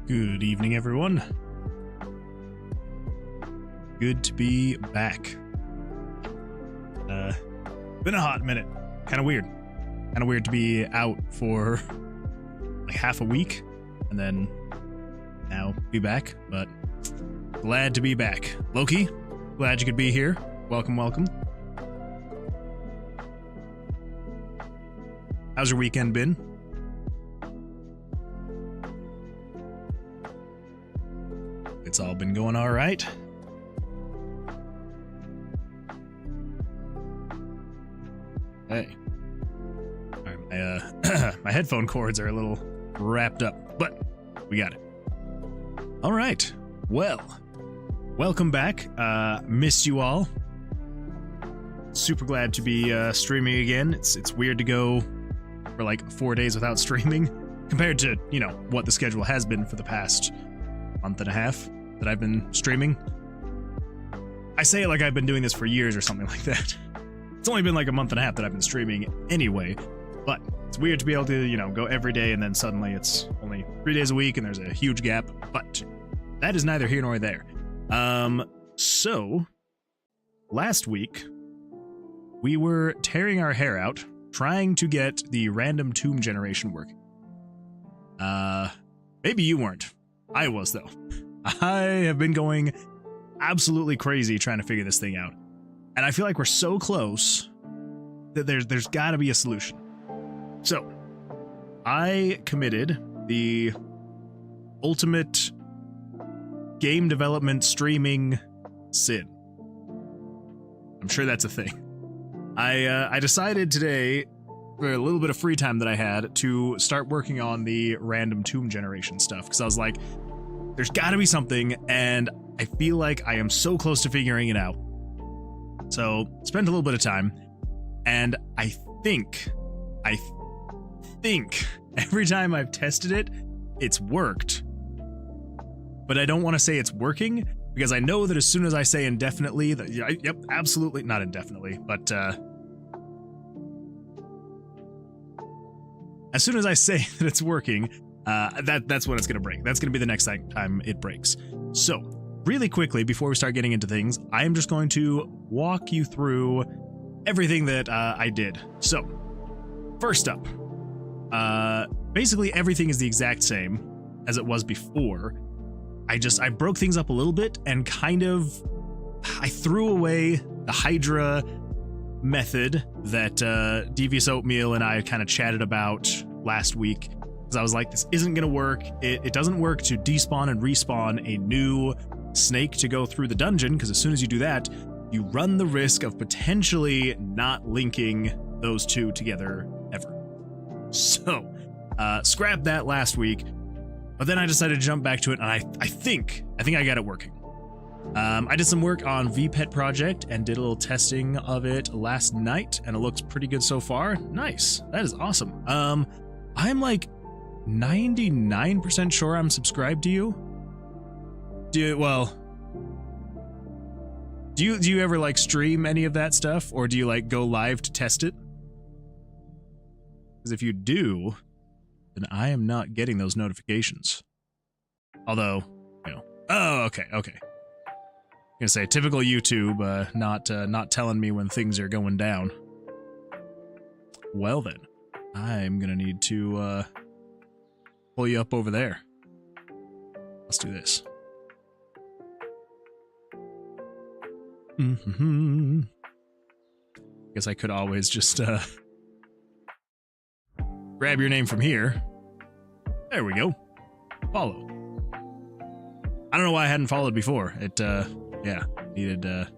Good evening, everyone. Good to be back. Been a hot minute. Kind of weird. Kind of weird to be out for like half a week and then now be back, but glad to be back. Loki, glad you could be here. Welcome, welcome. How's your weekend been? It's all been going all right. Hey. All right, my headphone cords are a little wrapped up, but we got it. All right. Well, welcome back. Missed you all. Super glad to be streaming again. It's weird to go for like 4 days without streaming compared to, you know, what the schedule has been for the past month and a half that I've been streaming. I say it like I've been doing this for years or something like that. It's only been like a month and a half that I've been streaming anyway, but it's weird to be able to, you know, go every day and then suddenly it's only 3 days a week and there's a huge gap, but that is neither here nor there. So last week we were tearing our hair out trying to get the random tomb generation working. Maybe you weren't. I was, though. I have been going absolutely crazy trying to figure this thing out. And I feel like we're so close that there's got to be a solution. So, I committed the ultimate game development streaming sin. I'm sure that's a thing. I decided today, for a little bit of free time that I had, to start working on the random tomb generation stuff, because I was like, there's got to be something, and I feel like I am so close to figuring it out. So, spent a little bit of time, and I think every time I've tested it, it's worked. But I don't want to say it's working, because I know that as soon as I say indefinitely, that yep, absolutely, not indefinitely, but as soon as I say that it's working, that's when it's going to break. That's going to be the next time it breaks. So, really quickly, before we start getting into things, I am just going to walk you through everything that I did. So, first up, basically everything is the exact same as it was before. I broke things up a little bit and I threw away the Hydra method that Devious Oatmeal and I kind of chatted about last week, because I was like, this isn't gonna work. It doesn't work to despawn and respawn a new snake to go through the dungeon, because as soon as you do that, you run the risk of potentially not linking those two together ever. So scrapped that last week, but then I decided to jump back to it, and I think I got it working. I did some work on VPet project and did a little testing of it last night, and it looks pretty good so far. Nice. That is awesome. I'm like 99% sure I'm subscribed to you. Do you ever like stream any of that stuff, or do you like go live to test it? Because if you do, then I am not getting those notifications. Although, you know, oh, okay. I'm gonna say typical YouTube, not telling me when things are going down. Well then, I'm gonna need to pull you up over there. Let's do this. Guess I could always just grab your name from here. There we go. Follow. I don't know why I hadn't followed before. It yeah, needed to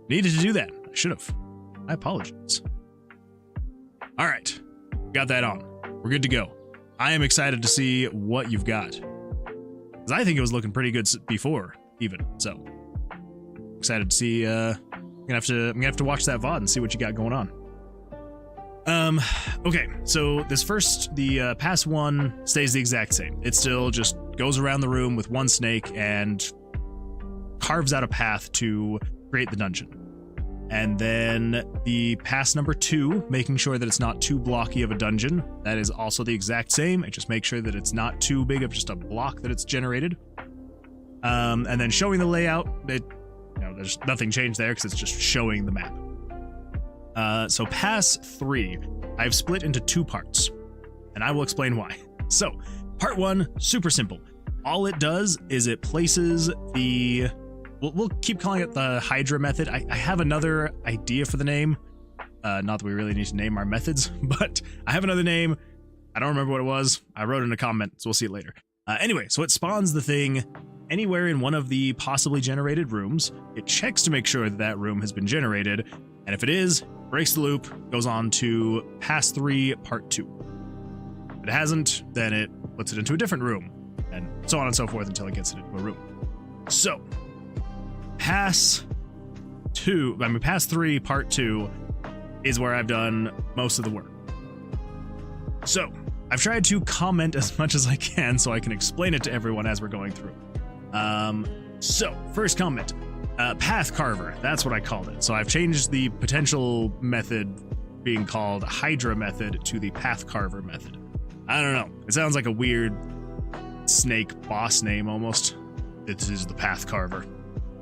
do that. I should have. I apologize. All right, got that on. We're good to go. I am excited to see what you've got, because I think it was looking pretty good before, even. So excited to see. I'm gonna have to watch that VOD and see what you got going on. Okay, so the past one stays the exact same. It still just goes around the room with one snake and carves out a path to create the dungeon. And then the pass number 2, making sure that it's not too blocky of a dungeon. That is also the exact same. It just makes sure that it's not too big of just a block that it's generated. And then showing the layout, there's nothing changed there because it's just showing the map. So pass 3, I've split into 2 parts, and I will explain why. So part 1, super simple. All it does is it places the... We'll keep calling it the Hydra method. I have another idea for the name. Not that we really need to name our methods, but I have another name. I don't remember what it was. I wrote in a comment, so we'll see it later. Anyway, so it spawns the thing anywhere in one of the possibly generated rooms. It checks to make sure that that room has been generated, and if it is, breaks the loop, goes on to pass 3, part 2. If it hasn't, then it puts it into a different room, and so on and so forth until it gets it into a room. So, pass 3, part 2 is where I've done most of the work. So, I've tried to comment as much as I can so I can explain it to everyone as we're going through. So, first comment, Path Carver, that's what I called it. So I've changed the potential method being called Hydra method to the Path Carver method. I don't know, it sounds like a weird snake boss name almost. This is the Path Carver.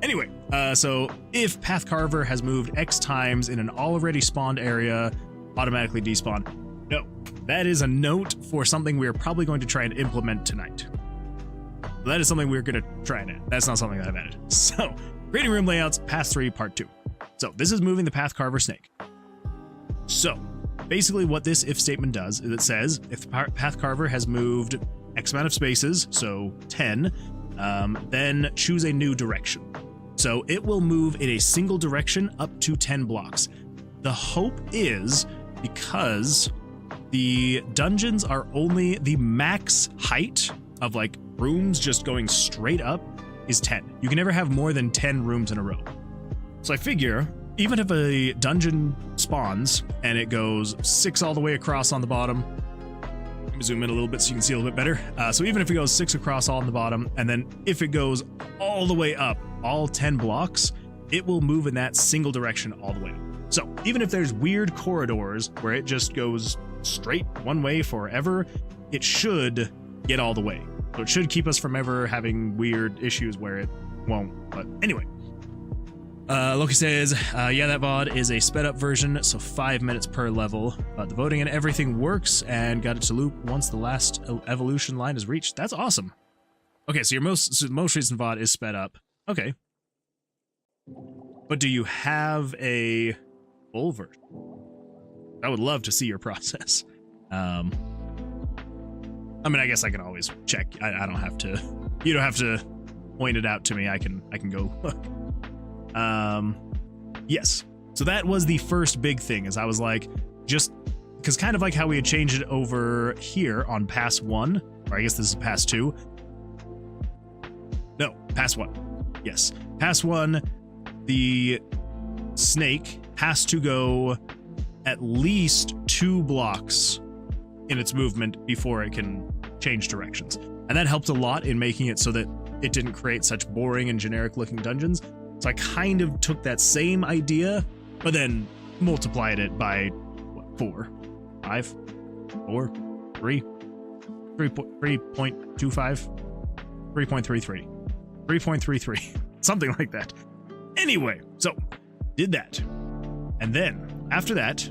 Anyway, so if Path Carver has moved X times in an already spawned area, automatically despawn. No, that is a note for something we're probably going to try and implement tonight. So that is something we're going to try and add. That's not something that I've added. So, creating room layouts, pass 3, part 2. So this is moving the Path Carver snake. So basically what this if statement does is it says if the Path Carver has moved X amount of spaces, so 10, then choose a new direction. So it will move in a single direction up to 10 blocks. The hope is because the dungeons are only the max height of like rooms just going straight up is 10. You can never have more than 10 rooms in a row. So I figure even if a dungeon spawns and it goes 6 all the way across on the bottom, let me zoom in a little bit so you can see a little bit better. So even if it goes 6 across all on the bottom, and then if it goes all the way up, all 10 blocks, it will move in that single direction all the way up. So even if there's weird corridors where it just goes straight one way forever, it should get all the way. So it should keep us from ever having weird issues where it won't. But anyway, Loki says, yeah, that VOD is a sped up version, so 5 minutes per level. But the voting and everything works and got it to loop once the last evolution line is reached. That's awesome. Okay, so your most recent VOD is sped up. Okay. But do you have a full version? I would love to see your process. I mean, I guess I can always check. I don't have to. You don't have to point it out to me. I can go look. Yes. So that was the first big thing. Is I was like, just because kind of like how we had changed it over here on pass 1, or I guess this is pass 2. No, pass 1. Yes, pass 1. The snake has to go at least 2 blocks in its movement before it can change directions. And that helped a lot in making it so that it didn't create such boring and generic looking dungeons. So I kind of took that same idea, but then multiplied it by what, 4, 5, 4, 3, 3.25, 3.33, 3.33, something like that. Anyway, so did that. And then after that,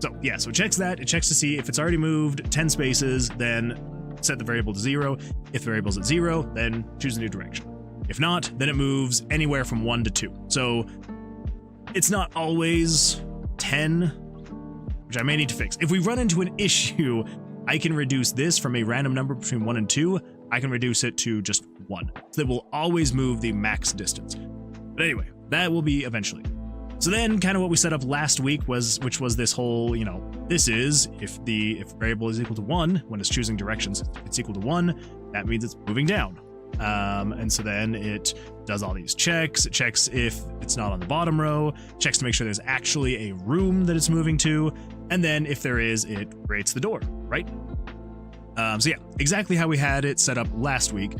so yeah, so it checks that. It checks to see if it's already moved 10 spaces, then set the variable to 0. If the variable's at 0, then choose a new direction. If not, then it moves anywhere from 1 to 2. So it's not always 10, which I may need to fix. If we run into an issue, I can reduce this from a random number between 1 and 2. I can reduce it to just 1. So it will always move the max distance. But anyway, that will be eventually. So then kind of what we set up last week which was this whole, you know, this is if variable is equal to 1, when it's choosing directions, it's equal to 1, that means it's moving down. And so then it does all these checks. It checks if it's not on the bottom row, checks to make sure there's actually a room that it's moving to, and then if there is, it creates the door, right? So yeah, exactly how we had it set up last week.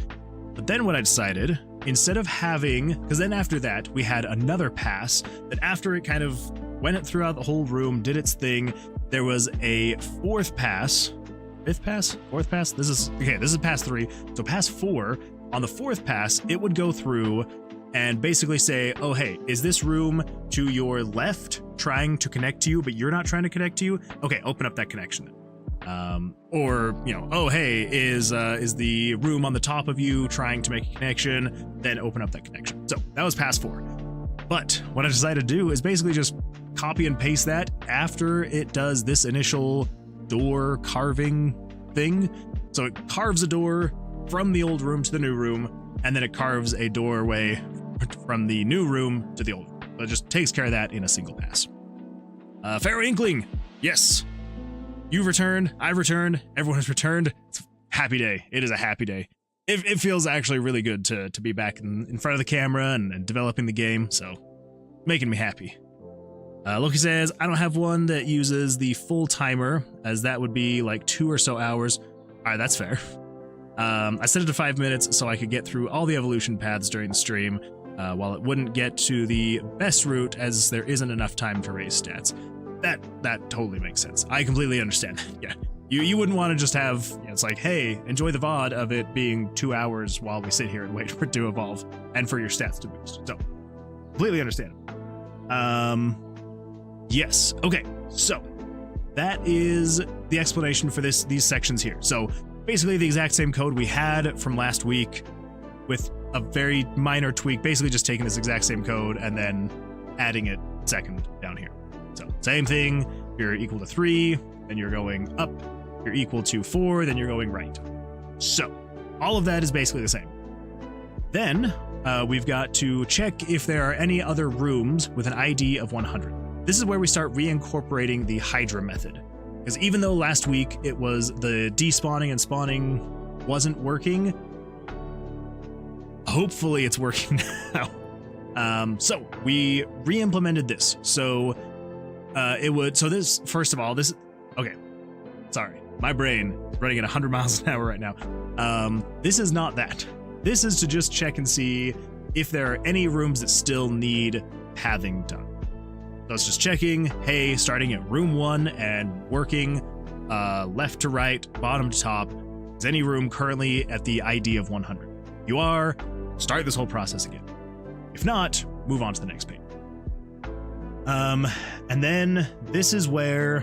But then what I decided instead of having, because then after that, we had another pass that after it kind of went throughout the whole room, did its thing, there was a fourth pass, fifth pass, fourth pass. This is pass 3. So pass 4, on the fourth pass, it would go through and basically say, oh, hey, is this room to your left trying to connect to you, but you're not trying to connect to you? Okay, open up that connection then. Or, you know, oh, hey, is the room on the top of you trying to make a connection? Then open up that connection. So that was pass 4. But what I decided to do is basically just copy and paste that after it does this initial door carving thing. So it carves a door from the old room to the new room, and then it carves a doorway from the new room to the old room. So it just takes care of that in a single pass. Pharaoh Inkling, yes. You've returned, I've returned, everyone has returned. It's a happy day. It is a happy day. It feels actually really good to be back in front of the camera and developing the game, so making me happy. Loki says, I don't have one that uses the full timer, as that would be like 2 or so hours. All right, that's fair. I set it to 5 minutes so I could get through all the evolution paths during the stream, while it wouldn't get to the best route as there isn't enough time to raise stats. That totally makes sense. I completely understand. Yeah, you wouldn't want to just have, you know, it's like, hey, enjoy the VOD of it being 2 hours while we sit here and wait for it to evolve and for your stats to boost. So completely understandable. Yes. Okay. So that is the explanation for these sections here. So basically the exact same code we had from last week with a very minor tweak, basically just taking this exact same code and then adding it second down here. So same thing, if you're equal to 3, then you're going up. If you're equal to 4, then you're going right. So all of that is basically the same. Then we've got to check if there are any other rooms with an ID of 100. This is where we start reincorporating the Hydra method. Because even though last week it was the despawning and spawning wasn't working, hopefully it's working now. So we re-implemented this. So this, first of all, okay, sorry, my brain is running at 100 miles an hour right now. This is not that. This is to just check and see if there are any rooms that still need pathing done. So it's just checking, hey, starting at room 1 and working left to right, bottom to top, is any room currently at the ID of 100? If you are, start this whole process again. If not, move on to the next page. And then this is where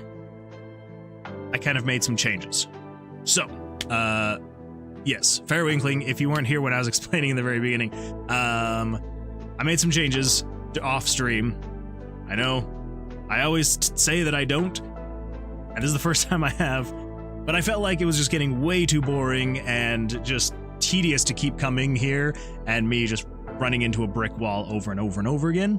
I kind of made some changes. So, yes, Pharaoh Inkling, if you weren't here when I was explaining in the very beginning, I made some changes to off stream. I know I always say that I don't, and this is the first time I have, but I felt like it was just getting way too boring and just tedious to keep coming here and me just running into a brick wall over and over and over again.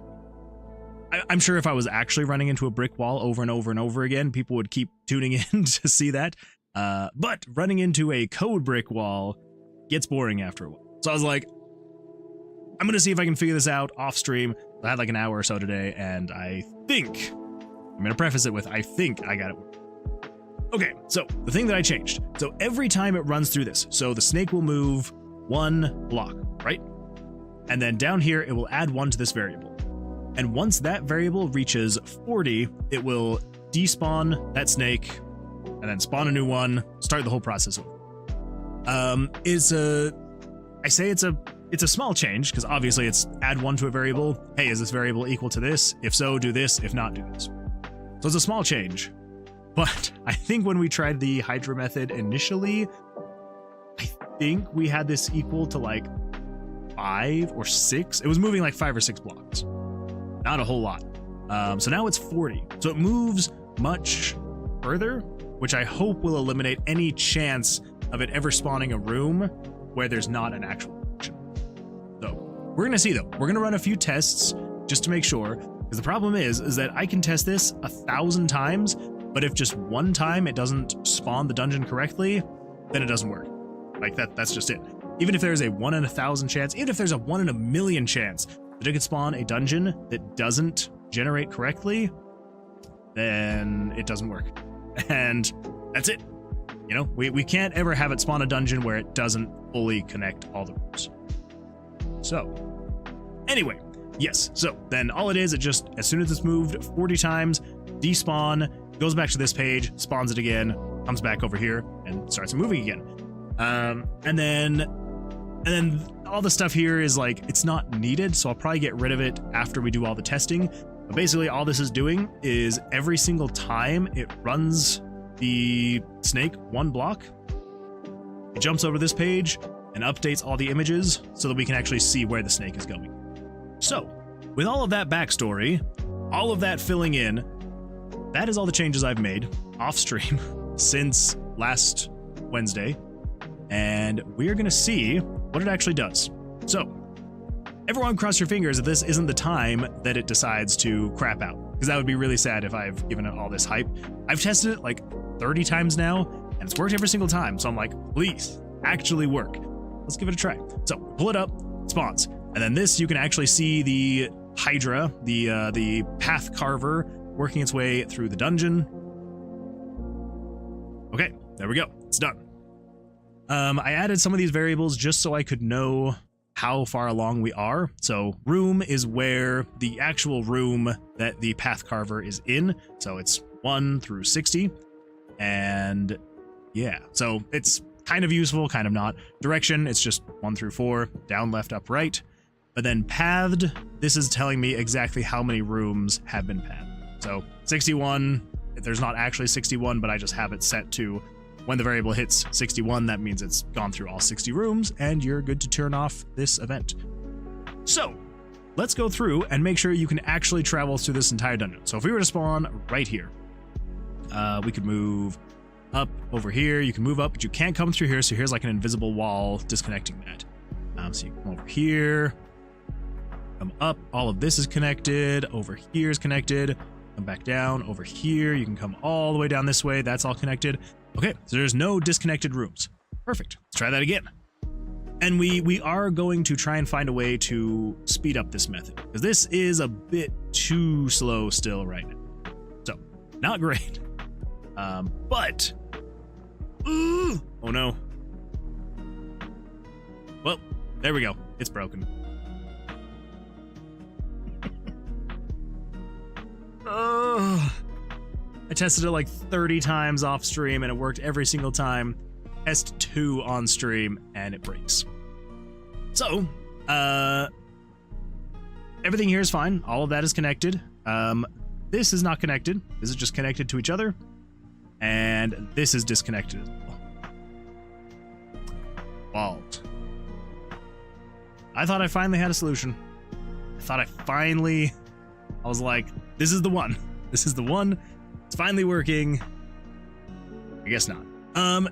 I'm sure if I was actually running into a brick wall over and over and over again, people would keep tuning in to see that. But running into a code brick wall gets boring after a while. So I was like, I'm going to see if I can figure this out off stream. I had like an hour or so today, and I think, I'm going to preface it with, I think I got it. Okay, so the thing that I changed. So every time it runs through this, so the snake will move 1 block, right? And then down here, it will add 1 to this variable. And once that variable reaches 40, it will despawn that snake and then spawn a new one, start the whole process over. I say it's a small change because obviously it's add 1 to a variable. Hey, is this variable equal to this? If so, do this. If not, do this. So it's a small change. But I think when we tried the Hydra method initially, I think we had this equal to like 5 or 6. It was moving like 5 or 6 blocks. Not a whole lot. So now it's 40. So it moves much further, which I hope will eliminate any chance of it ever spawning a room where there's not an actual connection. So we're going to see though. We're going to run a few tests just to make sure. Because the problem is that I can test this 1,000 times, but if just one time it doesn't spawn the dungeon correctly, then it doesn't work. Like that's just it. Even if there's a 1 in 1,000 chance, even if there's a 1 in a million chance that it could spawn a dungeon that doesn't generate correctly, then it doesn't work. And that's it. You know, we can't ever have it spawn a dungeon where it doesn't fully connect all the rooms. So, anyway, yes. So then all it is, it just, as soon as it's moved 40 times, despawn, goes back to this page, spawns it again, comes back over here, and starts moving again. And then all the stuff here is like, it's not needed, so I'll probably get rid of it after we do all the testing. But basically all this is doing is every single time it runs the snake one block, it jumps over this page and updates all the images so that we can actually see where the snake is going. So, with all of that backstory, all of that filling in, that is all the changes I've made off stream since last Wednesday, and we're gonna see what it actually does. So, everyone cross your fingers that this isn't the time that it decides to crap out, because that would be really sad if I've given it all this hype. I've tested it like 30 times now, and it's worked every single time, so I'm like, please, actually work. Let's give it a try. So, pull it up, spawns, and then this, you can actually see the Hydra, the path carver, working its way through the dungeon. Okay, there we go. It's done. I added some of these variables just so I could know how far along we are. So room is where the actual room that the path carver is in. So it's 1 through 60. And yeah, so it's kind of useful, kind of not. Direction, it's just 1 through 4, down, left, up, right. But then pathed, this is telling me exactly how many rooms have been pathed. So 61, there's not actually 61, but I just have it set to when the variable hits 61, that means it's gone through all 60 rooms and you're good to turn off this event. So let's go through and make sure you can actually travel through this entire dungeon. So if we were to spawn right here, we could move up over here. You can move up, but you can't come through here. So here's like an invisible wall disconnecting that. So you come over here, come up. All of this is connected. Over here is connected. Come back down. Over here, you can come all the way down this way. That's all connected. Okay, so there's no disconnected rooms. Perfect. Let's try that again. And we are going to try and find a way to speed up this method, because this is a bit too slow still right now. So, not great. But... oh no. Well, there we go. It's broken. I tested it like 30 times off stream and it worked every single time. Test 2 on stream and it breaks. So, everything here is fine. All of that is connected. This is not connected. This is just connected to each other. And this is disconnected as well. Balls. I thought I finally had a solution. I was like, this is the one. This is the one. It's finally working. I guess not.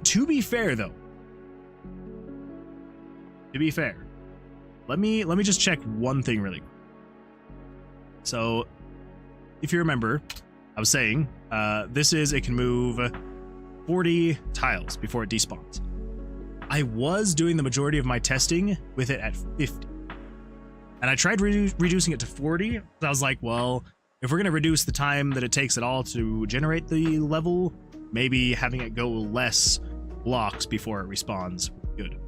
To be fair though. To be fair. Let me just check one thing really quick. So, if you remember, I was saying, it can move 40 tiles before it despawns. I was doing the majority of my testing with it at 50. And I tried reducing it to 40. I was like, well, if we're going to reduce the time that it takes at all to generate the level, maybe having it go less blocks before it respawns would be good.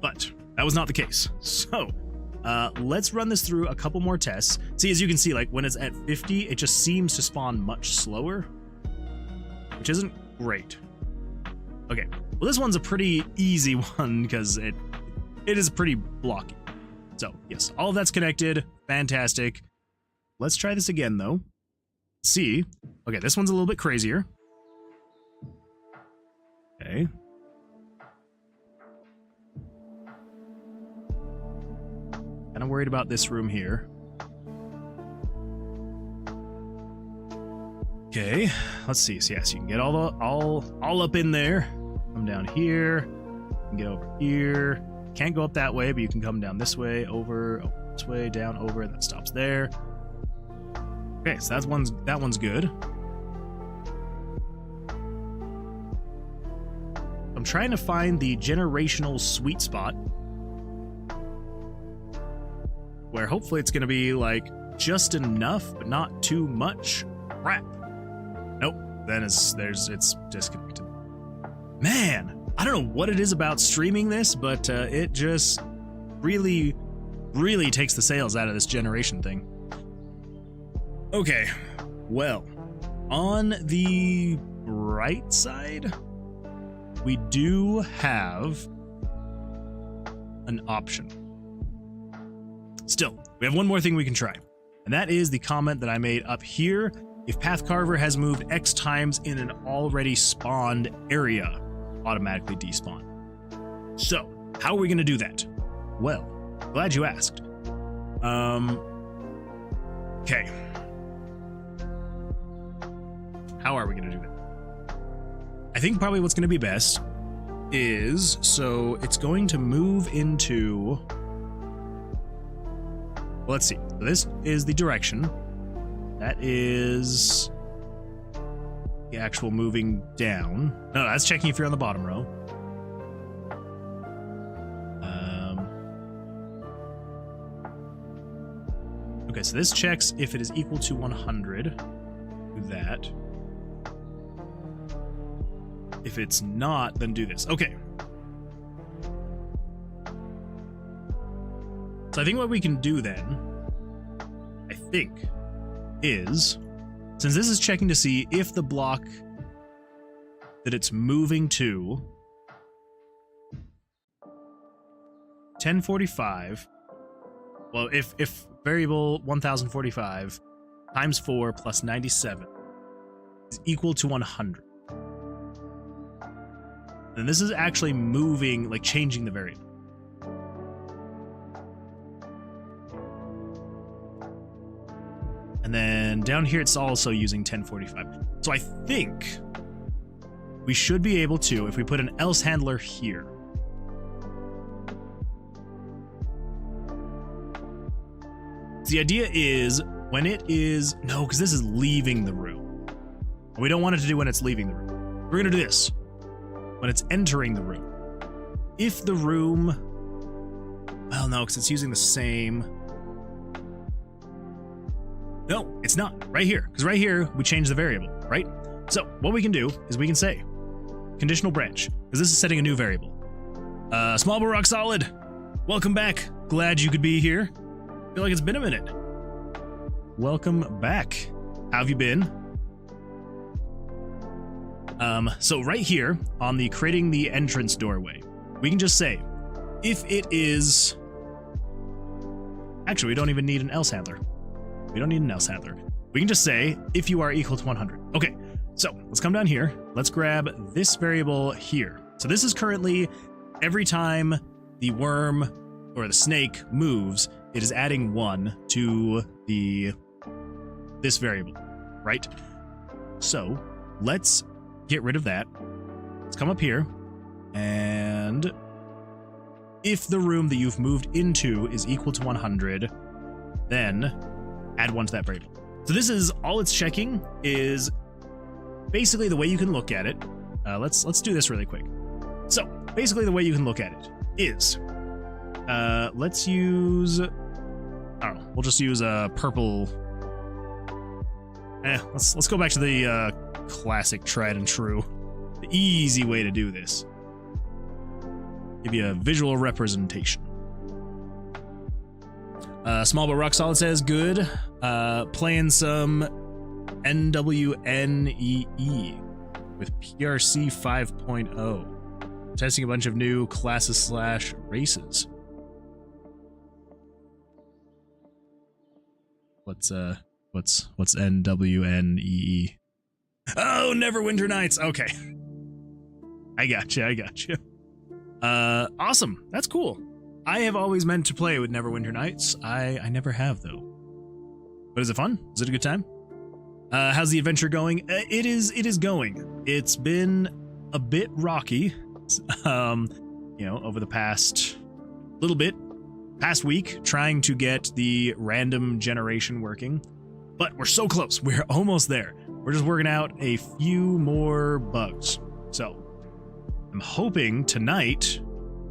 But that was not the case. So let's run this through a couple more tests. See, as you can see, like when it's at 50, it just seems to spawn much slower, which isn't great. Okay, well, this one's a pretty easy one because it is pretty blocky. So yes, all of that's connected. Fantastic. Let's try this again though. See, okay, this one's a little bit crazier. Okay. Kind of worried about this room here. Okay, let's see. So yes, you can get all up in there. Come down here. You can get over here. Can't go up that way, but you can come down this way, over this way, down, over. That stops there. Okay, so that one's good. I'm trying to find the generational sweet spot where hopefully it's going to be like just enough, but not too much. Crap. Nope. Then it's disconnected. Man, I don't know what it is about streaming this, but it just really takes the sales out of this generation thing. Okay, well, on the right side, we do have an option. Still, we have one more thing we can try, and that is the comment that I made up here. If Pathcarver has moved X times in an already spawned area, automatically despawn. So, how are we going to do that? Well, glad you asked. Okay. How are we going to do that? I think probably what's going to be best is, so it's going to move into, well, let's see. So this is the direction. That is the actual moving down. No, that's checking if you're on the bottom row. Okay, so this checks if it is equal to 100. Do that. If it's not, then do this. Okay. So I think what we can do then, I think, is, since this is checking to see if the block that it's moving to 1045, well, if variable 1045 times 4 plus 97 is equal to 100, then this is actually moving, like changing the variable. And then down here, it's also using 1045. So I think we should be able to, if we put an else handler here. The idea is when it is, no, because this is leaving the room. We don't want it to do when it's leaving the room. We're going to do this when it's entering the room. If the room, well, no, because it's using the same. No, it's not right here, because right here we change the variable, right? So what we can do is we can say conditional branch, because this is setting a new variable. Small but rock solid, welcome back. Glad you could be here. Feel like it's been a minute. Welcome back. How have you been? So right here on the creating the entrance doorway, we can just say if it is, actually we don't even need an else handler. We don't need an else handler. We can just say if you are equal to 100. Okay, so let's come down here. Let's grab this variable here. So this is currently every time the worm or the snake moves, it is adding 1 to this variable, right? So let's get rid of that. Let's come up here, and if the room that you've moved into is equal to 100, then add 1 to that variable. So this is all it's checking is basically the way you can look at it. Let's do this really quick. So basically the way you can look at it is, let's use, I don't know, we'll just use a purple. Let's go back to the classic tried and true, the easy way to do this. Give you a visual representation. Small but rock solid says good. Playing some NWNEE with PRC 5.0. Testing a bunch of new classes / races. What's NWNEE? Oh, Neverwinter Nights. Okay. I gotcha. Awesome. That's cool. I have always meant to play with Neverwinter Nights. I never have, though. But is it fun? Is it a good time? How's the adventure going? It is going. It's been a bit rocky, over the past week, trying to get the random generation working. But we're so close. We're almost there. We're just working out a few more bugs. So I'm hoping tonight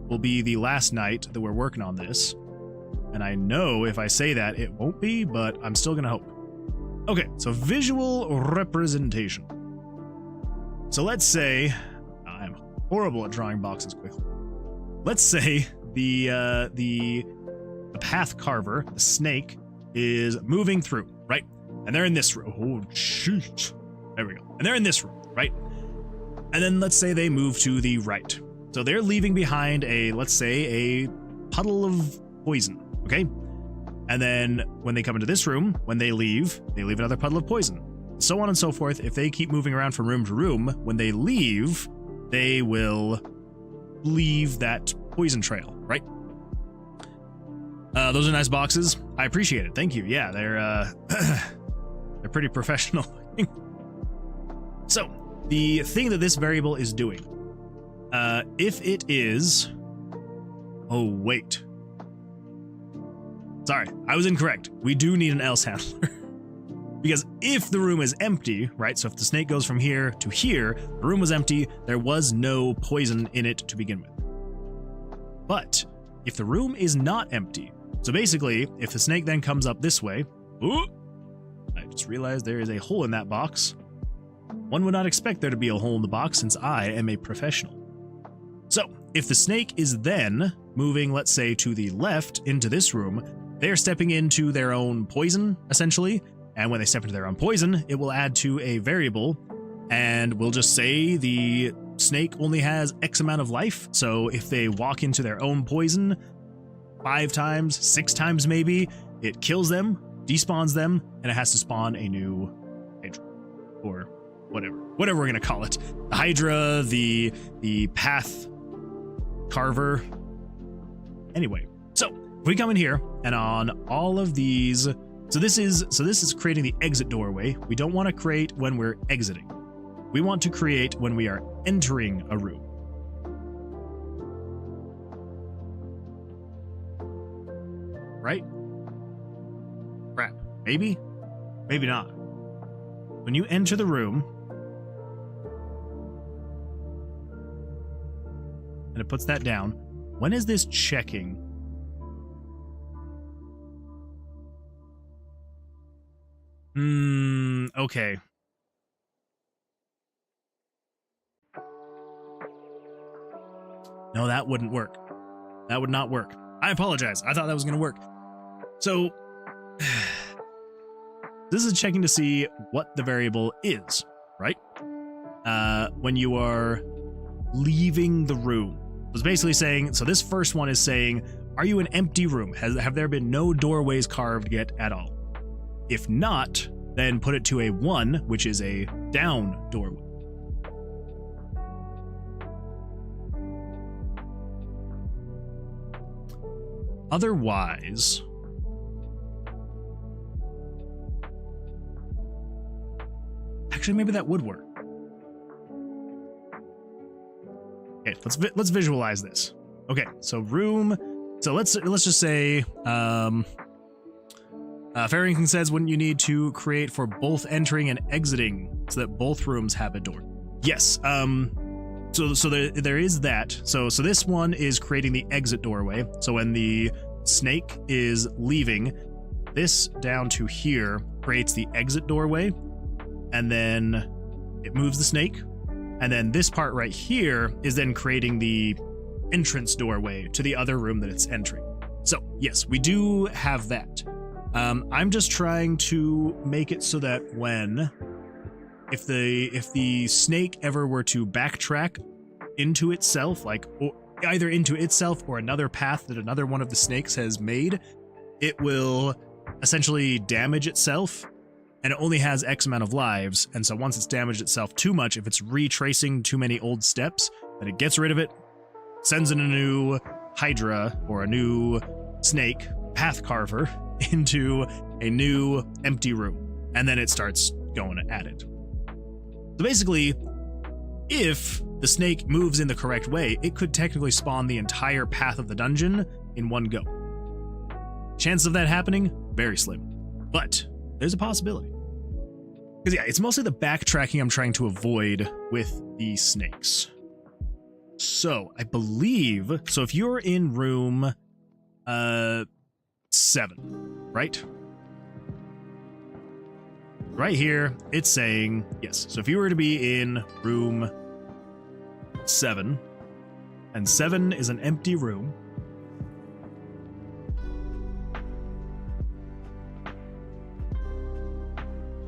will be the last night that we're working on this. And I know if I say that, it won't be, but I'm still going to hope. Okay, so visual representation. So let's say, I'm horrible at drawing boxes quickly. Let's say the path carver, the snake, is moving through, right? And they're in this room. Oh, shoot. There we go. And they're in this room, right? And then let's say they move to the right. So they're leaving behind let's say a puddle of poison, okay? And then when they come into this room, when they leave another puddle of poison. So on and so forth. If they keep moving around from room to room, when they leave, they will leave that poison trail, right? Those are nice boxes. I appreciate it. Thank you. Yeah, they're pretty professional. So, the thing that this variable is doing, if it is... Oh, wait. Sorry, I was incorrect. We do need an else handler. Because if the room is empty, right, so if the snake goes from here to here, the room was empty, there was no poison in it to begin with. But if the room is not empty, so basically, if the snake then comes up this way, ooh, I just realized there is a hole in that box. One would not expect there to be a hole in the box since I am a professional. So, if the snake is then moving, let's say, to the left into this room, they're stepping into their own poison, essentially, and when they step into their own poison, it will add to a variable, and we'll just say the snake only has X amount of life, so if they walk into their own poison 5 times, 6 times maybe, it kills them, despawns them, and it has to spawn a new Hydra, or whatever we're gonna call it. The Hydra, the path carver. Anyway, so if we come in here and on all of these, so this is creating the exit doorway. We don't want to create when we're exiting. We want to create when we are entering a room. Right? Crap. Maybe? Maybe not. When you enter the room, and it puts that down, when is this checking? Okay. No, that wouldn't work. That would not work. I apologize. I thought that was going to work. So, this is checking to see what the variable is, right? When you are leaving the room. It's basically saying, so this first one is saying, are you an empty room? Have there been no doorways carved yet at all? If not, then put it to a 1, which is a down doorway. Otherwise, actually, maybe that would work. Okay, let's visualize this. Okay, so room. So let's just say, Farrington says, wouldn't you need to create for both entering and exiting so that both rooms have a door? Yes. So there is that. So this one is creating the exit doorway. So when the snake is leaving, this down to here creates the exit doorway, and then it moves the snake. And then this part right here is then creating the entrance doorway to the other room that it's entering. So yes, we do have that. I'm just trying to make it so that if the snake ever were to backtrack into itself, like either into itself or another path that another one of the snakes has made, it will essentially damage itself. And it only has X amount of lives, and so once it's damaged itself too much, if it's retracing too many old steps, then it gets rid of it, sends in a new Hydra or a new snake, path carver, into a new empty room, and then it starts going at it. So basically, if the snake moves in the correct way, it could technically spawn the entire path of the dungeon in one go. Chances of that happening? Very slim. But there's a possibility. Because yeah, it's mostly the backtracking I'm trying to avoid with the snakes. So I believe, so if you're in room 7, right? Right here, it's saying, yes. So if you were to be in room 7. And 7 is an empty room.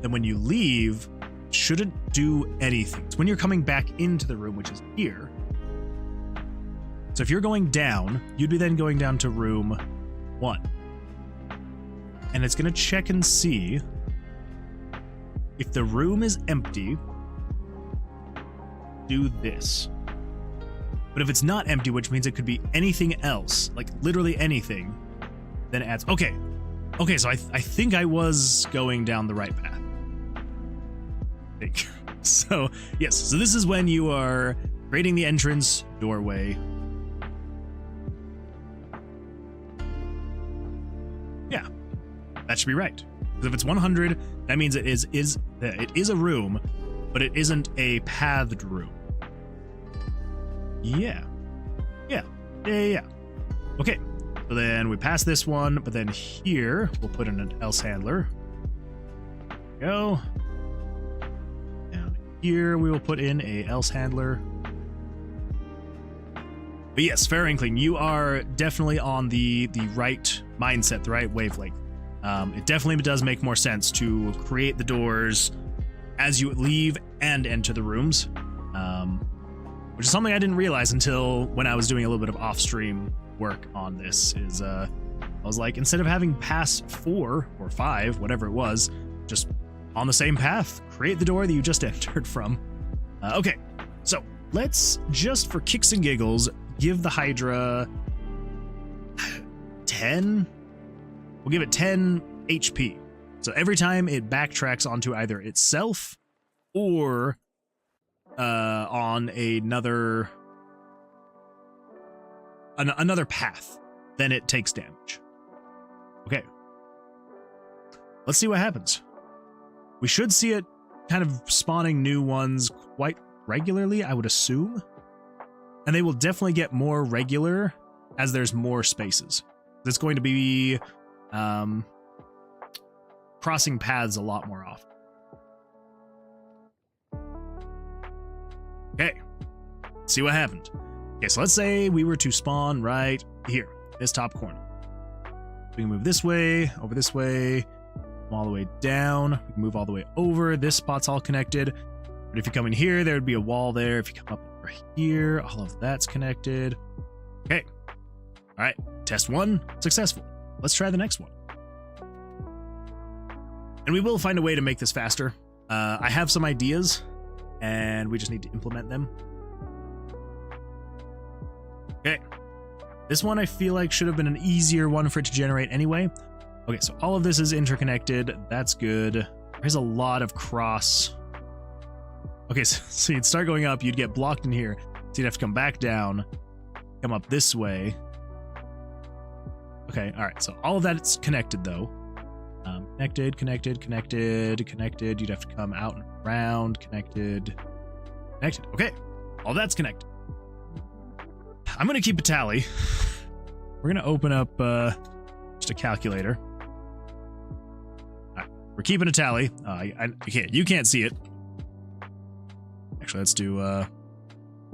Then when you leave, it shouldn't do anything. It's when you're coming back into the room, which is here. So if you're going down, you'd be then going down to room 1. And it's going to check and see if the room is empty. Do this. But if it's not empty, which means it could be anything else, like literally anything, then it adds. Okay, so I think I was going down the right path. I think. So yes, so this is when you are creating the entrance doorway. Yeah, that should be right. Because if it's 100, that means it is a room, but it isn't a pathed room. Yeah. Okay, so then we pass this one, but then here we'll put in an else handler. There we go. Down here we will put in a else handler. But yes, fair inkling, you are definitely on the right mindset, the right wavelength. It definitely does make more sense to create the doors as you leave and enter the rooms. Which is something I didn't realize until when I was doing a little bit of off-stream work on this, is I was like, instead of having pass 4 or 5, whatever it was, just on the same path, create the door that you just entered from. Okay, so let's, just for kicks and giggles, give the Hydra 10? We'll give it 10 HP. So every time it backtracks onto either itself or on another path, then it takes damage. Okay. Let's see what happens. We should see it kind of spawning new ones quite regularly, I would assume. And they will definitely get more regular as there's more spaces. It's going to be crossing paths a lot more often. Okay, let's see what happened. Okay, so let's say we were to spawn right here, this top corner. We can move this way, over this way, all the way down. We can move all the way over. This spot's all connected. But if you come in here, there would be a wall there. If you come up over here, all of that's connected. Okay. All right, test 1, successful. Let's try the next one. And we will find a way to make this faster. I have some ideas, and we just need to implement them. Okay. This one I feel like should have been an easier one for it to generate anyway. Okay, so all of this is interconnected. That's good. There's a lot of cross. Okay, so you'd start going up, you'd get blocked in here. So you'd have to come back down, come up this way. Okay, all right, so all of that is connected though. Connected. You'd have to come out and around. Connected. Okay, all that's connected. I'm gonna keep a tally. We're gonna open up just a calculator. All right, we're keeping a tally. You can't see it. Actually, let's do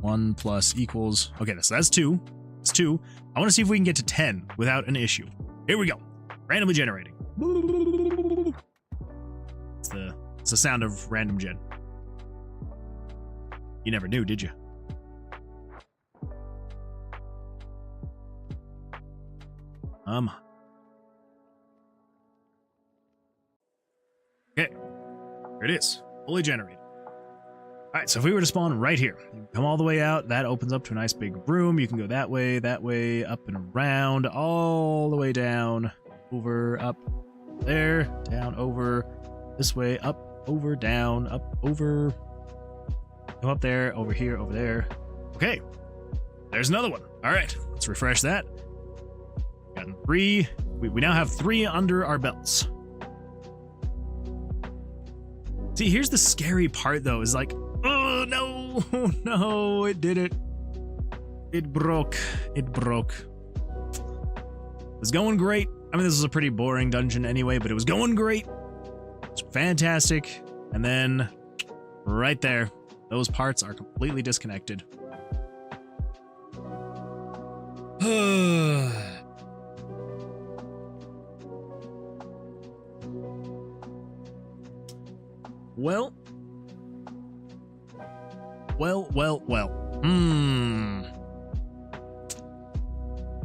1 plus equals. Okay, so that's 2. It's 2. I want to see if we can get to 10 without an issue. Here we go. Randomly generating. It's the sound of random gen. You never knew, did you? Okay. Here it is. Fully generated. All right, so if we were to spawn right here, you can come all the way out. That opens up to a nice big room. You can go that way, up and around, all the way down, over, up, there, down, over, this way, up, over, down, up, over, come up there, over here, over there. Okay, there's another one. All right, let's refresh that. Gotten 3. We now have 3 under our belts. See, here's the scary part though, is like, oh no, it did it. It broke. It was going great. I mean, this was a pretty boring dungeon anyway, but it was going great. It's fantastic. And then right there, those parts are completely disconnected. Well.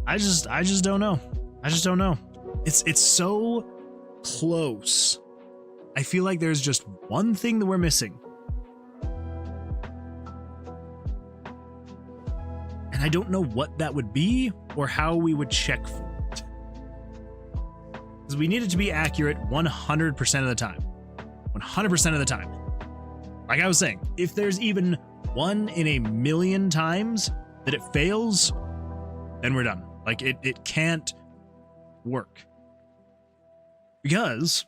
I just don't know. I just don't know. It's so close. I feel like there's just one thing that we're missing. And I don't know what that would be or how we would check for it. Because we need it to be accurate 100% of the time. 100% of the time. Like I was saying, if there's even 1 in a million times that it fails, then we're done. Like it can't work. Because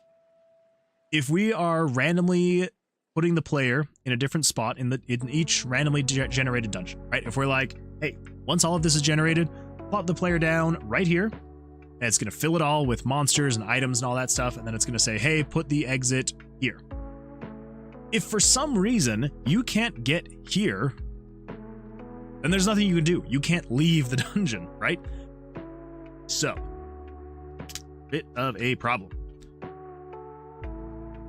if we are randomly putting the player in a different spot in each randomly generated dungeon, right? If we're like, hey, once all of this is generated, plop the player down right here, and it's going to fill it all with monsters and items and all that stuff, and then it's going to say, hey, put the exit here. If for some reason you can't get here, then there's nothing you can do. You can't leave the dungeon, right? So, bit of a problem.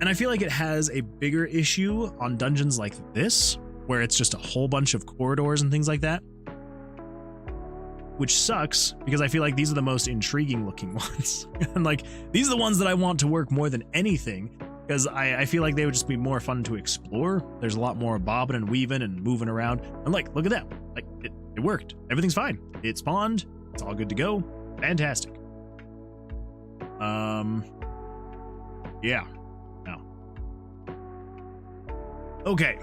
And I feel like it has a bigger issue on dungeons like this, where it's just a whole bunch of corridors and things like that. Which sucks, because I feel like these are the most intriguing looking ones. And like, these are the ones that I want to work more than anything, because I feel like they would just be more fun to explore. There's a lot more bobbing and weaving and moving around. And like, look at that. Like, it worked. Everything's fine. It spawned. It's all good to go. Fantastic. Yeah. No. Okay.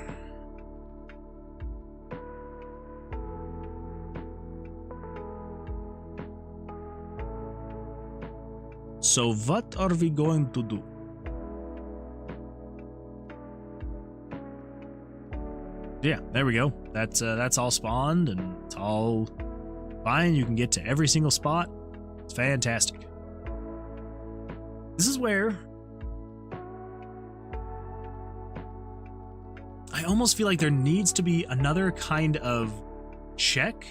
So what are we going to do? Yeah, there we go. That's all spawned and it's all fine. You can get to every single spot. It's fantastic. This is where I almost feel like there needs to be another kind of check,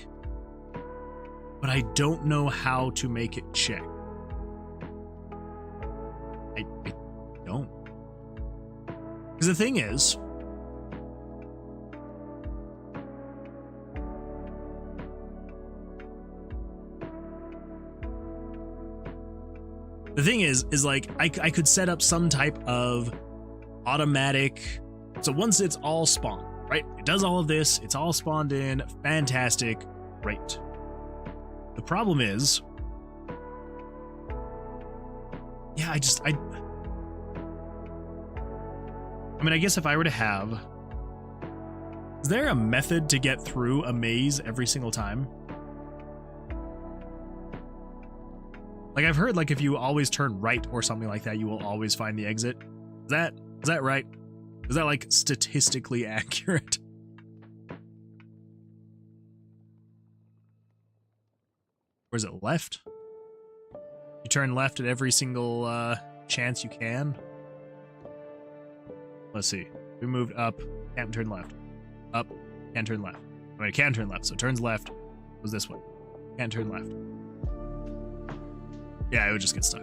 but I don't know how to make it check. I don't. Because the thing is, like I could set up some type of automatic. So once it's all spawned, right? It does all of this. It's all spawned in. Fantastic. Great. The problem is, yeah, I mean, I guess if I were to have, is there a method to get through a maze every single time? Like I've heard, like if you always turn right or something like that, you will always find the exit. Is that right? Is that like statistically accurate? Or is it left? You turn left at every single chance you can. Let's see. We moved up, can't turn left. Up, can't turn left. I mean, it can turn left, so it turns left. Was this one? Can't turn left. Yeah, it would just get stuck.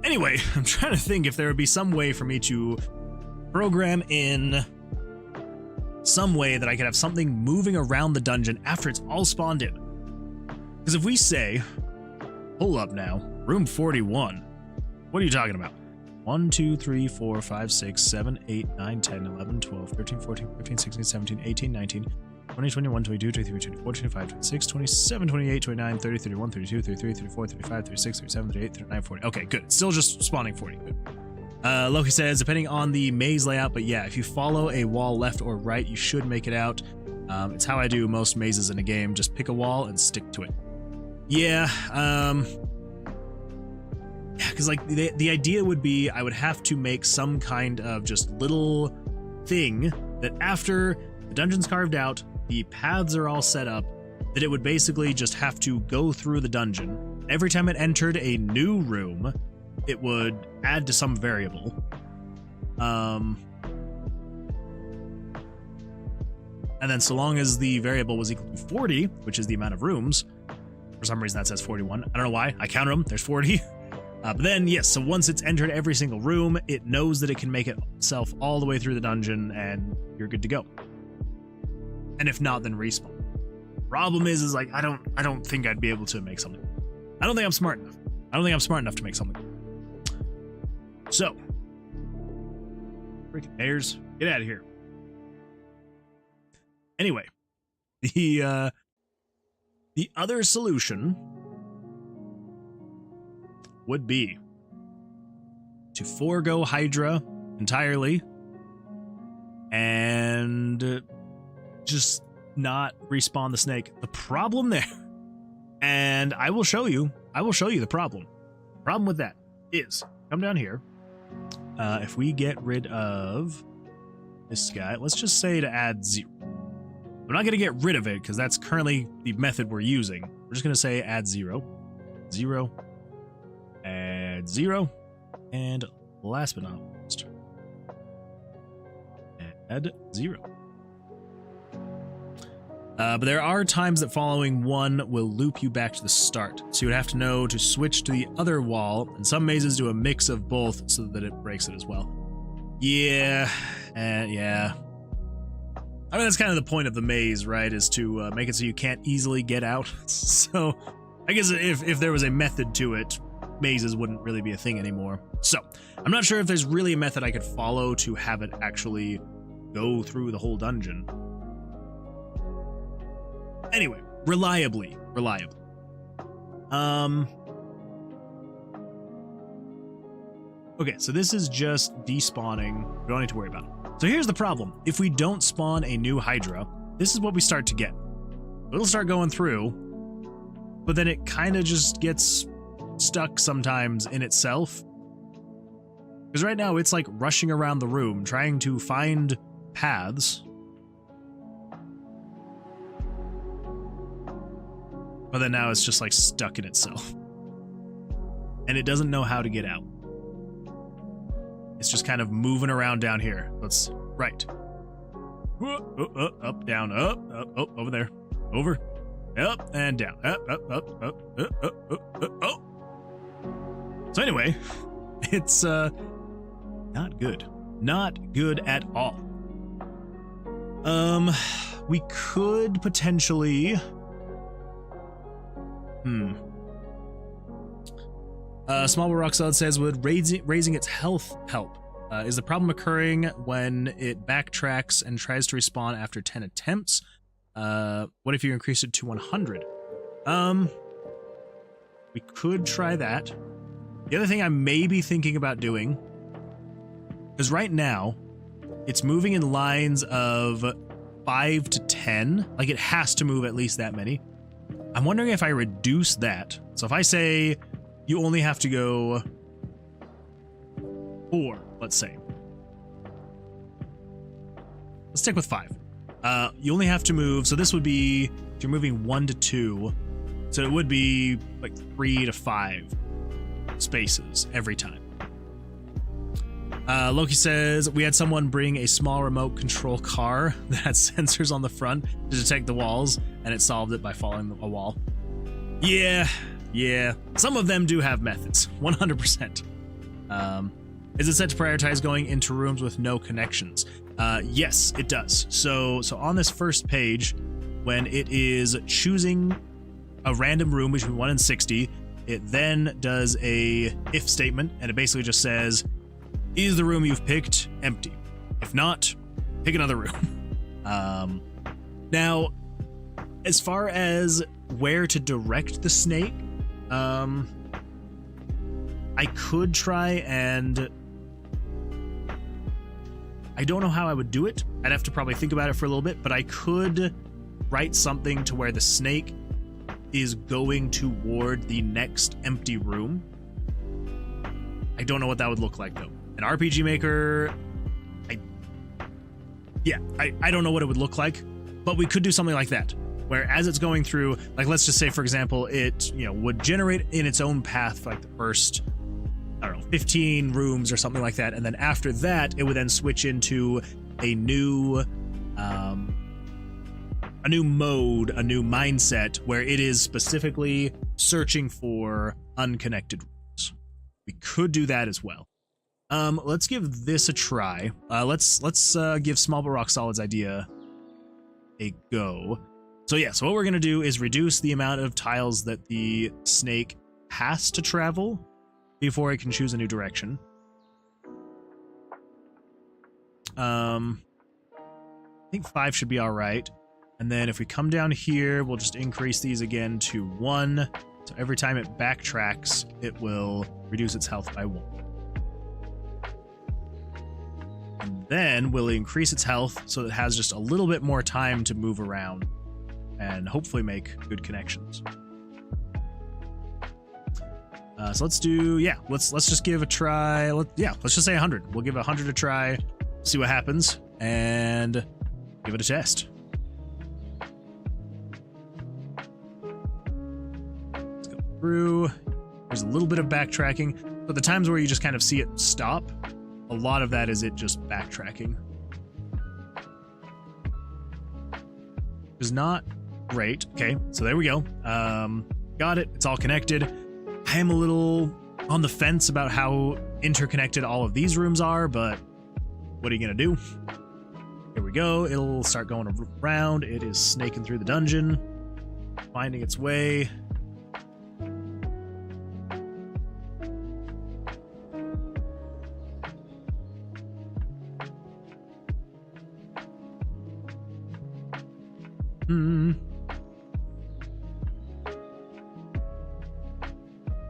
Anyway, I'm trying to think if there would be some way for me to program in some way that I could have something moving around the dungeon after it's all spawned in. Because if we say, pull up now, room 41, what are you talking about? 1, 2, 3, 4, 5, 6, 7, 8, 9, 10, 11, 12, 13, 14, 15, 16, 17, 18, 19, 20, 21, 22, 23, 24, 25, 26, 27, 28, 29, 30, 31, 32, 33, 34, 35, 36, 37, 38, 39, 40. Okay, good. Still just spawning 40. Good. Loki says, depending on the maze layout, but yeah, if you follow a wall left or right, you should make it out. It's how I do most mazes in a game. Just pick a wall and stick to it. Yeah, because like the idea would be I would have to make some kind of just little thing that after the dungeon's carved out, the paths are all set up, that it would basically just have to go through the dungeon. Every time it entered a new room, it would add to some variable. And then so long as the variable was equal to 40, which is the amount of rooms, for some reason that says 41. I don't know why. I counted them. There's 40. But then, yes, so once it's entered every single room, it knows that it can make itself all the way through the dungeon, and you're good to go. And if not, then respawn. Problem is like, I don't think I'd be able to make something. I don't think I'm smart enough. I don't think I'm smart enough to make something. So, freaking bears, get out of here. Anyway, the other solution would be to forego Hydra entirely and just not respawn the snake. The problem there, and I will show you the problem. The problem with that is, come down here. If we get rid of this guy, let's just say to add 0. I'm not going to get rid of it because that's currently the method we're using. We're just going to say add 0, 0, add 0, and last but not least, add 0. But there are times that following 1 will loop you back to the start. So you would have to know to switch to the other wall, and some mazes do a mix of both so that it breaks it as well. Yeah, yeah. I mean, that's kind of the point of the maze, right? Is to make it so you can't easily get out. So I guess if there was a method to it, mazes wouldn't really be a thing anymore. So I'm not sure if there's really a method I could follow to have it actually go through the whole dungeon. Anyway, reliably. Okay, so this is just despawning. We don't need to worry about it. So here's the problem. If we don't spawn a new Hydra, this is what we start to get. It'll start going through, but then it kind of just gets stuck sometimes in itself. Because right now it's like rushing around the room, trying to find paths. But then now it's just like stuck in itself. And it doesn't know how to get out. It's just kind of moving around down here. Let's right. Up, down, up, over there. Over, up, and down. Up. So anyway, it's not good. Not good at all. We could potentially Small Rock Solid says, would raising its health help? Is the problem occurring when it backtracks and tries to respawn after 10 attempts? What if you increase it to 100? We could try that. The other thing I may be thinking about doing is right now it's moving in lines of 5 to 10. Like, it has to move at least that many. I'm wondering if I reduce that. So if I say you only have to go 4, let's say. Let's stick with 5. You only have to move, so this would be, if you're moving 1 to 2, so it would be like 3 to 5 spaces every time. Loki says, we had someone bring a small remote control car that had sensors on the front to detect the walls, and it solved it by following a wall. Yeah. Some of them do have methods, 100%. Is it set to prioritize going into rooms with no connections? Yes, it does. So on this first page, when it is choosing a random room between 1 and 60, it then does a if statement, and it basically just says, is the room you've picked empty? If not, pick another room. Now, as far as where to direct the snake, I could try and... I don't know how I would do it. I'd have to probably think about it for a little bit, but I could write something to where the snake is going toward the next empty room. I don't know what that would look like, though. An RPG Maker, I don't know what it would look like, but we could do something like that, where as it's going through, like, let's just say, for example, it, would generate in its own path for like the first, 15 rooms or something like that, and then after that, it would then switch into a new new mode, a new mindset where it is specifically searching for unconnected rooms. We could do that as well. Let's give this a try. Let's give Small But Rock Solid's idea a go. So yeah, so what we're gonna do is reduce the amount of tiles that the snake has to travel before it can choose a new direction. I think 5 should be all right. And then if we come down here, we'll just increase these again to 1. So every time it backtracks, it will reduce its health by 1. And then we'll increase its health so it has just a little bit more time to move around and hopefully make good connections. So let's do, yeah, let's just give a try. Let's just say 100. We'll give 100 a try, see what happens, and give it a test. Let's go through. There's a little bit of backtracking, but the times where you just kind of see it stop, a lot of that is it just backtracking. Which is not great. Okay, so there we go. Got it. It's all connected. I am a little on the fence about how interconnected all of these rooms are, but what are you gonna do? Here we go. It'll start going around. It is snaking through the dungeon, finding its way.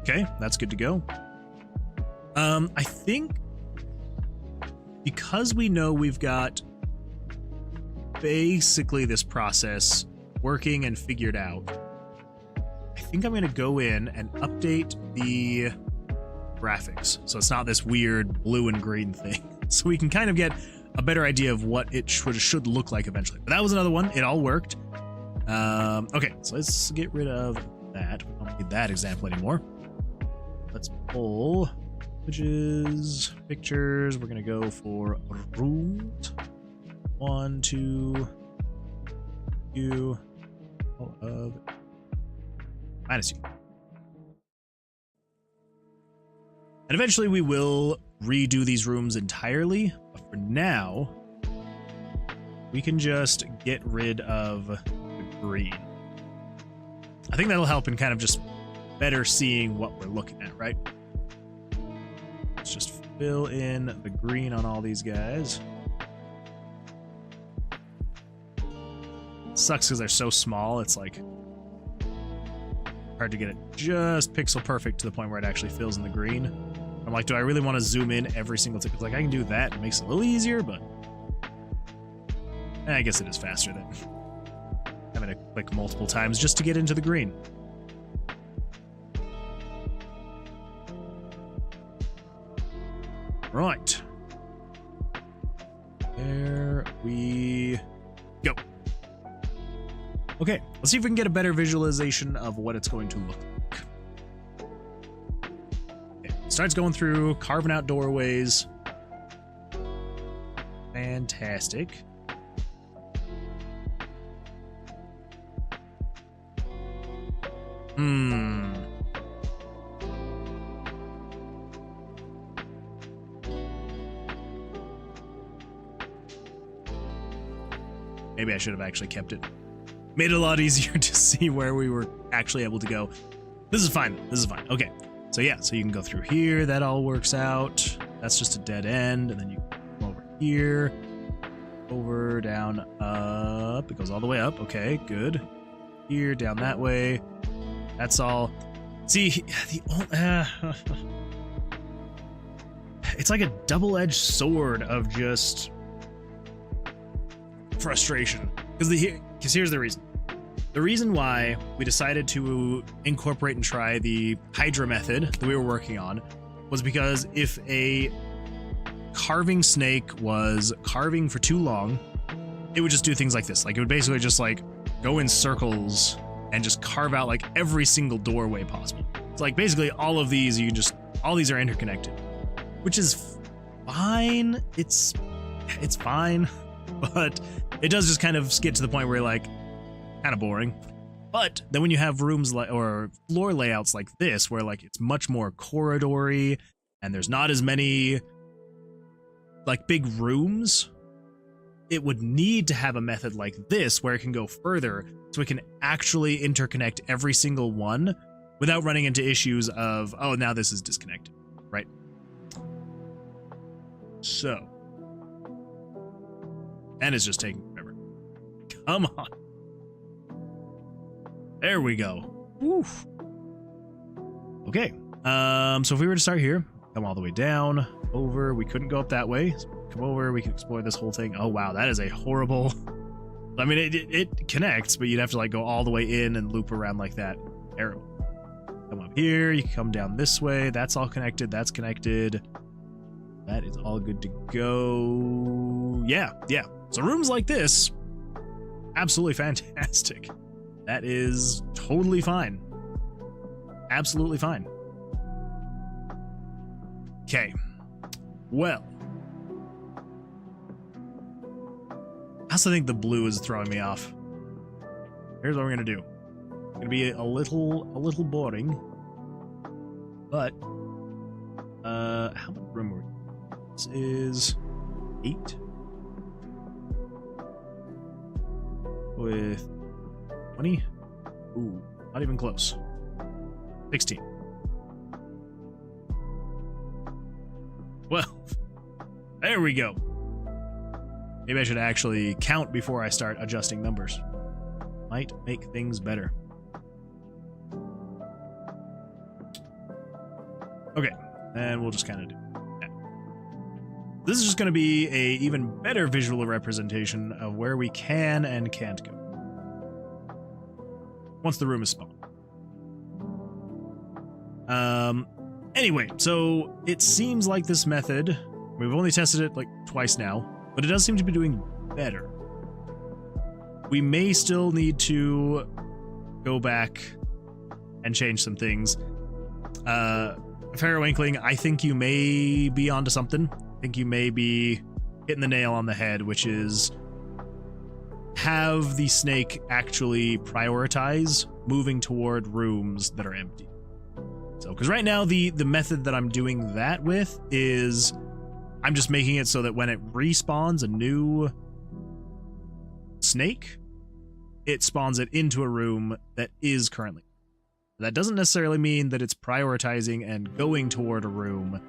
Okay, that's good to go. I think because we know we've got basically this process working and figured out, I think I'm going to go in and update the graphics so it's not this weird blue and green thing, so we can kind of get a better idea of what it should look like eventually. But that was another one. It all worked. Okay, so let's get rid of that. We don't need that example anymore. Let's pull images, pictures. We're going to go for rooms. 1, 2, all of minus U. And eventually we will redo these rooms entirely, but for now, we can just get rid of the green. I think that'll help in kind of just better seeing what we're looking at, right? Let's just fill in the green on all these guys. It sucks because they're so small, it's like hard to get it just pixel perfect to the point where it actually fills in the green. I'm like, do I really want to zoom in every single tick? Like, I can do that. It makes it a little easier, but I guess it is faster than having to click multiple times just to get into the green. Right. There we go. Okay, let's see if we can get a better visualization of what it's going to look like. Okay, starts going through, carving out doorways. Fantastic. Maybe I should have actually kept it. Made it a lot easier to see where we were actually able to go. This is fine. This is fine. Okay. So yeah, so you can go through here. That all works out. That's just a dead end. And then you come over here. Over, down, up. It goes all the way up. Okay, good. Here, down that way. That's all. See, it's like a double-edged sword of just frustration. Because here's the reason. The reason why we decided to incorporate and try the Hydra method that we were working on was because if a carving snake was carving for too long, it would just do things like this. Like, it would basically just like go in circles and just carve out like every single doorway possible. It's like basically all of these, all these are interconnected, which is fine. It's fine, but it does just kind of get to the point where you're like, kind of boring. But then when you have rooms like or floor layouts like this, where like it's much more corridory and there's not as many like big rooms, it would need to have a method like this where it can go further so it can actually interconnect every single one without running into issues of, oh, now this is disconnected, right? So, and it's just taking forever. Come on. There we go. Oof. Okay. So if we were to start here, come all the way down, over, we couldn't go up that way. So come over, we can explore this whole thing. Oh wow, that is a horrible. I mean, it connects, but you'd have to like go all the way in and loop around like that. Arrow. Come up here, you can come down this way. That's all connected, that's connected. That is all good to go. Yeah. So rooms like this, absolutely fantastic. That is totally fine. Absolutely fine. Okay. Well. I also think the blue is throwing me off. Here's what we're gonna do. It's gonna be a little boring. But how much room are we? This is 8. With 20? Ooh, not even close. 16. Well, there we go. Maybe I should actually count before I start adjusting numbers. Might make things better. Okay, and we'll just kind of do that. This is just going to be a even better visual representation of where we can and can't go once the room is spawned. Anyway, so it seems like this method, we've only tested it like twice now, but it does seem to be doing better. We may still need to go back and change some things. Pharaoh Inkling, I think you may be onto something. I think you may be hitting the nail on the head, which is have the snake actually prioritize moving toward rooms that are empty. So, because right now the method that I'm doing that with is I'm just making it so that when it respawns a new snake, it spawns it into a room that is currently. That doesn't necessarily mean that it's prioritizing and going toward a room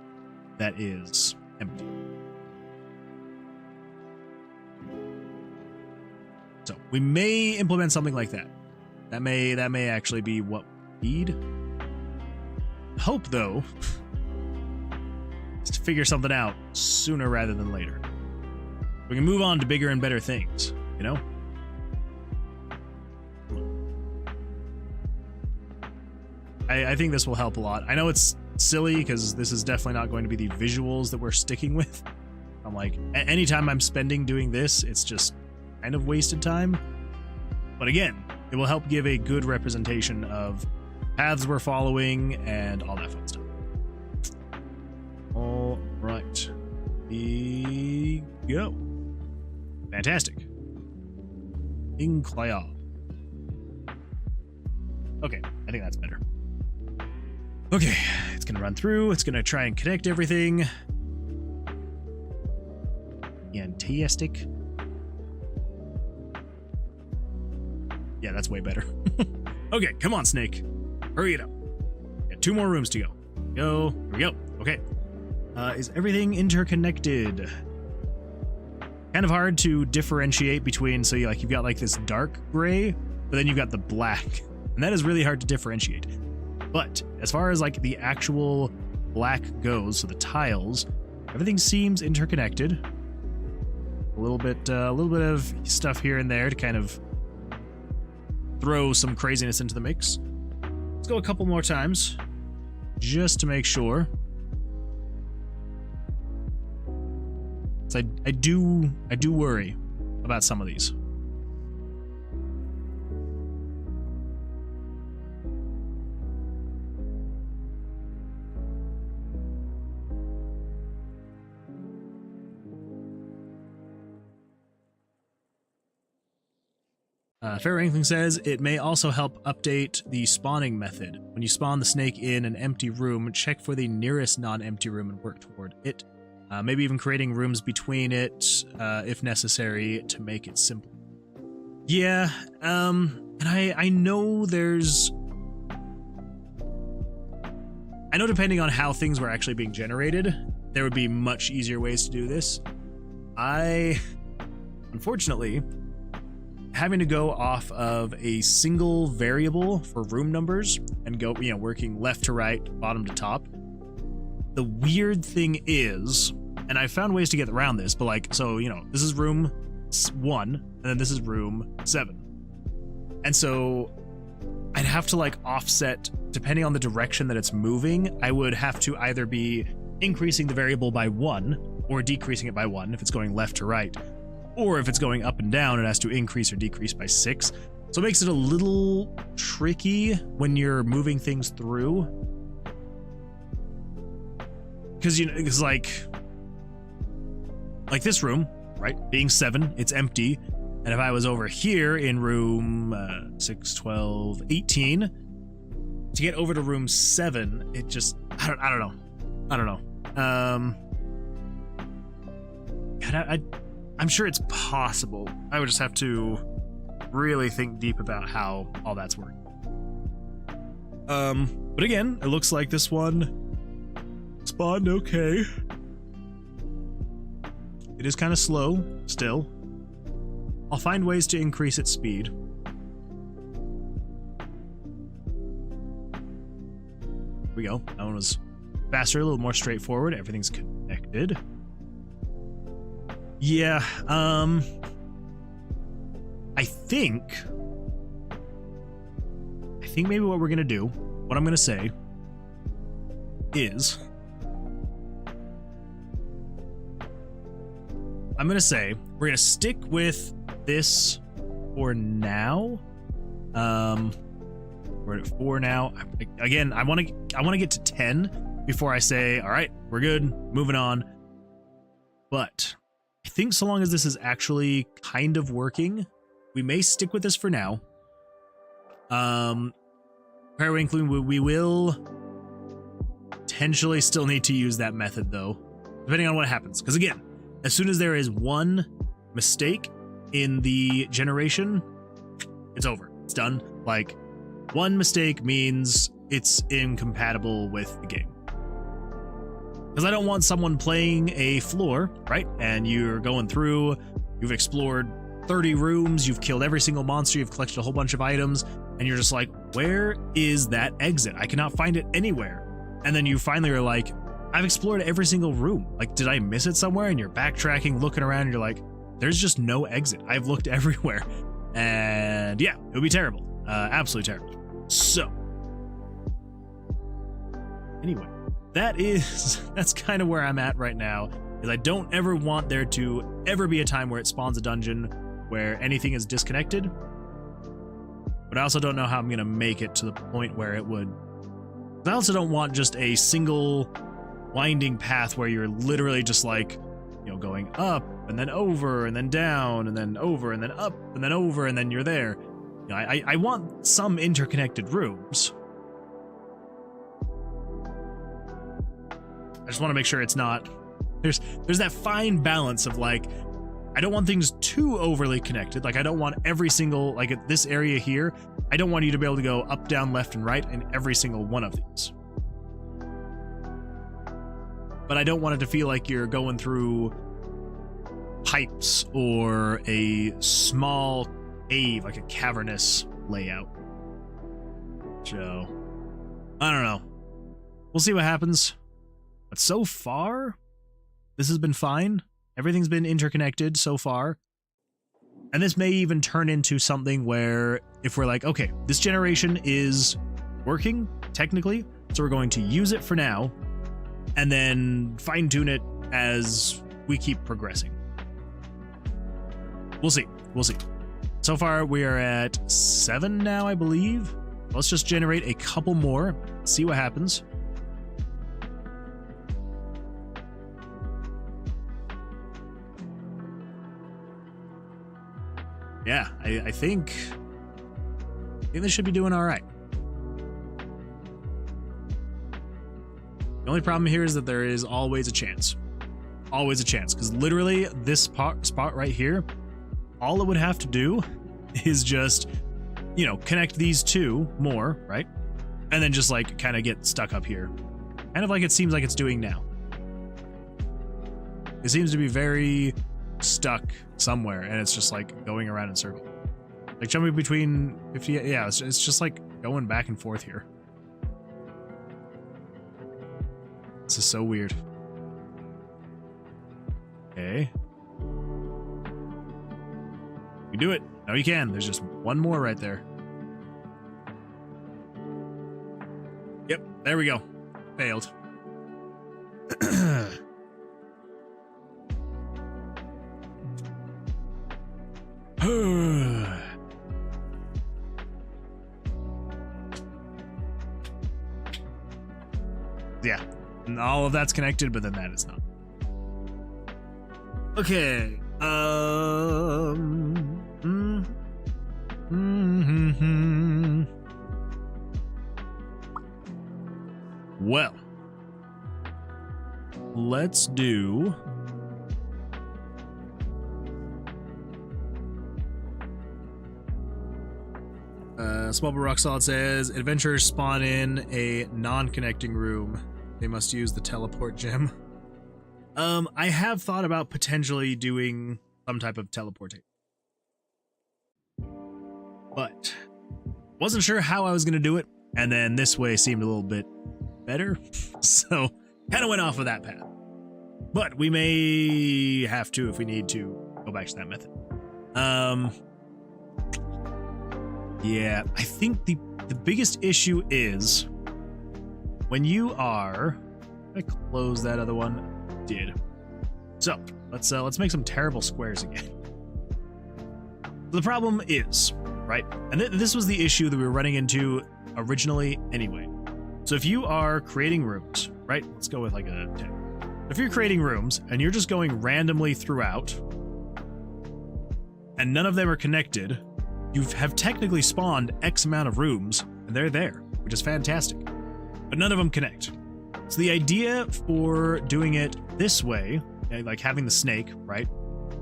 that is empty. So we may implement something like that. That may actually be what we need. Hope though is to figure something out sooner rather than later. We can move on to bigger and better things, you know? I think this will help a lot. I know it's silly because this is definitely not going to be the visuals that we're sticking with. I'm like, anytime I'm spending doing this, it's just kind of wasted time. But again, it will help give a good representation of paths we're following and all that fun stuff. All right. Here we go. Fantastic. Incroyable. Okay, I think that's better. Okay, it's gonna run through. It's gonna try and connect everything. Fantastic. Yeah, that's way better. Okay, come on, Snake. Hurry it up. Got 2 more rooms to go. Go. Here we go. Okay. Is everything interconnected? Kind of hard to differentiate between, so you've got like this dark gray, but then you've got the black. And that is really hard to differentiate. But as far as like the actual black goes, so the tiles, everything seems interconnected. A little bit of stuff here and there to kind of throw some craziness into the mix. Let's go a couple more times, just to make sure. So I do worry about some of these. Fair Inkling says it may also help update the spawning method. When you spawn the snake in an empty room, check for the nearest non-empty room and work toward it. Maybe even creating rooms between it, if necessary, to make it simple. Yeah, and I know there's... I know depending on how things were actually being generated, there would be much easier ways to do this. Unfortunately, having to go off of a single variable for room numbers and go, working left to right, bottom to top. The weird thing is, and I found ways to get around this, but like, so, this is room 1, and then this is room 7. And so I'd have to like offset, depending on the direction that it's moving, I would have to either be increasing the variable by 1 or decreasing it by 1 if it's going left to right. Or if it's going up and down, it has to increase or decrease by 6. So it makes it a little tricky when you're moving things through. Because, it's like this room, right? Being 7, it's empty. And if I was over here in room 6, 12, 18, to get over to room 7, it just, I don't know. I'm sure it's possible. I would just have to really think deep about how all that's working. But again, it looks like this one spawned okay. It is kind of slow still. I'll find ways to increase its speed. Here we go. That one was faster, a little more straightforward. Everything's connected. Yeah, I think maybe what we're gonna do, what I'm gonna say is, I'm gonna say we're gonna stick with this for now. We're at 4 now. Again, I want to get to 10 before I say, all right, we're good, moving on. But I think so long as this is actually kind of working, we may stick with this for now. Including we will potentially still need to use that method though, depending on what happens. Because again, as soon as there is one mistake in the generation, it's over. It's done. Like, one mistake means it's incompatible with the game. Because I don't want someone playing a floor, right? And you're going through, you've explored 30 rooms, you've killed every single monster, you've collected a whole bunch of items, and you're just like, where is that exit? I cannot find it anywhere. And then you finally are like, I've explored every single room. Like, did I miss it somewhere? And you're backtracking, looking around, and you're like, there's just no exit. I've looked everywhere. And yeah, it would be terrible. Absolutely terrible. So, anyway, that's kind of where I'm at right now, is I don't ever want there to ever be a time where it spawns a dungeon where anything is disconnected. But I also don't know how I'm going to make it to the point where it would. I also don't want just a single winding path where you're literally just like, going up and then over and then down and then over and then up and then over and then you're there. I want some interconnected rooms. I just want to make sure it's not. There's that fine balance of like, I don't want things too overly connected. Like, I don't want every single, like at this area here, I don't want you to be able to go up, down, left, and right in every single one of these. But I don't want it to feel like you're going through pipes or a small cave, like a cavernous layout. So, I don't know. We'll see what happens. But so far, this has been fine. Everything's been interconnected so far. And this may even turn into something where if we're like, okay, this generation is working technically, so we're going to use it for now and then fine tune it as we keep progressing. We'll see. We'll see. So far, we are at 7 now, I believe. Let's just generate a couple more, see what happens. yeah, I think they should be doing all right. The only problem here is that there is always a chance. Always a chance, because literally this spot right here, all it would have to do is just, you know, connect these two more, right? And then just like kind of get stuck up here. Kind of like it seems like it's doing now. It seems to be very stuck somewhere, and it's just like going around in circles. Like jumping between 50, yeah, it's just like going back and forth here. This is so weird. Okay. You do it. No, you can. There's just one more right there. Yep, there we go. Failed. Yeah, and all of that's connected, but then that is not. Okay. Well, let's do Small But Rock Solid says adventurers spawn in a non-connecting room. They must use the teleport gem. I have thought about potentially doing some type of teleportation, but wasn't sure how I was going to do it. And then this way seemed a little bit better. So kind of went off of that path, but we may have to, if we need to, go back to that method. Yeah, I think the biggest issue is when you are, I close that other one. Did. So let's make some terrible squares again. The problem is, right, and this was the issue that we were running into originally anyway. So if you are creating rooms, right, let's go with like a 10. If you're creating rooms and you're just going randomly throughout and none of them are connected, you have technically spawned X amount of rooms and they're there, which is fantastic, but none of them connect. So the idea for doing it this way, like having the snake, right,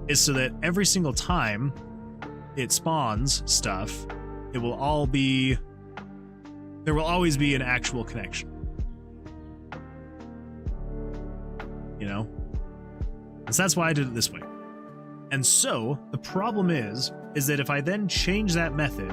is so that every single time it spawns stuff, it will all be, there will always be an actual connection. You know? And so that's why I did it this way. And so the problem is that if I then change that method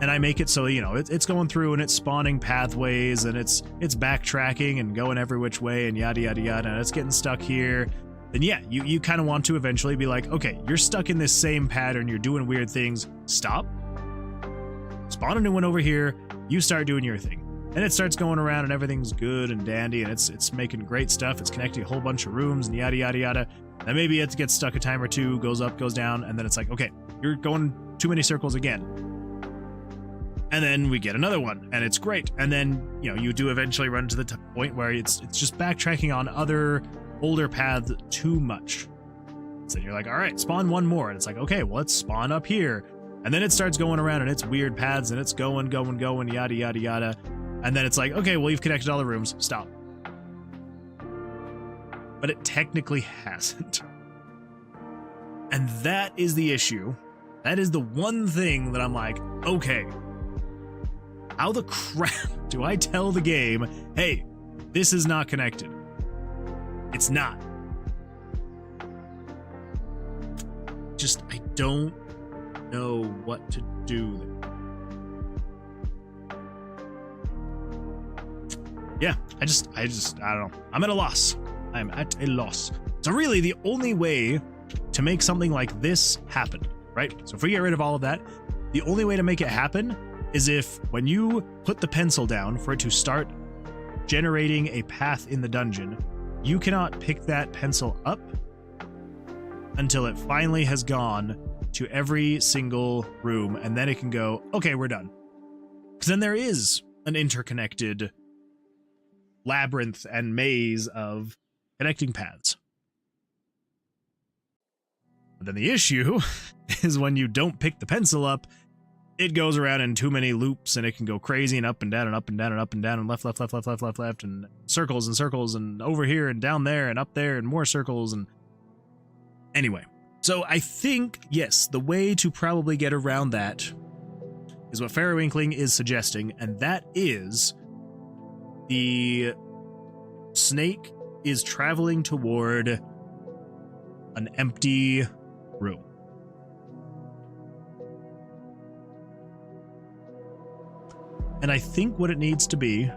and I make it so, you know, it's going through and it's spawning pathways and it's backtracking and going every which way and yada, yada, yada, and it's getting stuck here, then yeah, you kind of want to eventually be like, okay, you're stuck in this same pattern, you're doing weird things, stop, spawn a new one over here, you start doing your thing. And it starts going around and everything's good and dandy and it's making great stuff, it's connecting a whole bunch of rooms and yada, yada, yada. And maybe it gets stuck a time or two, goes up, goes down, and then it's like, okay, you're going too many circles again. And then we get another one, and it's great. And then, you know, you do eventually run to the point where it's just backtracking on other older paths too much. So you're like, all right, spawn one more. And it's like, okay, well, let's spawn up here. And then it starts going around, and it's weird paths, and it's going, yada, yada, yada. And then it's like, okay, well, you've connected all the rooms. Stop. But it technically hasn't. And that is the issue. That is the one thing that I'm like, okay, how the crap do I tell the game, hey, this is not connected? It's not. Just, I don't know what to do there. Yeah, I don't know. I'm at a loss. I'm at a loss. So really, the only way to make something like this happen, right? So if we get rid of all of that, the only way to make it happen is if when you put the pencil down for it to start generating a path in the dungeon, you cannot pick that pencil up until it finally has gone to every single room, and then it can go, okay, we're done. Because then there is an interconnected labyrinth and maze of connecting paths. But then the issue is when you don't pick the pencil up, it goes around in too many loops and it can go crazy and up and down and up and down and up and down and left, left, left, left, left, left, left, and circles and circles and over here and down there and up there and more circles. And anyway, so I think, yes, the way to probably get around that is what Farrowinkling is suggesting, and that is the snake is traveling toward an empty room. And I think what it needs to be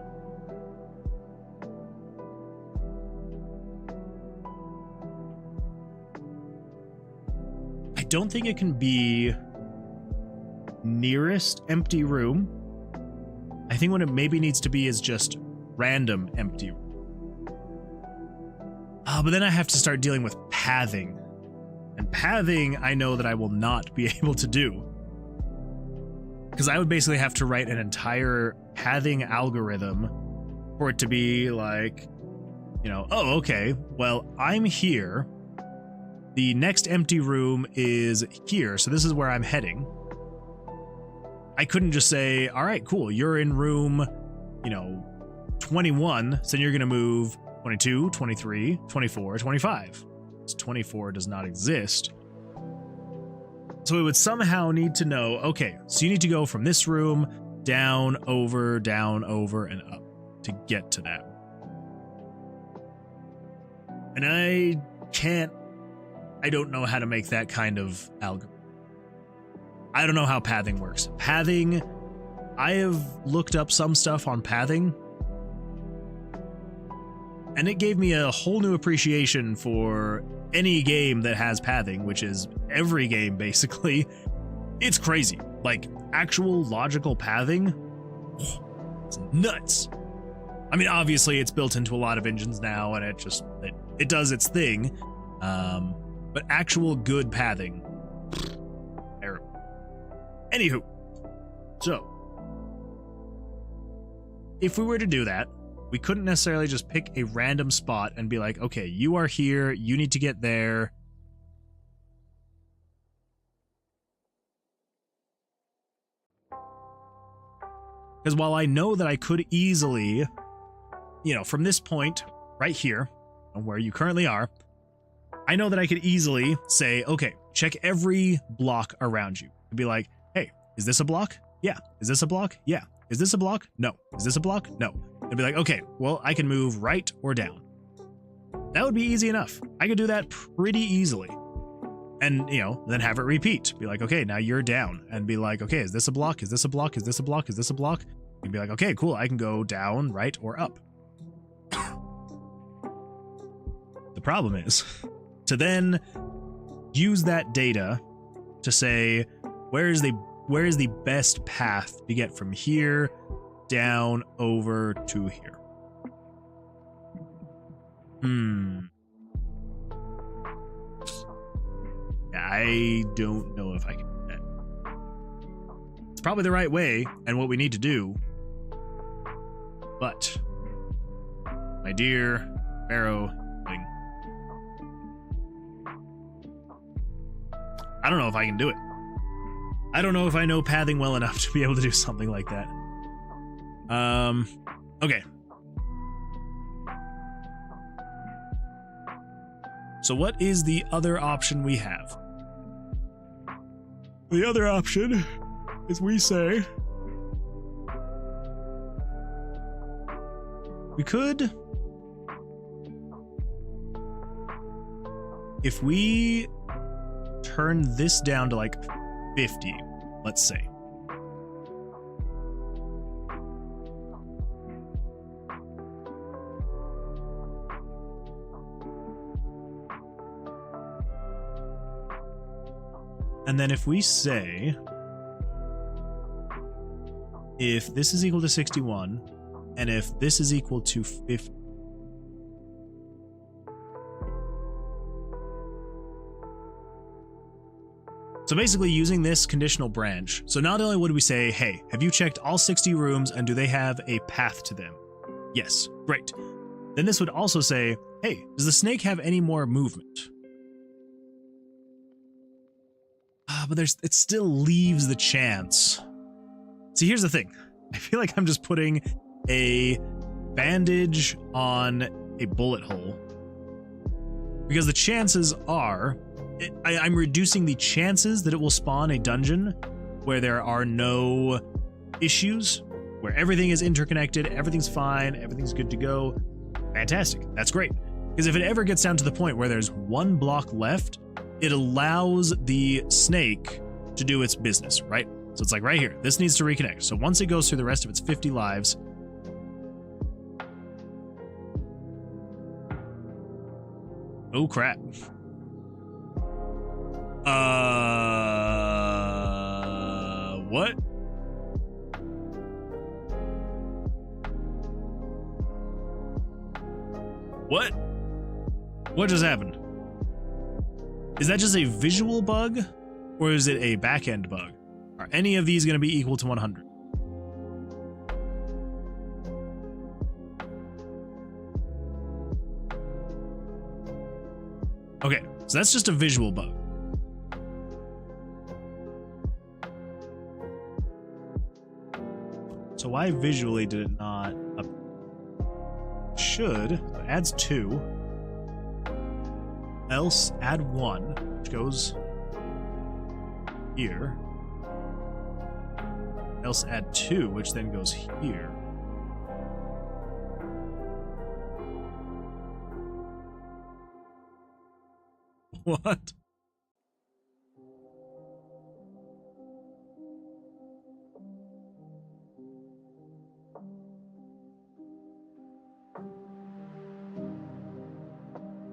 I don't think it can be nearest empty room. I think what it maybe needs to be is just random empty room. But then I have to start dealing with pathing. And pathing, I know that I will not be able to do. Because I would basically have to write an entire pathing algorithm for it to be like, you know, oh, okay, well, I'm here. The next empty room is here, so this is where I'm heading. I couldn't just say, all right, cool, you're in room, 21, so you're going to move 22, 23, 24, 25. Because 24 does not exist. So it would somehow need to know, okay, so you need to go from this room down, over, and up to get to that. And I don't know how to make that kind of algorithm. I don't know how pathing works. Pathing, I have looked up some stuff on pathing, and it gave me a whole new appreciation for any game that has pathing, which is every game, basically. It's crazy. Like, actual logical pathing, it's nuts. I mean, obviously, it's built into a lot of engines now, and it does its thing. But actual good pathing, terrible. Anywho, so if we were to do that, we couldn't necessarily just pick a random spot and be like, okay, you are here, you need to get there. Because while I know that I could easily, from this point right here, where you currently are, I know that I could easily say, okay, check every block around you. And be like, hey, is this a block? Yeah. Is this a block? Yeah. Is this a block? No. Is this a block? No. And be like, okay, well, I can move right or down. That would be easy enough. I could do that pretty easily. And, then have it repeat. Be like, okay, now you're down. And be like, okay, is this a block? Is this a block? Is this a block? Is this a block? And be like, okay, cool, I can go down, right, or up. The problem is to then use that data to say, where is the best path to get from here down over to here? I don't know if I can do that. It's probably the right way and what we need to do, but my dear Pharaoh thing, I don't know if I can do it. I don't know if I know pathing well enough to be able to do something like that. Okay. So what is the other option we have? The other option is we say we could, if we turn this down to like 50, let's say. And then if we say, if this is equal to 61, and if this is equal to 50, so basically using this conditional branch, so not only would we say, hey, have you checked all 60 rooms and do they have a path to them? Yes, great. Then this would also say, hey, does the snake have any more movement? but it still leaves the chance. See, here's the thing. I feel like I'm just putting a bandage on a bullet hole because the chances are I'm reducing the chances that it will spawn a dungeon where there are no issues, where everything is interconnected, everything's fine, everything's good to go. Fantastic. That's great. Because if it ever gets down to the point where there's one block left, it allows the snake to do its business, right? So it's like right here. This needs to reconnect. So once it goes through the rest of its 50 lives, oh crap. What? What just happened? Is that just a visual bug, or is it a back-end bug? Are any of these going to be equal to 100? Okay, so that's just a visual bug. So why visually did it not up? Should, so it adds 2. Else add 1, which goes here. Else add 2, which then goes here. What?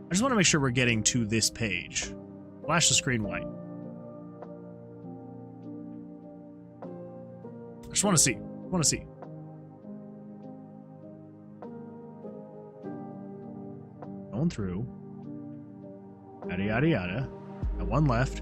I just want to make sure we're getting to this page. Flash the screen white. I just want to see. Going through. Yada, yada, yada. Got one left.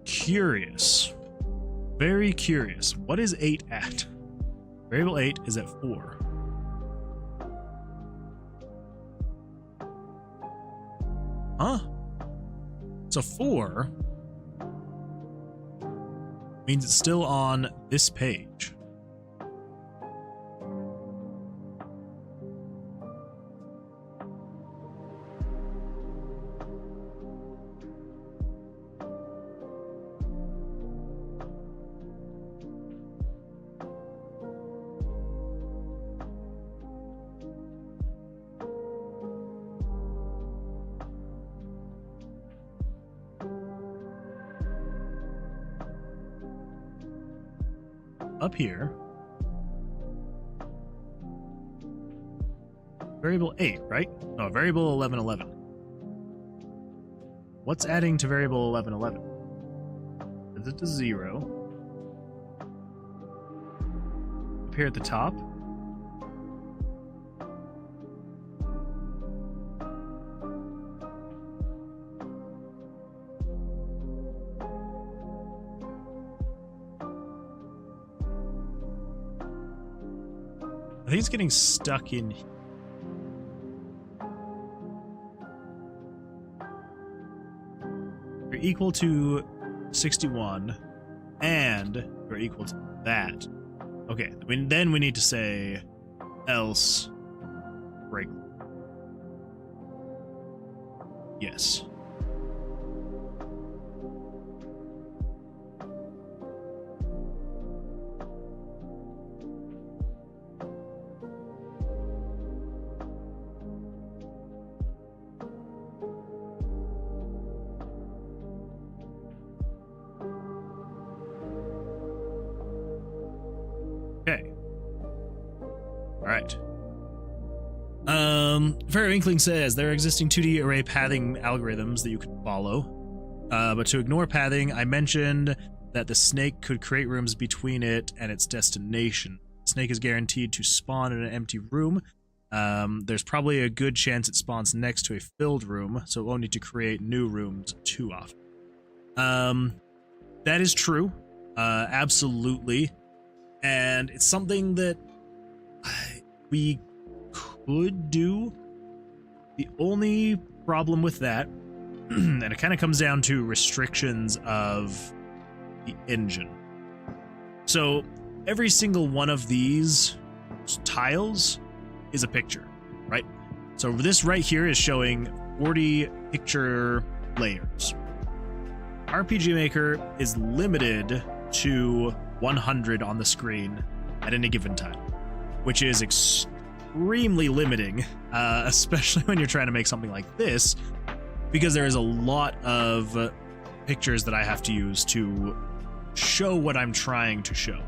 Curious. Very curious. What is 8 at? Variable 8 is at 4. Huh? So 4 means it's still on this page. Up here, variable 8, right? No, variable 1111. What's adding to variable 1111? Is it to 0? Up here at the top. I think it's getting stuck in here. You're equal to 61, and you're equal to that. Okay, then we need to say else break. Yes. Okay. All right. Fairy Inkling says there are existing 2D array pathing algorithms that you could follow. But to ignore pathing, I mentioned that the snake could create rooms between it and its destination. The snake is guaranteed to spawn in an empty room. There's probably a good chance it spawns next to a filled room, so it won't need to create new rooms too often. That is true. Absolutely. And it's something that we could do. The only problem with that, and it kind of comes down to restrictions of the engine. So every single one of these tiles is a picture, right? So this right here is showing 40 picture layers. RPG Maker is limited to 100 on the screen at any given time, which is extremely limiting, especially when you're trying to make something like this, because there is a lot of pictures that I have to use to show what I'm trying to show,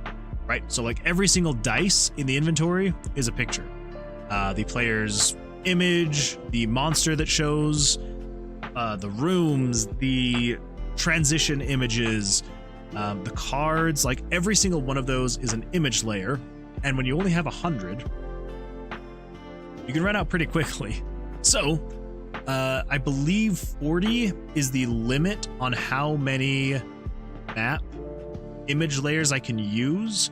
right? So like every single dice in the inventory is a picture. The player's image, the monster that shows, the rooms, the transition images, the cards, like every single one of those is an image layer. And when you only have 100, you can run out pretty quickly. So I believe 40 is the limit on how many map image layers I can use,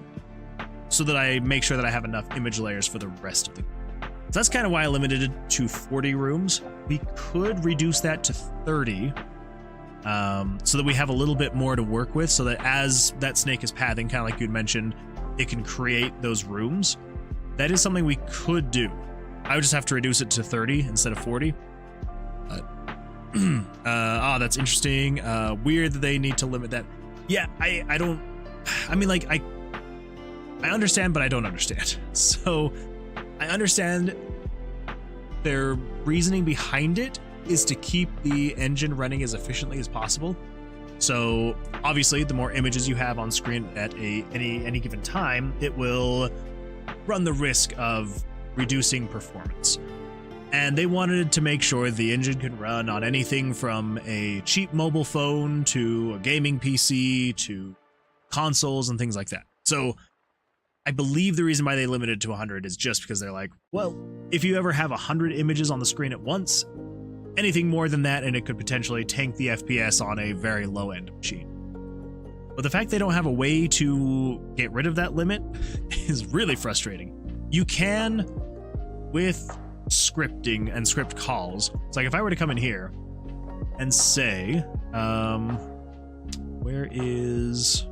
so that I make sure that I have enough image layers for the rest of the game. So that's kind of why I limited it to 40 rooms. We could reduce that to 30, so that we have a little bit more to work with, so that as that snake is pathing, kind of like you'd mentioned, it can create those rooms. That is something we could do. I would just have to reduce it to 30 instead of 40. That's interesting. Weird that they need to limit that. Yeah, I don't, I mean, like, I understand, but I don't understand. So I understand their reasoning behind it is to keep the engine running as efficiently as possible. So obviously, the more images you have on screen at any given time, it will run the risk of reducing performance. And they wanted to make sure the engine could run on anything from a cheap mobile phone to a gaming PC to consoles and things like that. So I believe the reason why they limited it to 100 is just because they're like, well, if you ever have 100 images on the screen at once, anything more than that and it could potentially tank the FPS on a very low-end machine. But the fact they don't have a way to get rid of that limit is really frustrating. You can with scripting and script calls. It's like if I were to come in here and say, where is,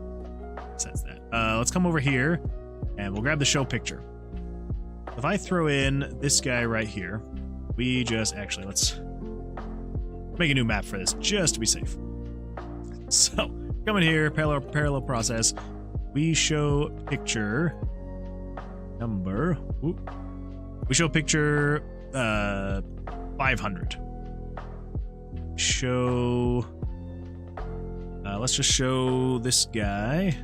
that's that. Let's come over here and we'll grab the show picture. If I throw in this guy right here, we just actually, let's make a new map for this just to be safe. So come in here, parallel process. We show picture number. Whoop. We show picture 500. Show. Let's just show this guy.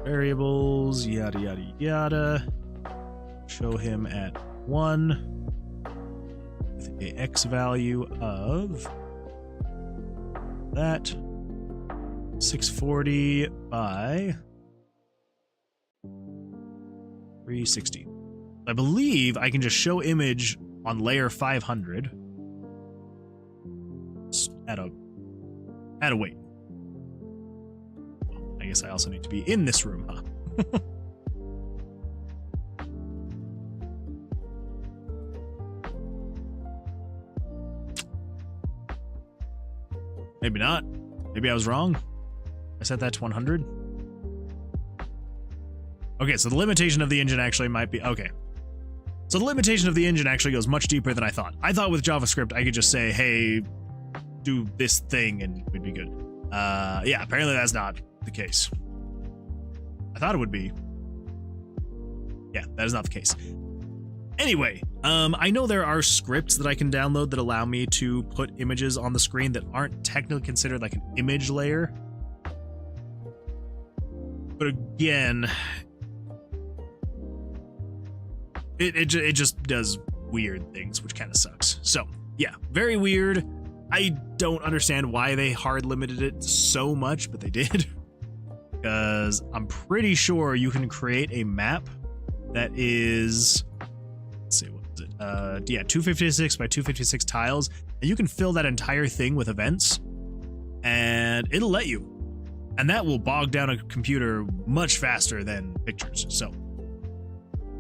Variables, yada yada yada. Show him at 1 with a x value of that 640 by 360. I believe I can just show image on layer 500 at a weight. I guess I also need to be in this room, huh? Maybe not. Maybe I was wrong. I set that to 100. Okay, so the limitation of the engine actually might be... Okay. So the limitation of the engine actually goes much deeper than I thought. I thought with JavaScript I could just say, hey, do this thing and we'd be good. Yeah, apparently that's not the case. I thought it would be. Yeah, that is not the case. Anyway, I know there are scripts that I can download that allow me to put images on the screen that aren't technically considered like an image layer. But again, it just does weird things, which kind of sucks. So yeah, very weird. I don't understand why they hard limited it so much, but they did. Because I'm pretty sure you can create a map that is, let's see, what is it? Yeah, 256 by 256 tiles, and you can fill that entire thing with events, and it'll let you. And that will bog down a computer much faster than pictures. So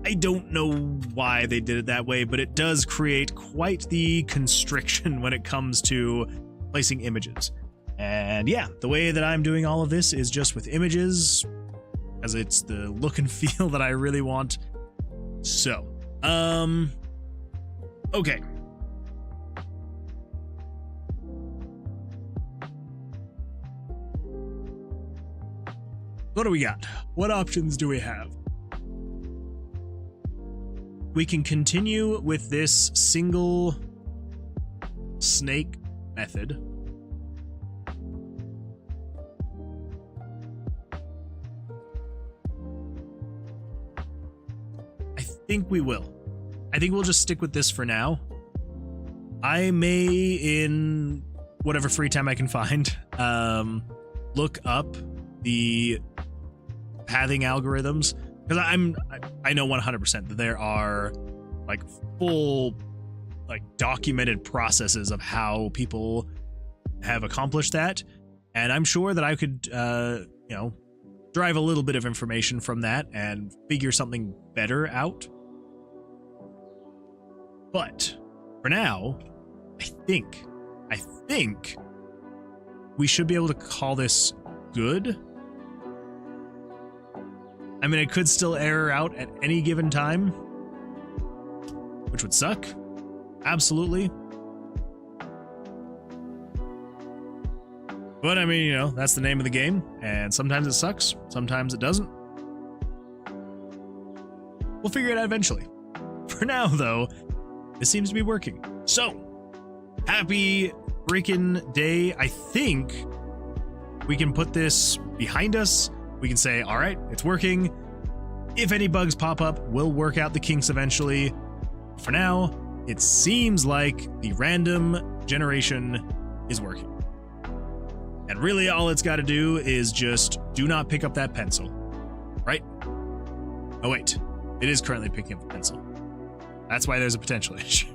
I don't know why they did it that way, but it does create quite the constriction when it comes to placing images. And yeah, the way that I'm doing all of this is just with images, as it's the look and feel that I really want. So, okay. What do we got? What options do we have? We can continue with this single snake method. I think we will. I think we'll just stick with this for now. I may, in whatever free time I can find, look up the pathing algorithms, because I know 100% that there are like full like documented processes of how people have accomplished that, and I'm sure that I could derive a little bit of information from that and figure something better out. But for now, I think we should be able to call this good. I mean, it could still error out at any given time, which would suck. Absolutely. But I mean, that's the name of the game, and sometimes it sucks, sometimes it doesn't. We'll figure it out eventually. For now, though, this seems to be working. So, happy freaking day. I think we can put this behind us. We can say, all right, it's working. If any bugs pop up, we'll work out the kinks eventually. For now, it seems like the random generation is working. And really all it's got to do is just do not pick up that pencil, right? Oh wait, it is currently picking up the pencil. That's why there's a potential issue.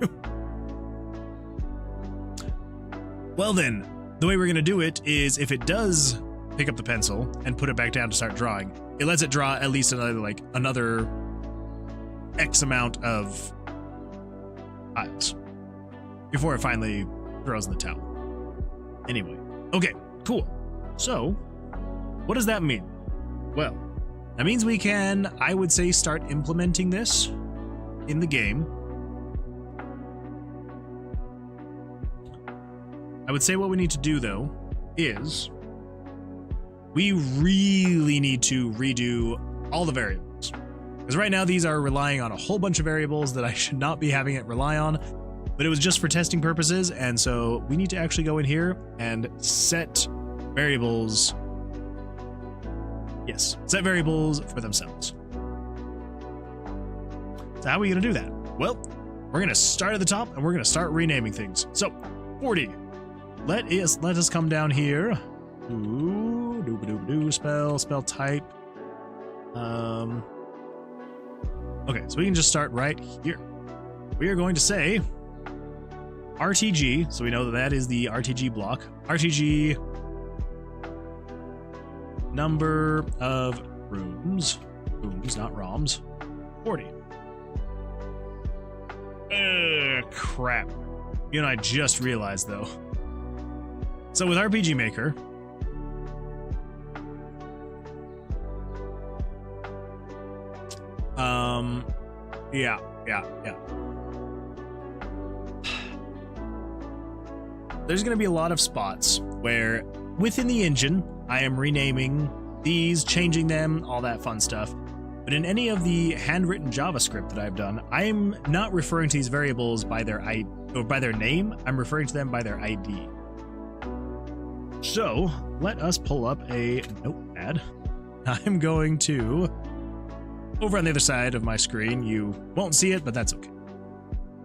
Well then, the way we're going to do it is if it does pick up the pencil and put it back down to start drawing, it lets it draw at least another X amount of tiles before it finally throws in the towel. Anyway, okay, cool. So, what does that mean? Well, that means we can, I would say, start implementing this in the game. I would say what we need to do, though, is we really need to redo all the variables. Because right now these are relying on a whole bunch of variables that I should not be having it rely on, but it was just for testing purposes, and so we need to actually go in here and set variables. Yes, set variables for themselves. So how are we going to do that? Well, we're going to start at the top and we're going to start renaming things. So 40. Let us come down here. Spell type. Okay, so we can just start right here. We are going to say RTG, so we know that that is the RTG block. RTG number of rooms, not ROMs, 40. Crap. I just realized though. So with RPG Maker, yeah. There's going to be a lot of spots where within the engine, I am renaming these, changing them, all that fun stuff. But in any of the handwritten JavaScript that I've done, I'm not referring to these variables by their name. I'm referring to them by their ID. So let us pull up a notepad. I'm going to, over on the other side of my screen, you won't see it, but that's okay.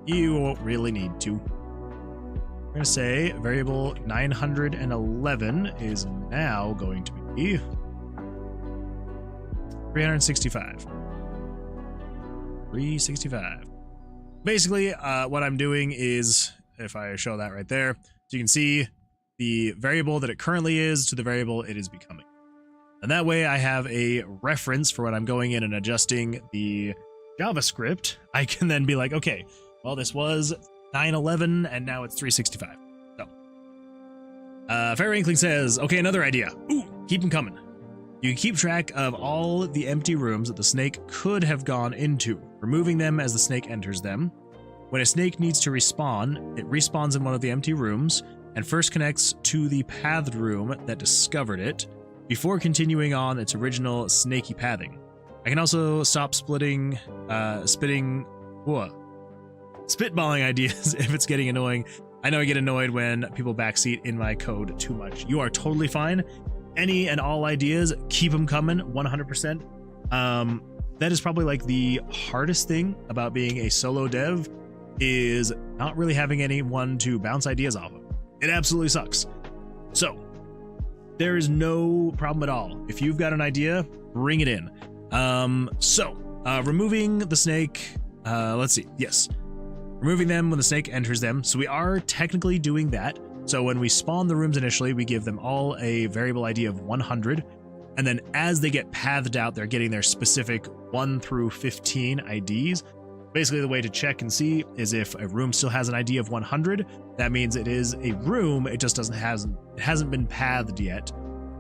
You won't really need to. We're going to say variable 911 is now going to be 365. 365. Basically, what I'm doing is, if I show that right there, so you can see the variable that it currently is to the variable it is becoming. And that way I have a reference for when I'm going in and adjusting the JavaScript. I can then be like, okay, well, this was 911 and now it's 365. So, Fair Inkling says, okay, another idea. Ooh, keep them coming. You can keep track of all the empty rooms that the snake could have gone into, removing them as the snake enters them. When a snake needs to respawn, it respawns in one of the empty rooms and first connects to the pathed room that discovered it before continuing on its original snaky pathing. I can also stop spitballing ideas if it's getting annoying. I know I get annoyed when people backseat in my code too much. You are totally fine. Any and all ideas, keep them coming, 100%. That is probably like the hardest thing about being a solo dev, is not really having anyone to bounce ideas off of. It absolutely sucks. So there is no problem at all. If you've got an idea, bring it in. Removing the snake, let's see. Yes. Removing them when the snake enters them. So we are technically doing that. So when we spawn the rooms initially, we give them all a variable ID of 100. And then as they get pathed out, they're getting their specific 1 through 15 IDs. Basically, the way to check and see is if a room still has an ID of 100, that means it is a room. It just hasn't been pathed yet.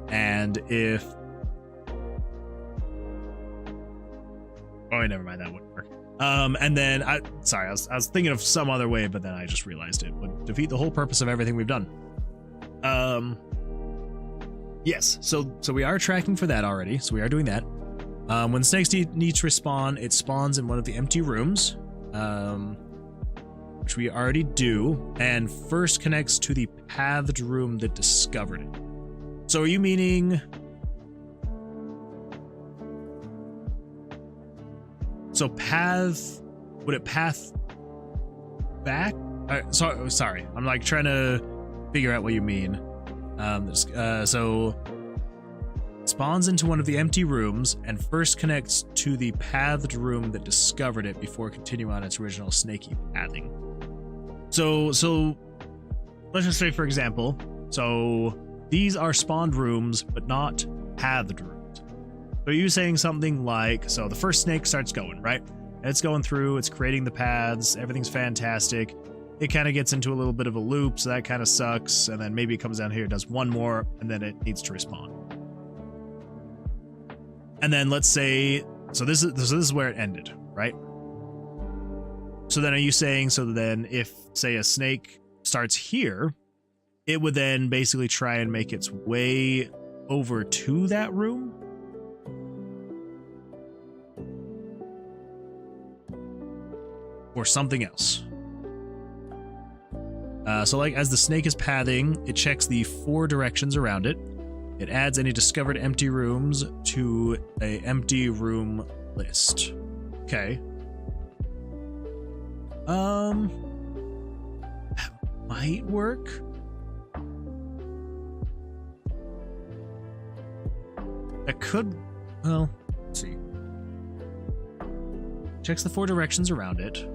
And if, oh, never mind, that wouldn't work. And then I was thinking of some other way, but then I just realized it would defeat the whole purpose of everything we've done. Yes, so we are tracking for that already. So we are doing that. When snakes need to respawn, it spawns in one of the empty rooms, which we already do, and first connects to the pathed room that discovered it. So are you meaning? So would it path back? Sorry, I'm like trying to figure out what you mean. So spawns into one of the empty rooms and first connects to the pathed room that discovered it before continuing on its original snaky pathing. So let's just say, for example, so these are spawned rooms, but not pathed rooms. So you saying something like, so the first snake starts going, right? And it's going through, it's creating the paths, everything's fantastic. It kind of gets into a little bit of a loop, so that kind of sucks. And then maybe it comes down here, does one more, and then it needs to respawn. And then let's say, so this is where it ended, right? So then are you saying, so then if, say, a snake starts here, it would then basically try and make its way over to that room? Or something else? So like as the snake is pathing, it checks the 4 directions around it. It adds any discovered empty rooms to a empty room list. Okay. That might work. That could, well, let's see. Checks the 4 directions around it.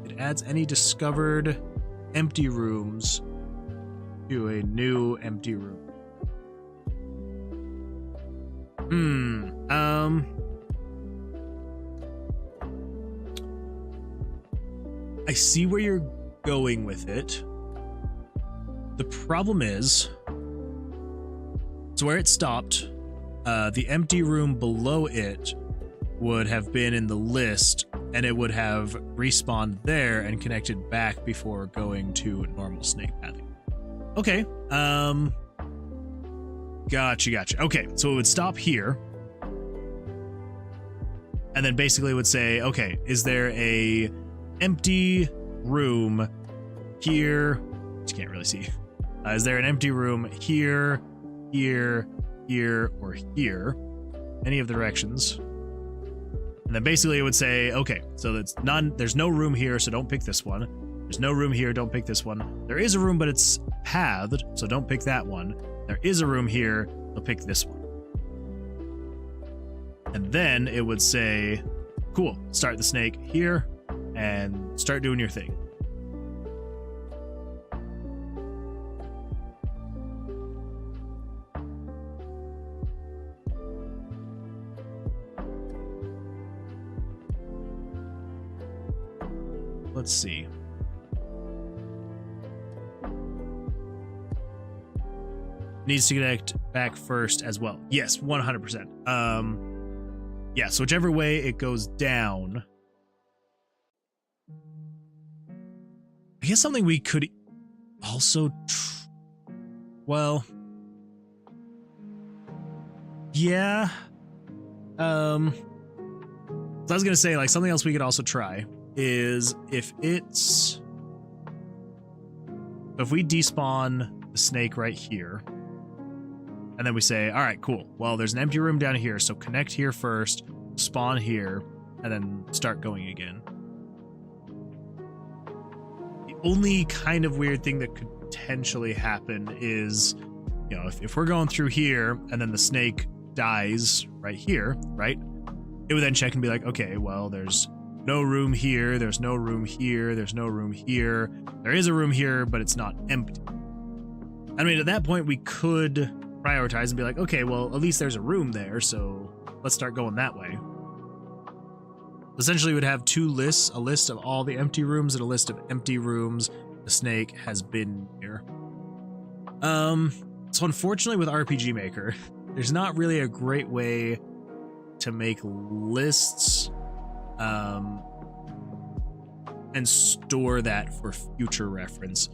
It adds any discovered empty rooms to a new empty room. I see where you're going with it. The problem is, so where it stopped, the empty room below it would have been in the list, and it would have respawned there and connected back before going to normal snake pathing. Okay. Gotcha. Okay, so it would stop here. And then basically it would say, okay, is there a empty room here? You can't really see. Is there an empty room here, here, here, or here? Any of the directions. And then basically it would say, okay, so that's none, there's no room here, so don't pick this one. There's no room here, don't pick this one. There is a room, but it's pathed, so don't pick that one. There is a room here, so pick this one. And then it would say, cool, start the snake here and start doing your thing. let's see. Needs to connect back first as well. Yes, 100%. Yeah, so whichever way it goes down. I guess something we could also, well, yeah. So I was gonna say, like, something else we could also try is if we despawn the snake right here, and then we say, all right, cool. Well, there's an empty room down here, so connect here first, spawn here, and then start going again. The only kind of weird thing that could potentially happen is, you know, if we're going through here and then the snake dies right here, right? It would then check and be like, okay, well, there's no room here, there's no room here, there's no room here. There is a room here, but it's not empty. I mean, at that point, we could prioritize and be like, okay, well, at least there's a room there, so let's start going that way. Essentially, we'd have two lists, a list of all the empty rooms and a list of empty rooms the snake has been here. So unfortunately with RPG Maker, there's not really a great way to make lists and store that for future reference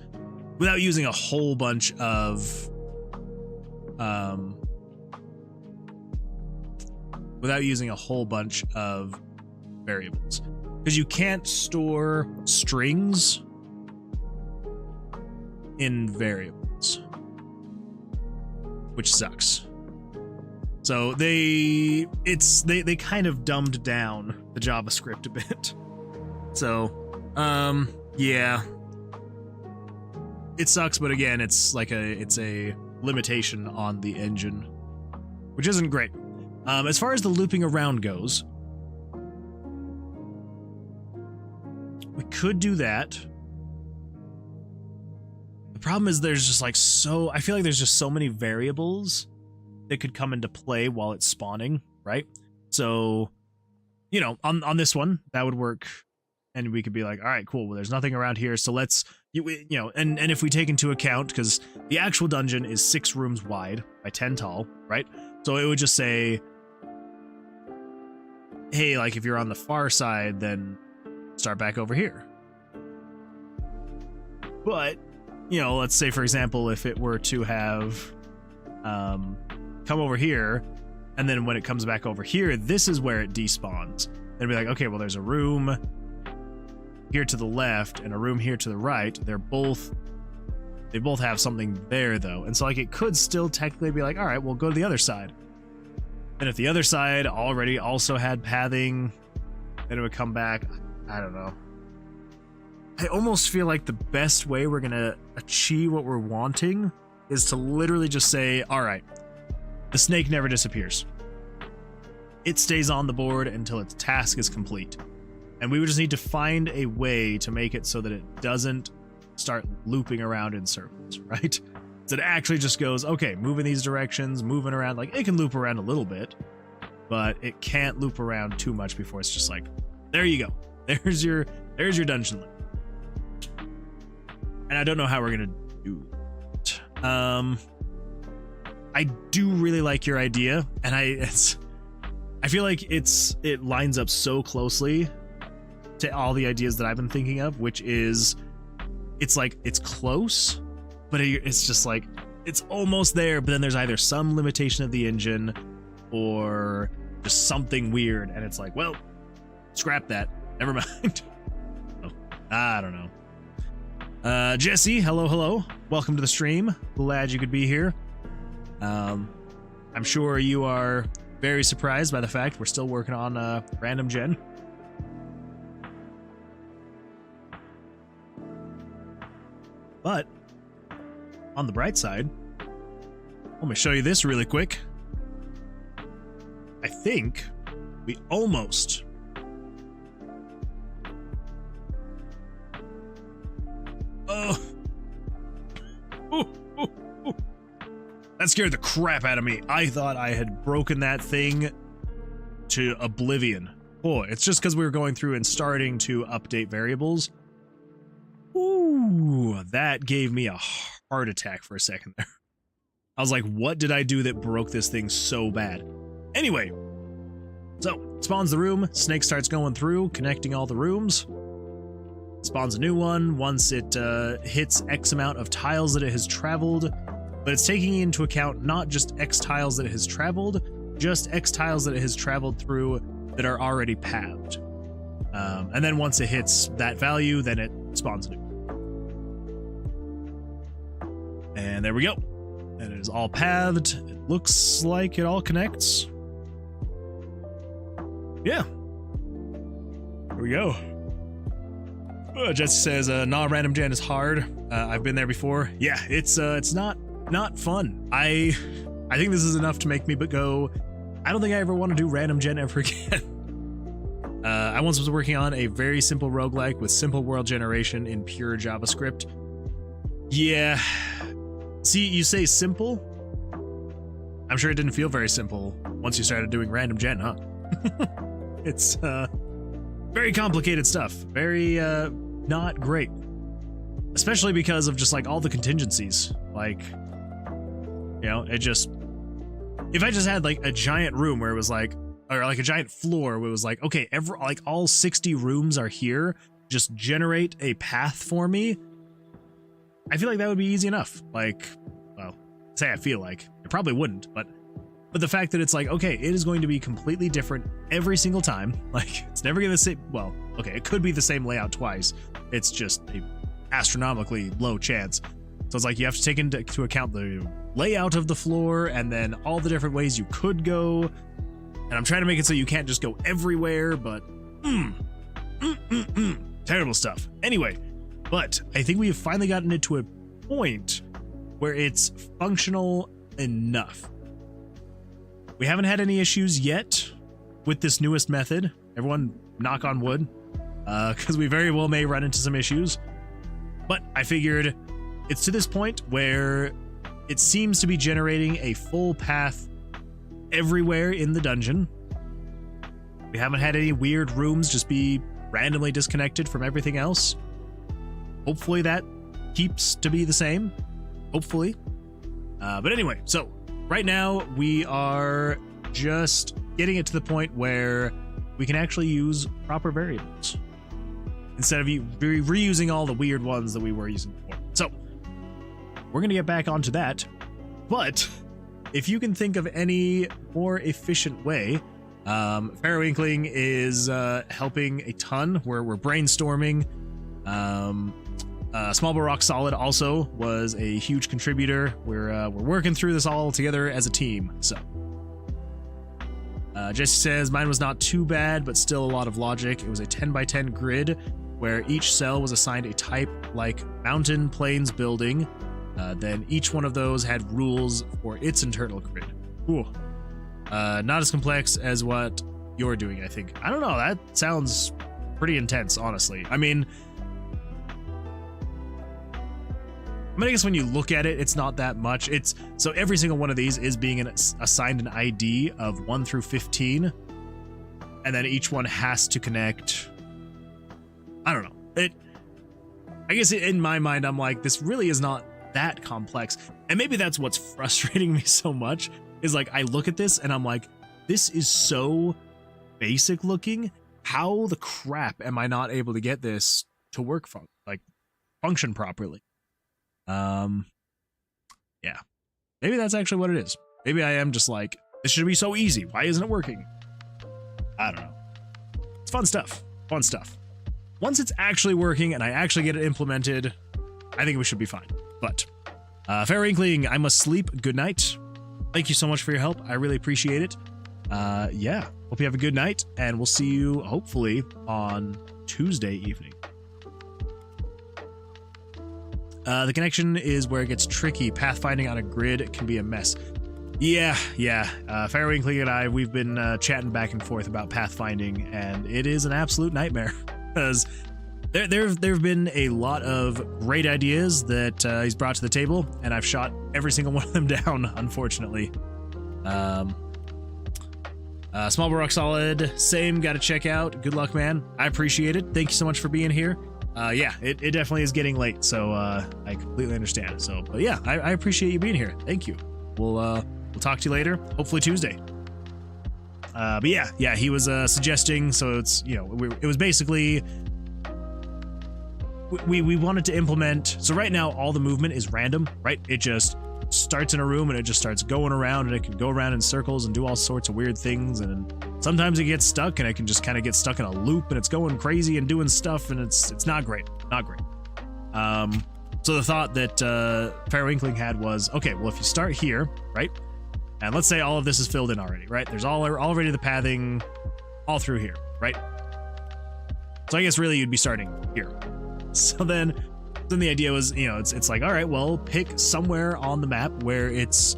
without using a whole bunch of variables, because you can't store strings in variables, which sucks. So they kind of dumbed down the JavaScript a bit. So yeah, it sucks, but again, it's a limitation on the engine, which isn't great. As far as the looping around goes, we could do that. The problem is there's just like I feel like there's just so many variables that could come into play while it's spawning, right? So, you know, on this one, that would work. And we could be like, all right, cool. Well, there's nothing around here. So let's, you know, and if we take into account, because the actual dungeon is 6 rooms wide by 10 tall, right? So it would just say, hey, like if you're on the far side, then start back over here. But, you know, let's say, for example, if it were to have come over here, and then when it comes back over here, this is where it despawns. Then be like, okay, well, there's a room here to the left and a room here to the right. They both have something there though, and so like it could still technically be like, all right, we'll go to the other side. And if the other side already also had pathing, then it would come back. I don't know. I almost feel like the best way we're gonna achieve what we're wanting is to literally just say, all right, the snake never disappears. It stays on the board until its task is complete. And we would just need to find a way to make it so that it doesn't start looping around in circles, right? So it actually just goes, okay, move in these directions, moving around. Like, it can loop around a little bit, but it can't loop around too much before it's just like, there you go. There's your dungeon loop. And I don't know how we're gonna do it. I do really like your idea, and I feel like it lines up so closely to all the ideas that I've been thinking of, which is, it's like, it's close, but it's just like, it's almost there, but then there's either some limitation of the engine or just something weird, and it's like, well, scrap that, never mind. Oh, I don't know. Jesse, hello, welcome to the stream, glad you could be here. I'm sure you are very surprised by the fact we're still working on random gen. But on the bright side, let me show you this really quick. I think we almost that scared the crap out of me. I thought I had broken that thing to oblivion. Oh, it's just because we were going through and starting to update variables. Ooh, that gave me a heart attack for a second there. I was like, what did I do that broke this thing so bad? Anyway, so spawns the room, snake starts going through, connecting all the rooms. Spawns a new one once it hits X amount of tiles that it has traveled, but it's taking into account not just X tiles that it has traveled, just X tiles that it has traveled through that are already pathed. And then once it hits that value, then it spawns a new one. And there we go. And it is all pathed. It looks like it all connects. Yeah. Here we go. Jesse says, nah, random gen is hard. I've been there before. Yeah, it's not fun. I think this is enough to make me go, I don't think I ever want to do random gen ever again. I once was working on a very simple roguelike with simple world generation in pure JavaScript. Yeah. See, you say simple? I'm sure it didn't feel very simple once you started doing random gen, huh? It's very complicated stuff. Very not great. Especially because of just like all the contingencies. Like, you know, it just, if I just had like a giant room where it was like, or like a giant floor where it was like, okay, like all 60 rooms are here, just generate a path for me, I feel like that would be easy enough. Like, well, say I feel like, it probably wouldn't, but the fact that it's like, okay, it is going to be completely different every single time. Like, it's never going to say, well, okay, it could be the same layout twice. It's just a astronomically low chance. So it's like you have to take into account the layout of the floor and then all the different ways you could go. And I'm trying to make it so you can't just go everywhere, but terrible stuff. Anyway, but I think we have finally gotten it to a point where it's functional enough. We haven't had any issues yet with this newest method. Everyone knock on wood, because we very well may run into some issues. But I figured it's to this point where it seems to be generating a full path everywhere in the dungeon. We haven't had any weird rooms just be randomly disconnected from everything else. Hopefully that keeps to be the same. Hopefully. But anyway, so right now we are just getting it to the point where we can actually use proper variables instead of reusing all the weird ones that we were using before. So we're going to get back onto that. But if you can think of any more efficient way, Fair Inkling is helping a ton. We're brainstorming. Small but Rock Solid also was a huge contributor. We're working through this all together as a team. So Jesse says mine was not too bad, but still a lot of logic. It was a 10x10 grid where each cell was assigned a type like mountain, plains, building. Then each one of those had rules for its internal grid. Ooh. Not as complex as what you're doing, I think. I don't know. That sounds pretty intense, honestly. I mean, I guess when you look at it, it's not that much. It's so every single one of these is being assigned an ID of 1 through 15, and then each one has to connect. I don't know. I guess in my mind, I'm like, this really is not that complex, and maybe that's what's frustrating me so much. Is like I look at this and I'm like, this is so basic looking. How the crap am I not able to get this to work function properly? Yeah, maybe that's actually what it is. Maybe I am just like, this should be so easy. Why isn't it working? I don't know. It's fun stuff. Fun stuff. Once it's actually working and I actually get it implemented, I think we should be fine. But Fair Inkling, I must sleep. Good night. Thank you so much for your help. I really appreciate it. Yeah, hope you have a good night, and we'll see you hopefully on Tuesday evening. The connection is where it gets tricky. Pathfinding on a grid can be a mess. Yeah. Fair Inkling and I, we've been chatting back and forth about pathfinding, and it is an absolute nightmare because there have been a lot of great ideas that he's brought to the table, and I've shot every single one of them down, unfortunately. Small but Rock Solid, same, gotta check out. Good luck, man. I appreciate it. Thank you so much for being here. Yeah, it definitely is getting late, so I completely understand. So, but yeah, I appreciate you being here. Thank you. We'll talk to you later. Hopefully Tuesday. But yeah, he was suggesting. So it's, you know, it was basically we wanted to implement. So right now all the movement is random, right? It just starts in a room and it just starts going around, and it can go around in circles and do all sorts of weird things, and sometimes it gets stuck and it can just kind of get stuck in a loop and it's going crazy and doing stuff, and it's not great. So the thought that Fairwinkling had was, okay, well, if you start here, right, and let's say all of this is filled in already, right, there's already the pathing all through here, right? So I guess really you'd be starting here. So then the idea was, you know, it's like, all right, well, pick somewhere on the map where it's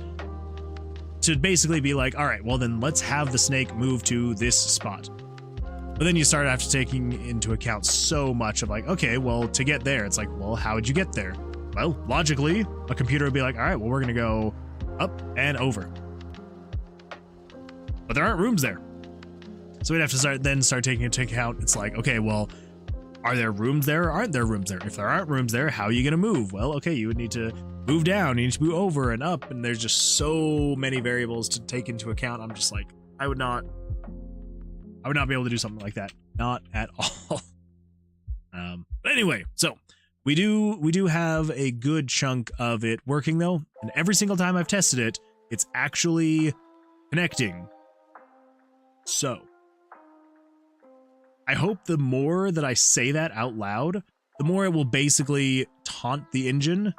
to basically be like, all right, well, then let's have the snake move to this spot. But then you start after taking into account so much of like, okay, well, to get there, it's like, well, how would you get there? Well, logically, a computer would be like, all right, well, we're going to go up and over. But there aren't rooms there. So we'd have to start taking into account. It's like, okay, well, are there rooms there or aren't there rooms there? If there aren't rooms there, how are you going to move? Well, okay, you would need to move down, you need to move over and up, and there's just so many variables to take into account. I'm just like, I would not be able to do something like that. Not at all. But anyway, so we do have a good chunk of it working though, and every single time I've tested it, it's actually connecting. So I hope the more that I say that out loud, the more it will basically taunt the engine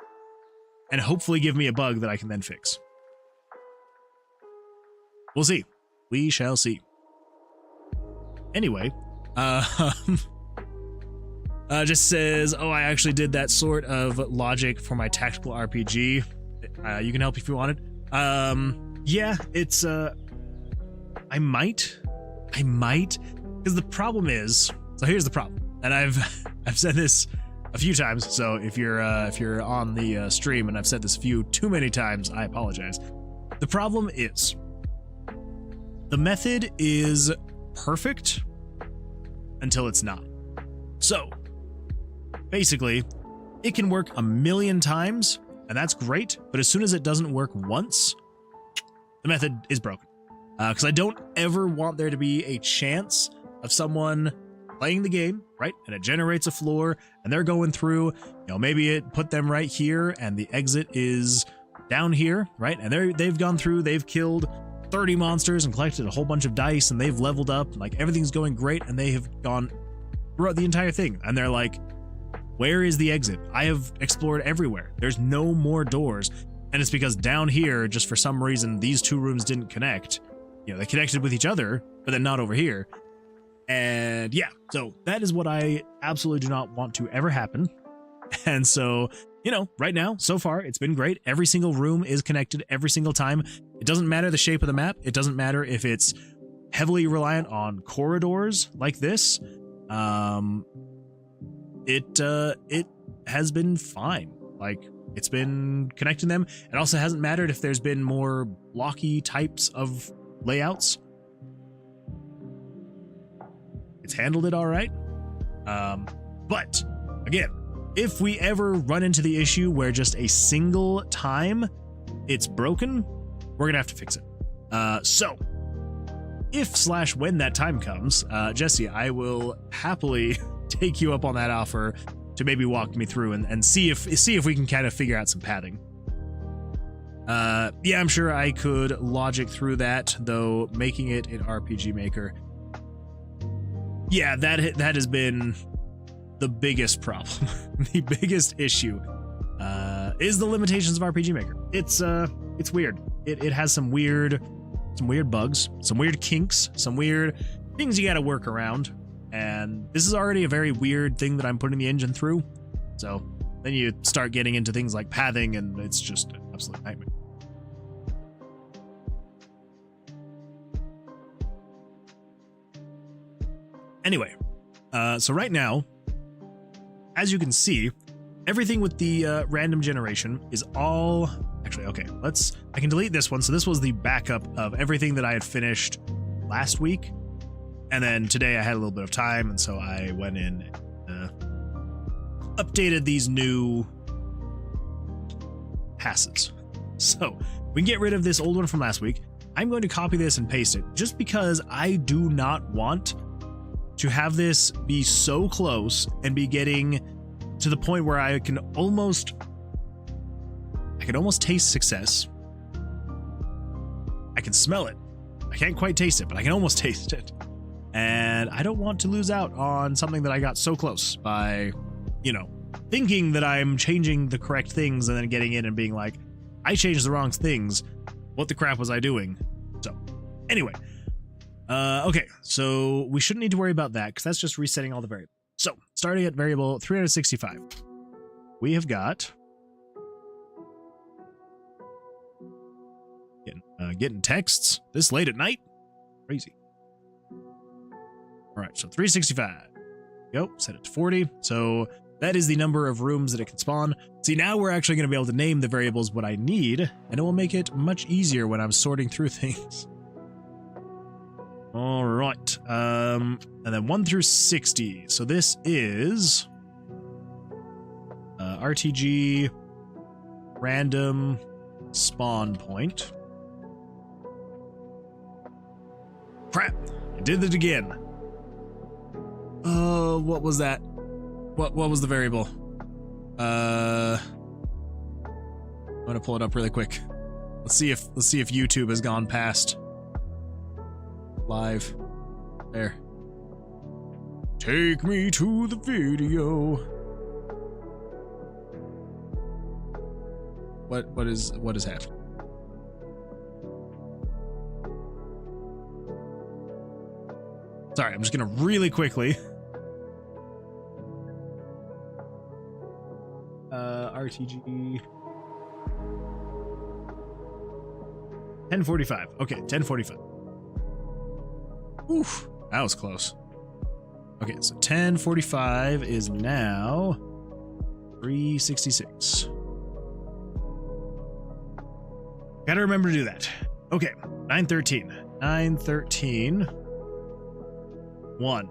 and hopefully give me a bug that I can then fix. We'll see. We shall see. Anyway, just says, oh, I actually did that sort of logic for my tactical RPG. You can help if you wanted. Yeah, it's, I might, because the problem is, so here's the problem, and I've said this a few times, so if you're on the stream and I've said this too many times, I apologize. The problem is, the method is perfect until it's not. So basically, it can work 1,000,000 times, and that's great, but as soon as it doesn't work once, the method is broken. Because I don't ever want there to be a chance of someone playing the game, right? And it generates a floor and they're going through, you know, maybe it put them right here and the exit is down here, right? And they've gone through, they've killed 30 monsters and collected a whole bunch of dice, and they've leveled up, like everything's going great, and they have gone throughout the entire thing. And they're like, where is the exit? I have explored everywhere. There's no more doors. And it's because down here, just for some reason, these two rooms didn't connect. You know, they connected with each other, but then not over here. And yeah, so that is what I absolutely do not want to ever happen. And so, you know, right now, so far, it's been great. Every single room is connected every single time. It doesn't matter the shape of the map. It doesn't matter if it's heavily reliant on corridors like this. It has been fine. Like, it's been connecting them. It also hasn't mattered if there's been more blocky types of layouts. It's handled it all right. But again, if we ever run into the issue where just a single time it's broken, we're gonna have to fix it. So if/when that time comes, Jesse, I will happily take you up on that offer to maybe walk me through and see if we can kind of figure out some pathing. Yeah, I'm sure I could logic through that, though making it in RPG Maker, yeah, that has been the biggest problem. The biggest issue is the limitations of RPG Maker. It's weird. It has some weird bugs, some weird kinks, some weird things you got to work around. And this is already a very weird thing that I'm putting the engine through. So then you start getting into things like pathing, and it's just an absolute nightmare. Anyway, so right now, as you can see, everything with the random generation is all... Actually, okay, I can delete this one. So this was the backup of everything that I had finished last week. And then today I had a little bit of time, and so I went in and updated these new passes. So we can get rid of this old one from last week. I'm going to copy this and paste it just because I do not want to have this be so close and be getting to the point where I can almost taste success. I can smell it. I can't quite taste it, but I can almost taste it. And I don't want to lose out on something that I got so close by, you know, thinking that I'm changing the correct things and then getting in and being like, I changed the wrong things. What the crap was I doing? So anyway, okay, so we shouldn't need to worry about that because that's just resetting all the variables. So starting at variable 365, we have got getting texts this late at night. Crazy. All right, so 365. Yep, set it to 40. So that is the number of rooms that it can spawn. See, now we're actually going to be able to name the variables what I need, and it will make it much easier when I'm sorting through things. All right, and then 1 through 60. So this is RTG random spawn point. Crap, I did it again. What was that? What was the variable? I'm gonna pull it up really quick. Let's see if YouTube has gone past live. There. Take me to the video. What is happening? Sorry, I'm just gonna really quickly. RTG 1045. Okay, 1045. Oof, that was close. Okay, so 1045 is now 366. Gotta remember to do that. Okay, 913. 913. 1.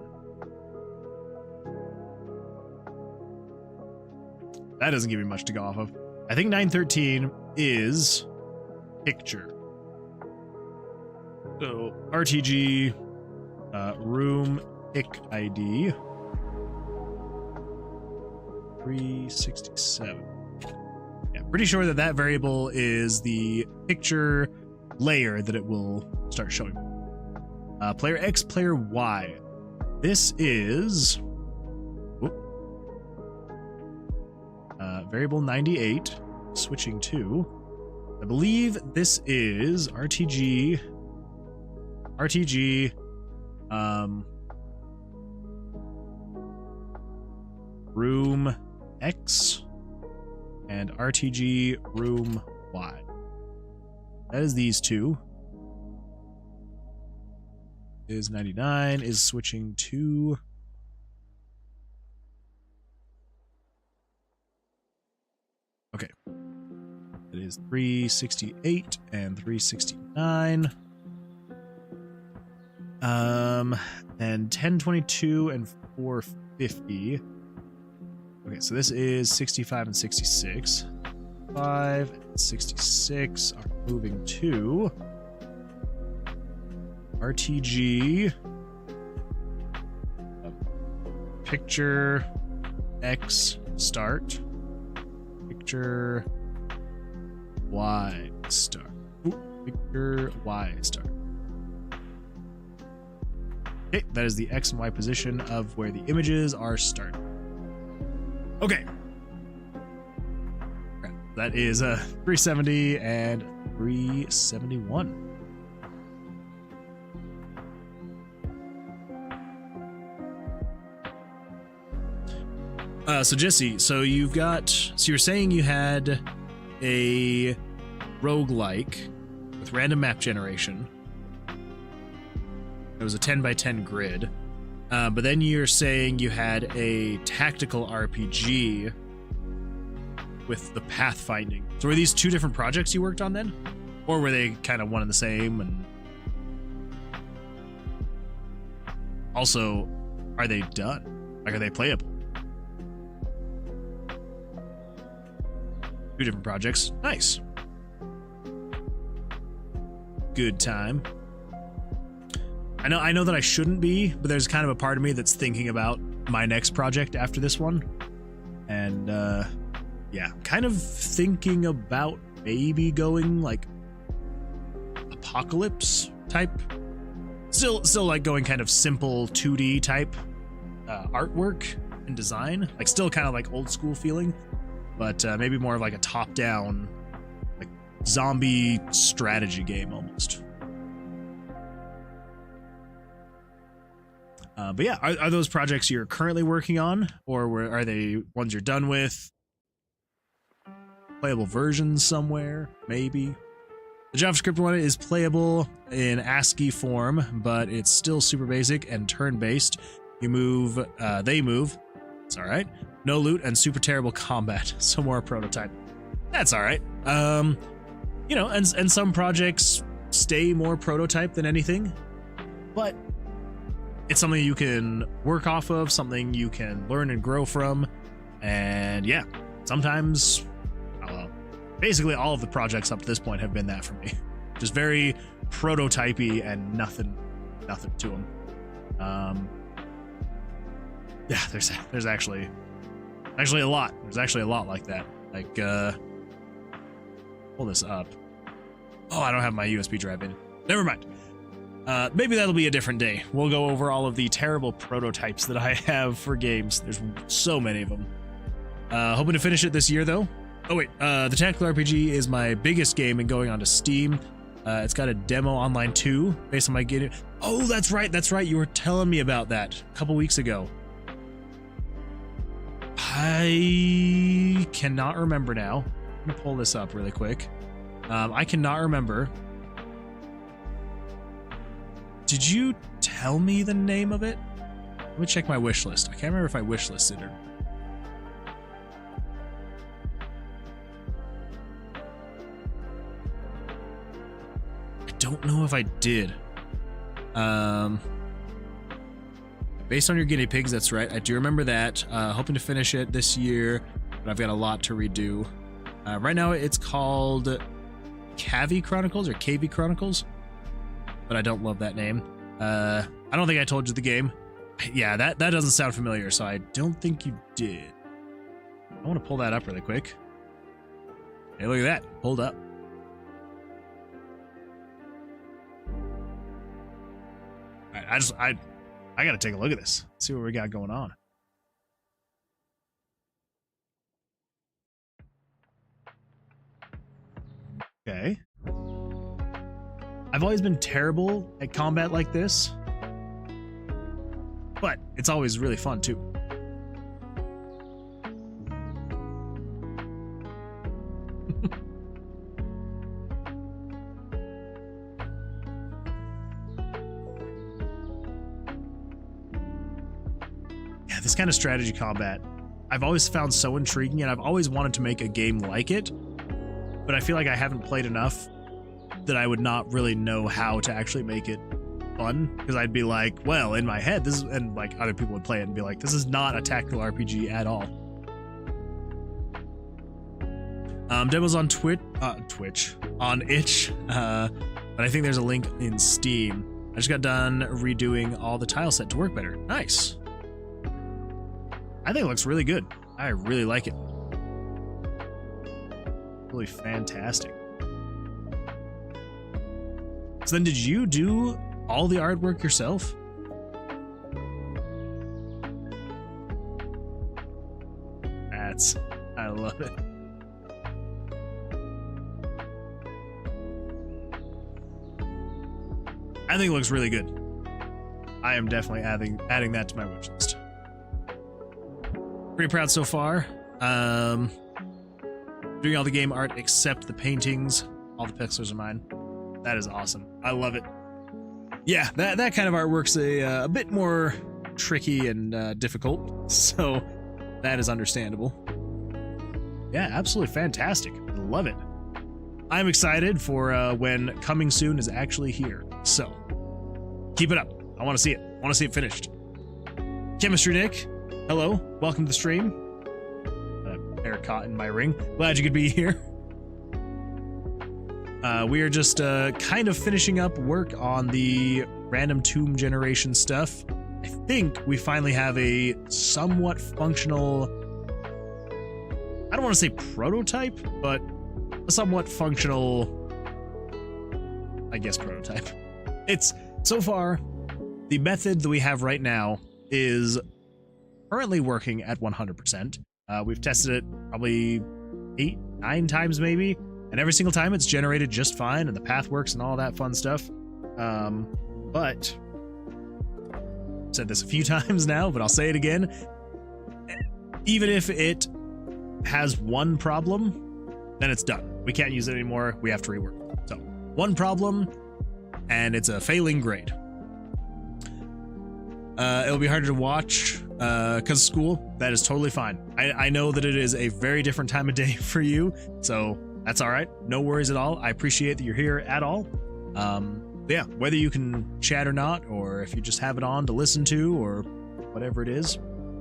That doesn't give me much to go off of. I think 913 is picture. So RTG room pick ID 367. Yeah, pretty sure that variable is the picture layer that it will start showing. Player X, player Y. This is variable 98, switching to, I believe this is RTG room X and RTG room Y. That is these two. Is 99 is switching to okay. It is 368 and 369. And 1022 and 450. Okay, so this is 65 and 66. 5 and 66 are moving to RTG picture X start. Picture Y start. Ooh, picture Y start. Okay, that is the X and Y position of where the images are starting. Okay. That is 370 and 371. So Jesse, so you're saying you had a roguelike with random map generation. It was a 10 by 10 grid. But then you're saying you had a tactical RPG with the pathfinding. So were these two different projects you worked on then? Or were they kind of one and the same? And also, are they done? Like, are they playable? 2 different projects. Nice. Good time. I know that I shouldn't be, but there's kind of a part of me that's thinking about my next project after this one. And yeah, kind of thinking about maybe going like apocalypse type. Still like going kind of simple 2D type artwork and design. Like still kind of like old school feeling, but maybe more of like a top down like zombie strategy game almost. But yeah, are those projects you're currently working on, or are they ones you're done with? Playable versions somewhere, maybe? The JavaScript one is playable in ASCII form, but it's still super basic and turn-based. You move, they move. It's all right. No loot and super terrible combat. So more prototype. That's all right. You know, and some projects stay more prototype than anything, but it's something you can work off of, something you can learn and grow from. And yeah, sometimes, basically all of the projects up to this point have been that for me. Just very prototypey and nothing to them. Yeah, there's actually a lot. There's actually a lot like that. Like, pull this up. Oh, I don't have my USB drive in. Never mind. Maybe that'll be a different day. We'll go over all of the terrible prototypes that I have for games. There's so many of them. Hoping to finish it this year, though. Oh, wait. The Tactical RPG is my biggest game and going onto Steam. It's got a demo online, too, based on my game. Oh, that's right. That's right. You were telling me about that a couple weeks ago. I cannot remember now. I'm going to pull this up really quick. I cannot remember. Did you tell me the name of it? Let me check my wish list. I can't remember if I wish listed it. I don't know if I did. Based on your guinea pigs, that's right. I do remember that. Hoping to finish it this year, but I've got a lot to redo. Right now it's called Cavi Chronicles or KV Chronicles, but I don't love that name. I don't think I told you the game. Yeah, that doesn't sound familiar, so I don't think you did. I want to pull that up really quick. Hey, look at that. Pulled up. I gotta take a look at this. See what we got going on. Okay. I've always been terrible at combat like this, but it's always really fun too. Yeah, this kind of strategy combat, I've always found so intriguing, and I've always wanted to make a game like it, but I feel like I haven't played enough that I would not really know how to actually make it fun, because I'd be like, well, in my head, this is, and like other people would play it and be like, this is not a tactical RPG at all. Demos on Twitch, on itch, but I think there's a link in Steam. I just got done redoing all the tile set to work better. Nice. I think it looks really good. I really like it. Really fantastic. So then, did you do all the artwork yourself? I love it. I think it looks really good. I am definitely adding that to my wish list. Pretty proud so far. Doing all the game art except the paintings. All the pixels are mine. That is awesome. I love it. Yeah, that kind of artwork's a bit more tricky and difficult, so that is understandable. Yeah, absolutely fantastic. I love it. I'm excited for when coming soon is actually here. So keep it up. I want to see it. I want to see it finished. Chemistry Nick, hello. Welcome to the stream. hair caught in my ring. Glad you could be here. We are just kind of finishing up work on the random tomb generation stuff. I think we finally have a somewhat functional, I don't want to say prototype, but a somewhat functional, I guess, prototype. It's, so far, the method that we have right now is currently working at 100%. We've tested it probably 8, 9 times maybe, and every single time it's generated just fine, and the path works and all that fun stuff. But I've said this a few times now, but I'll say it again. Even if it has one problem, then it's done. We can't use it anymore. We have to rework it. So, one problem, and it's a failing grade. It'll be harder to watch because of school. That is totally fine. I know that it is a very different time of day for you, so that's all right. No worries at all. I appreciate that you're here at all. Yeah, whether you can chat or not, or if you just have it on to listen to, or whatever it is,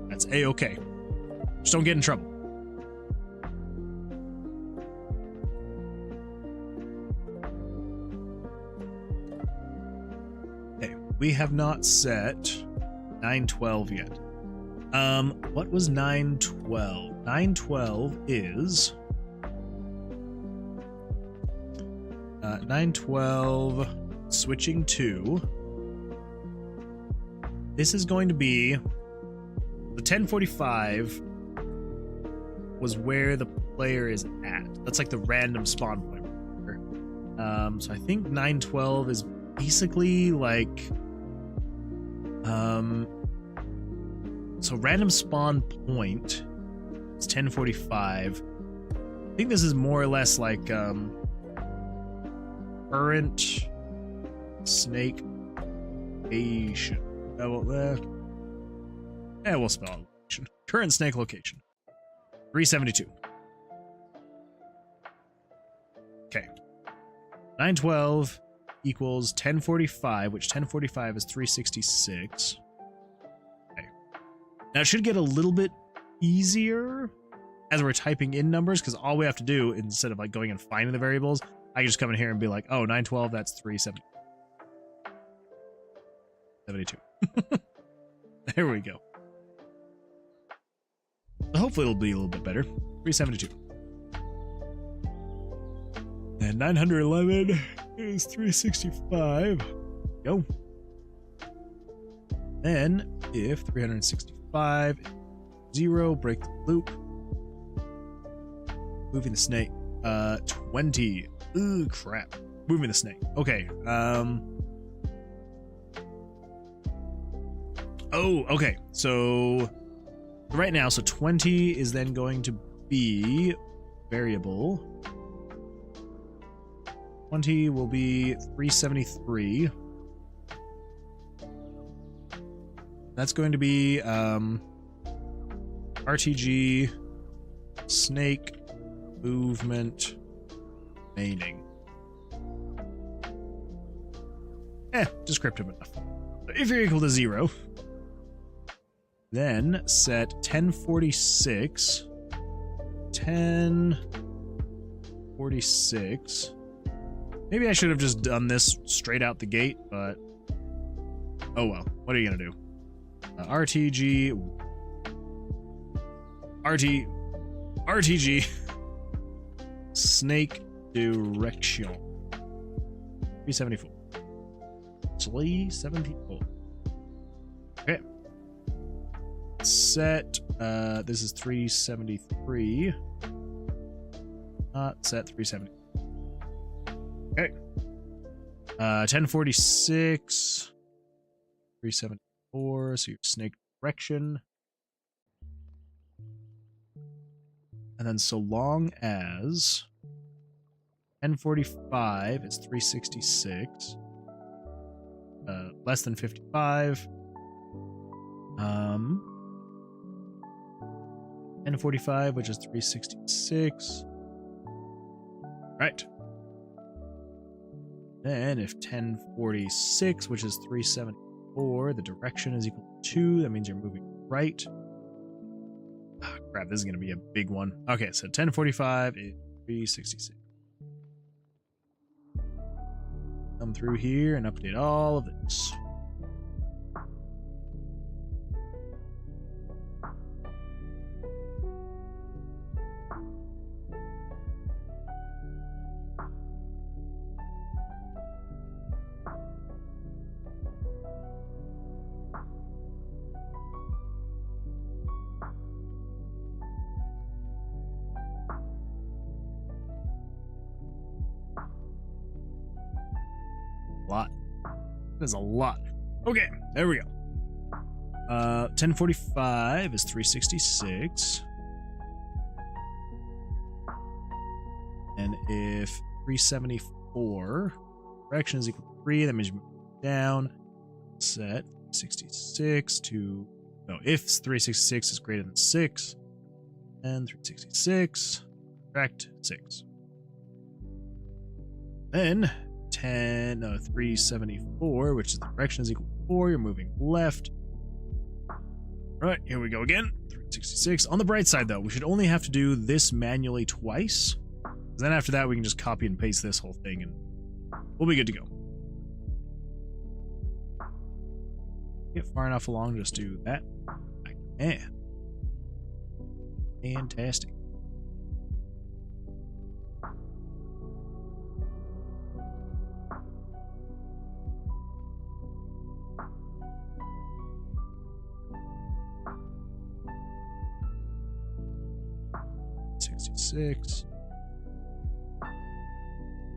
that's a-okay. Just don't get in trouble. Okay, we have not set 912 yet. What was 912? 912 is 912 switching to, this is going to be the 1045 was where the player is at. That's like the random spawn point. So I think 912 is basically like so random spawn point is 1045. I think this is more or less like current snake location. We'll spell it location. Current snake location. 372. Okay. 912 equals 1045, which 1045 is 366. Okay. Now it should get a little bit easier as we're typing in numbers, because all we have to do, instead of like going and finding the variables, I can just come in here and be like, oh, 912, that's 372. There we go. So hopefully it'll be a little bit better. 372. And 911 is 365. Go. Then, if 365 is 0, break the loop. Moving the snake. 20. Ooh, crap. Moving the snake. Okay. Oh, okay. So right now, so 20 is then going to be variable. 20 will be 373. That's going to be RTG snake movement remaining. Descriptive enough. If you're equal to 0, then set 1046. 1046. Maybe I should have just done this straight out the gate, but oh well. What are you gonna do? RTG snake direction 374. 374. Okay. Set this is 373. Not set 370. Okay. 1046. 374. So your snake direction. And then so long as 1045 is 366. Less than 55. 1045, which is 366. Right. Then if 1046, which is 374, the direction is equal to 2, that means you're moving right. Oh, Crap, this is going to be a big one. Okay, so 1045 is 366. Come through here and update all of this. Lot. There's a lot. Okay, there we go. 1045 is 366. And if 374 correction is equal to 3, that means you move down. Set 66 to no, if 366 is greater than 6, then 366 subtract 6. Then 374, which is the correction is equal to 4. You're moving left. All right, here we go again. 366. On the bright side, though, we should only have to do this manually twice. Then after that, we can just copy and paste this whole thing, and we'll be good to go. Get far enough along, just do that. I can. Fantastic.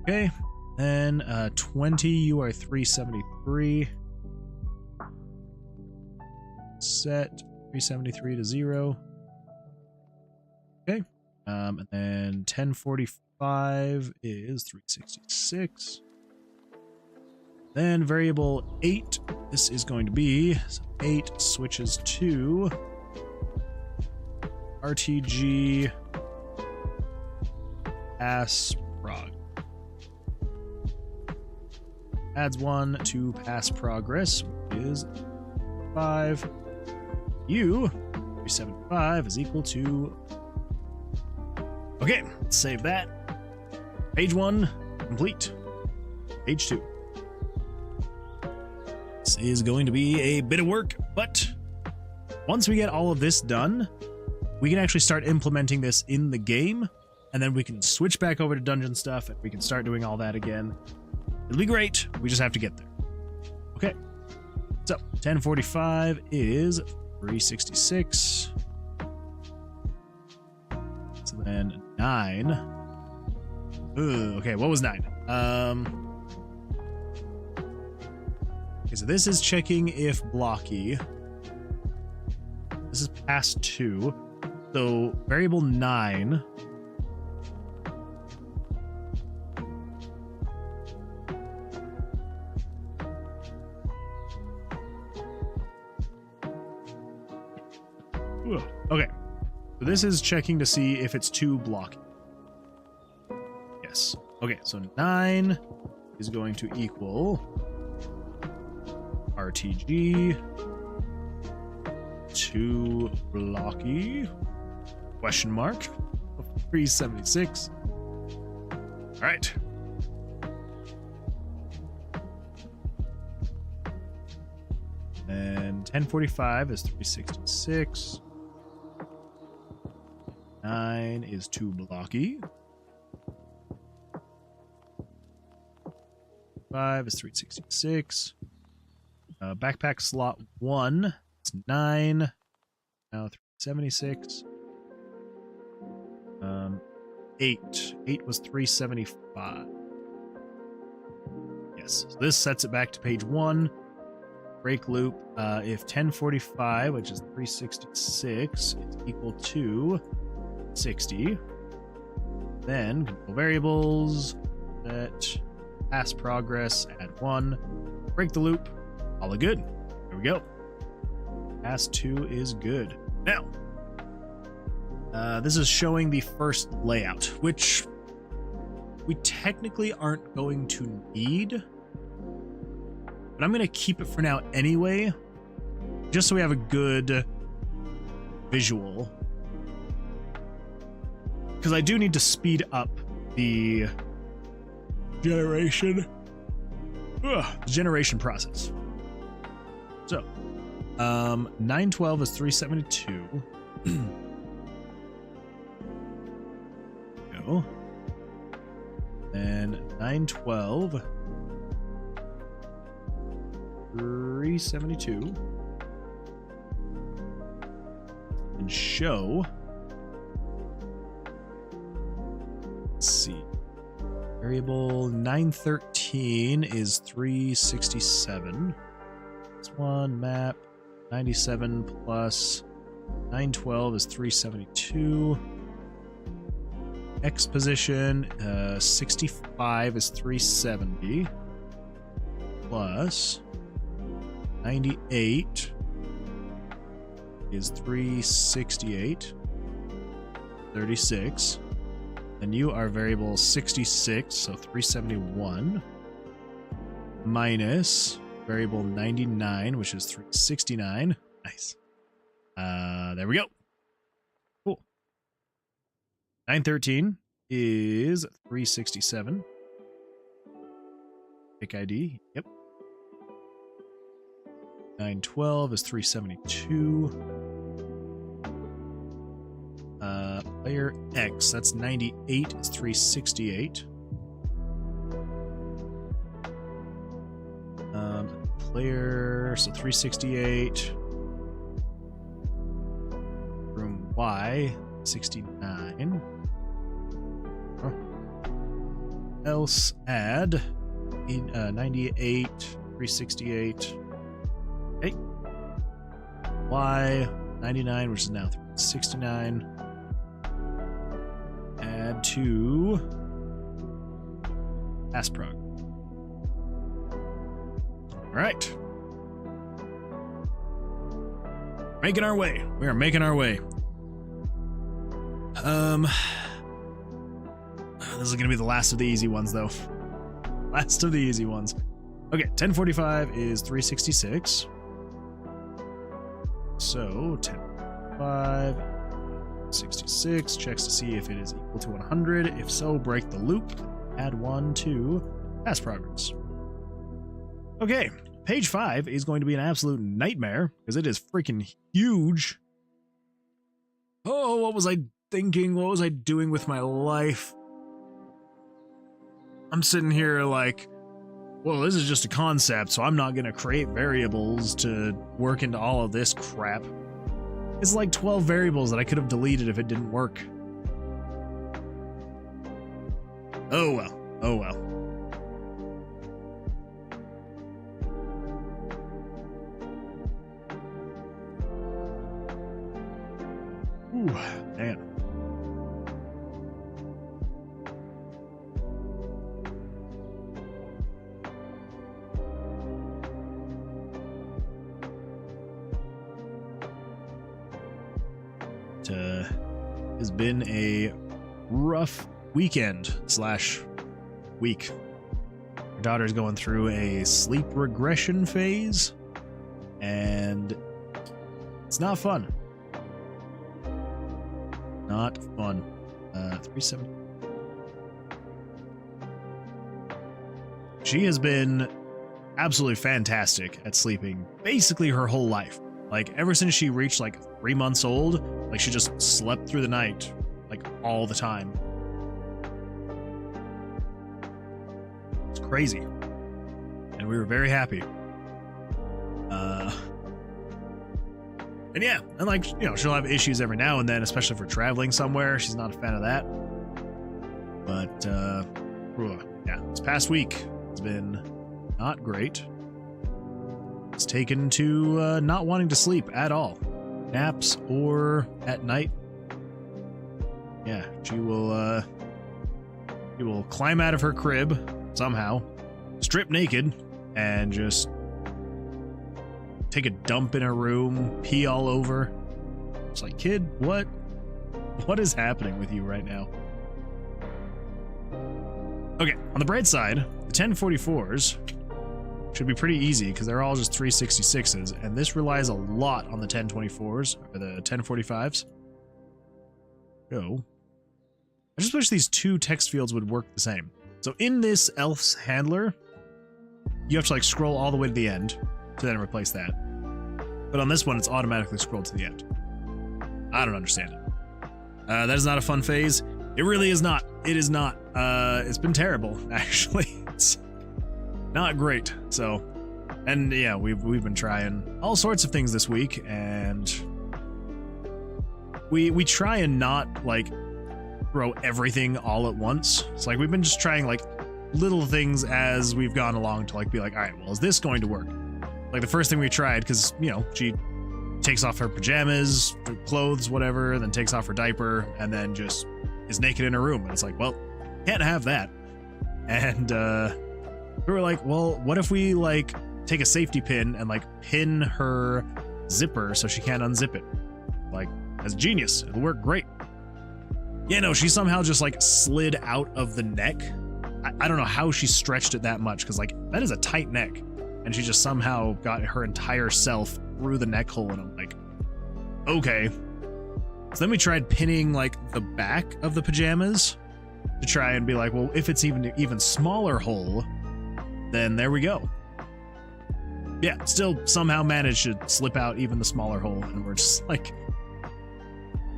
Okay, then 20, you are 373. Set 373 to 0. Okay, and then 1045 is 366. Then variable 8, this is going to be, so 8 switches to RTG pass prog. Adds 1 to pass progress, which is 5. U 375 is equal to. Okay, let's save that. Page 1 complete. Page 2. This is going to be a bit of work, but once we get all of this done, we can actually start implementing this in the game, and then we can switch back over to dungeon stuff and we can start doing all that again. It'll be great. We just have to get there. Okay. So 1045 is 366. So then 9. Okay, what was 9? Okay, so this is checking if blocky. This is past 2. So variable 9. Okay, so this is checking to see if it's 2 blocking. Yes. Okay, so 9 is going to equal RTG 2 blocky question mark 376. All right. And 1045 is 366. 9 is 2 blocky. 5 is 366. Backpack slot 1. It's 9. Now 376. 8. 8 was 375. Yes. So this sets it back to page 1. Break loop. If 1045, which is 366, is equal to 60, then control variables, set pass progress, add 1, break the loop, all are good. There we go. Pass 2 is good. Now, this is showing the first layout, which we technically aren't going to need, but I'm going to keep it for now anyway, just so we have a good visual because I do need to speed up the generation process. So 912 is 372. Go. And 912 372 and show. Let's see. Variable 913 is 367. This one map 97 plus 912 is 372. X position 65 is 370 plus 98 is 368. 36. And you are variable 66, so 371 minus variable 99, which is 369. Nice. There we go. Cool. 913 is 367. Pick ID. Yep. 912 is 372. Player X, that's 98, is 368. Player, so 368. Room Y, 69. Else add 98, 368. Okay. Y, 99, which is now 369. Add to Asprog. All right. Making our way. We are making our way. This is going to be the last of the easy ones, though. Last of the easy ones. Okay, 1045 is 366. So, 1045, 66, checks to see if it is equal to 100. If so, break the loop. Add 1 to past progress. Okay, page 5 is going to be an absolute nightmare, because it is freaking huge. Oh, what was I thinking? What was I doing with my life? I'm sitting here like, well, this is just a concept, so I'm not going to create variables to work into all of this crap. It's like 12 variables that I could have deleted if it didn't work. Oh well. Oh well. Ooh, man. It has been a rough weekend / week. Our daughter's going through a sleep regression phase, and it's not fun. Not fun. 370. She has been absolutely fantastic at sleeping basically her whole life. Like, ever since she reached like 3 months old, like she just slept through the night, like all the time. It's crazy. And we were very happy. And yeah, and like, you know, she'll have issues every now and then, especially for traveling somewhere. She's not a fan of that. But, yeah, this past week has been not great. It's taken to not wanting to sleep at all. Naps or at night. Yeah, she will climb out of her crib somehow, strip naked, and just take a dump in her room, pee all over. It's like, kid, what is happening with you right now? Okay, on the bright side, the 1044s should be pretty easy because they're all just 366s, and this relies a lot on the 1024s or the 1045s. Go. I just wish these two text fields would work the same. So in this elf's handler, you have to like scroll all the way to the end to then replace that. But on this one, it's automatically scrolled to the end. I don't understand it. That is not a fun phase. It really is not. It is not. It's been terrible, actually. It's not great. So, and yeah, we've been trying all sorts of things this week, and we try and not like throw everything all at once. It's like we've been just trying like little things as we've gone along to like be like, all right, well, is this going to work? Like the first thing we tried, because you know she takes off her pajamas, her clothes, whatever, then takes off her diaper, and then just is naked in her room. And it's like, well, can't have that. And we were like, well, what if we like take a safety pin and like pin her zipper so she can't unzip it? Like, that's genius. It'll work great. Yeah, no, she somehow just like slid out of the neck. I don't know how she stretched it that much, because like that is a tight neck, and she just somehow got her entire self through the neck hole, and I'm like, okay. So then we tried pinning like the back of the pajamas to try and be like, well, if it's even smaller hole, then there we go. Yeah, still somehow managed to slip out even the smaller hole, and we're just like,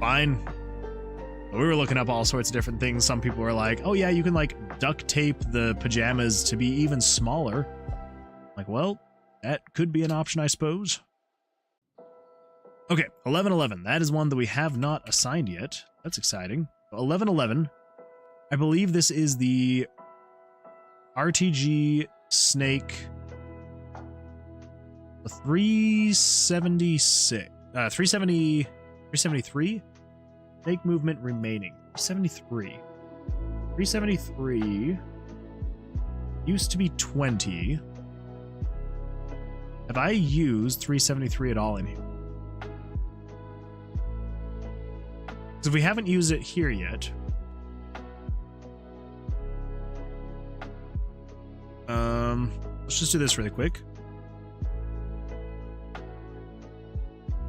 fine. We were looking up all sorts of different things. Some people were like, oh yeah, you can like duct tape the pajamas to be even smaller. Like, well, that could be an option, I suppose. Okay, 1111. That is one that we have not assigned yet. That's exciting. 1111. I believe this is the RTG Snake 376. 373? Snake movement remaining. 373. 373 used to be 20. Have I used 373 at all in here? Because if we haven't used it here yet, let's just do this really quick.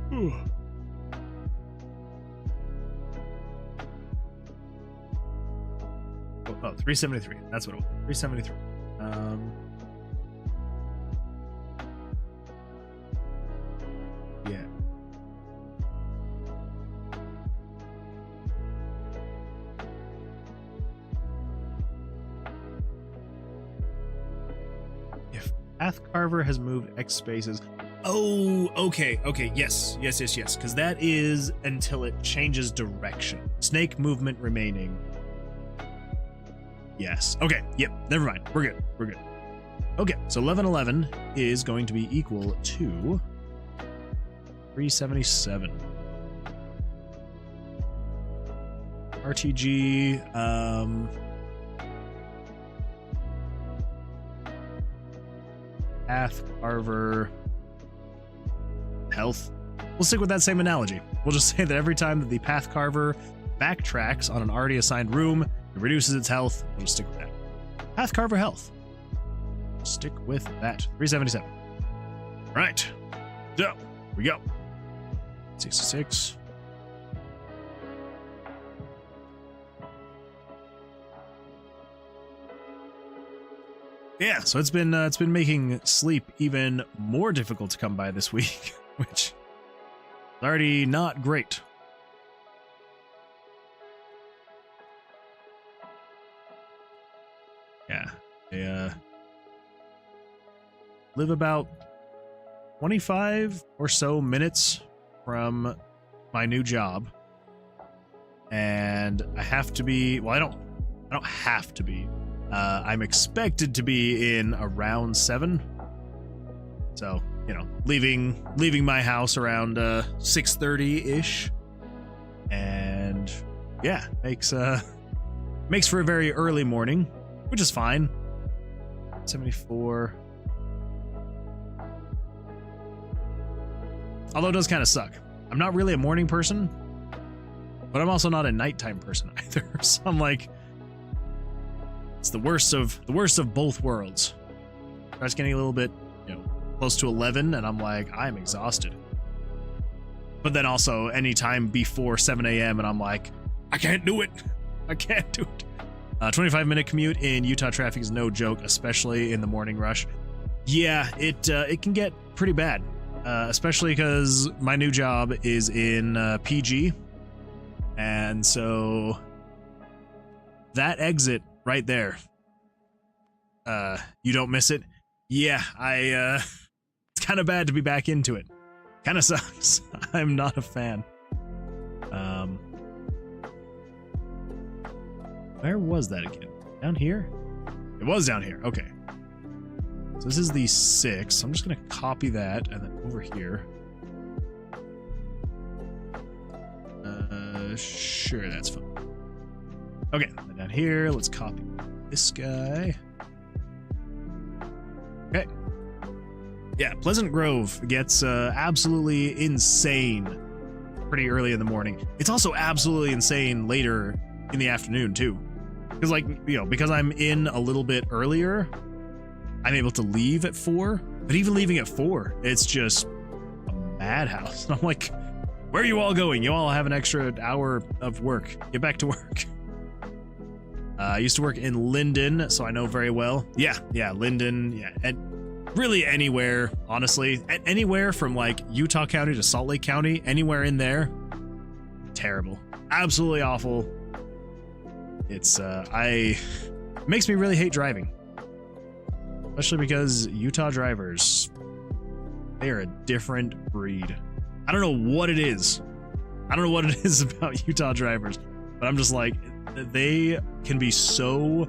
Oh, 373. That's what it was. 373. Yeah. If Path Carver has moved X spaces. Oh, okay. Okay. Yes. Because that is until it changes direction. Snake movement remaining. Yes. Okay. Yep. Never mind. We're good. Okay. So 1111 is going to be equal to 377. RTG. Path Carver. Health. We'll stick with that same analogy. We'll just say that every time that the Path Carver backtracks on an already assigned room, it reduces its health. We'll just stick with that. Path Carver health. Stick with that. 377. Right. So, here we go. 66. Yeah, so it's been making sleep even more difficult to come by this week, which is already not great. Yeah, I live about 25 or so minutes from my new job, and I have to be, well, I don't have to be. I'm expected to be in around 7. So, you know, leaving my house around 6:30-ish. And yeah, makes for a very early morning, which is fine. 74. Although it does kind of suck. I'm not really a morning person, but I'm also not a nighttime person either. So I'm like, it's the worst of both worlds. Starts getting a little bit, you know, close to 11, and I'm like, I'm exhausted. But then also any time before 7 a.m. and I'm like, I can't do it. I can't do it. 25-minute commute in Utah traffic is no joke, especially in the morning rush. Yeah, it can get pretty bad, especially because my new job is in PG, and so that exit right there, you don't miss it. Yeah, it's kind of bad to be back into it. Kind of sucks. I'm not a fan. Where was that again? Down here? It was down here. Okay. So this is the 6. I'm just going to copy that and then over here. Sure, that's fine. Okay, and down here, let's copy this guy. Okay. Yeah, Pleasant Grove gets absolutely insane pretty early in the morning. It's also absolutely insane later in the afternoon too. Because like, you know, because I'm in a little bit earlier, I'm able to leave at 4, but even leaving at 4, it's just a madhouse. And I'm like, where are you all going? You all have an extra hour of work. Get back to work. I used to work in Linden, so I know very well. Yeah, Linden, yeah, and really anywhere, honestly. Anywhere from like Utah County to Salt Lake County, anywhere in there, terrible. Absolutely awful. It's, it makes me really hate driving. Especially because Utah drivers, they are a different breed. I don't know what it is. I don't know what it is about Utah drivers, but I'm just like, they can be so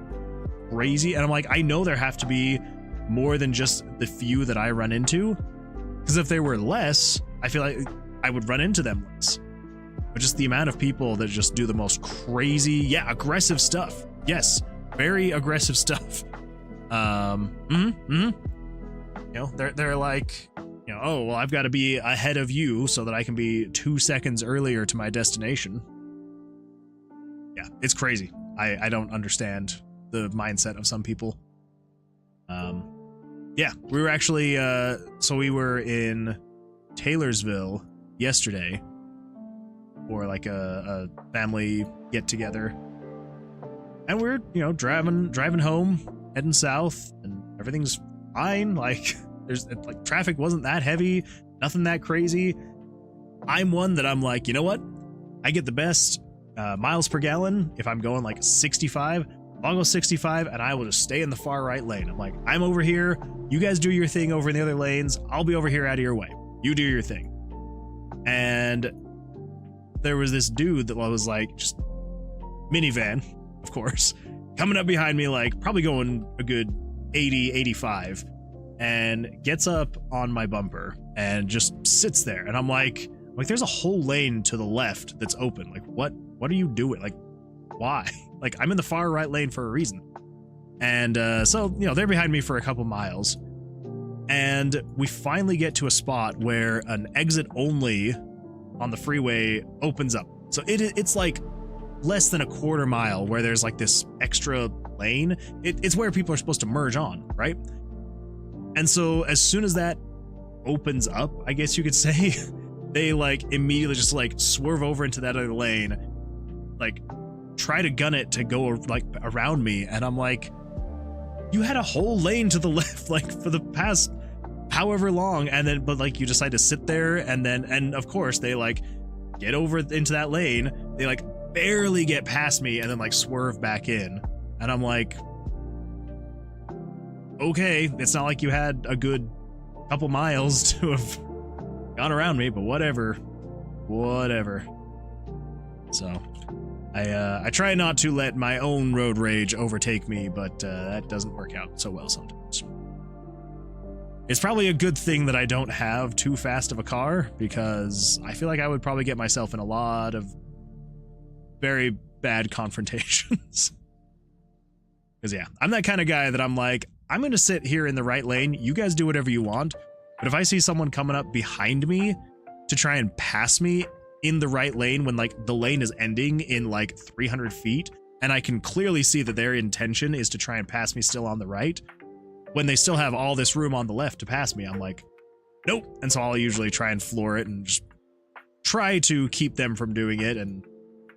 crazy. And I'm like, I know there have to be more than just the few that I run into. Because if there were less, I feel like I would run into them less. But just the amount of people that just do the most crazy, yeah, aggressive stuff. Yes, very aggressive stuff. You know, they're like, you know, oh, well, I've got to be ahead of you so that I can be 2 seconds earlier to my destination. Yeah, it's crazy. I don't understand the mindset of some people. Yeah, we were actually, so we were in Taylorsville yesterday for like a family get together, and we're, you know, driving home, heading south, and everything's fine. Like there's like traffic wasn't that heavy, nothing that crazy. I'm one that I'm like, you know what? I get the best miles per gallon if I'm going like 65. I'll go 65 and I will just stay in the far right lane. I'm like, I'm over here. You guys do your thing over in the other lanes. I'll be over here out of your way. You do your thing. And there was this dude that was like, just minivan, of course, coming up behind me, like probably going a good 80, 85, and gets up on my bumper and just sits there. And I'm like, there's a whole lane to the left that's open. Like, what are you doing? Like, why? Like, I'm in the far right lane for a reason. And so, you know, they're behind me for a couple miles. And we finally get to a spot where an exit only on the freeway opens up. So it's like less than a quarter mile where there's like this extra lane. It's where people are supposed to merge on, right? And so as soon as that opens up, I guess you could say, they like immediately just like swerve over into that other lane, like try to gun it to go like around me. And I'm like, you had a whole lane to the left, like for the past however long. And then, but like you decide to sit there, and of course they like get over into that lane. They like barely get past me and then like swerve back in. And I'm like, okay, it's not like you had a good couple miles to have gone around me, but whatever. So I try not to let my own road rage overtake me, but that doesn't work out so well sometimes. It's probably a good thing that I don't have too fast of a car, because I feel like I would probably get myself in a lot of very bad confrontations. Because yeah, I'm that kind of guy that I'm like, I'm going to sit here in the right lane. You guys do whatever you want. But if I see someone coming up behind me to try and pass me in the right lane when like the lane is ending in like 300 feet, and I can clearly see that their intention is to try and pass me still on the right, when they still have all this room on the left to pass me, I'm like, nope. And so I'll usually try and floor it and just try to keep them from doing it. And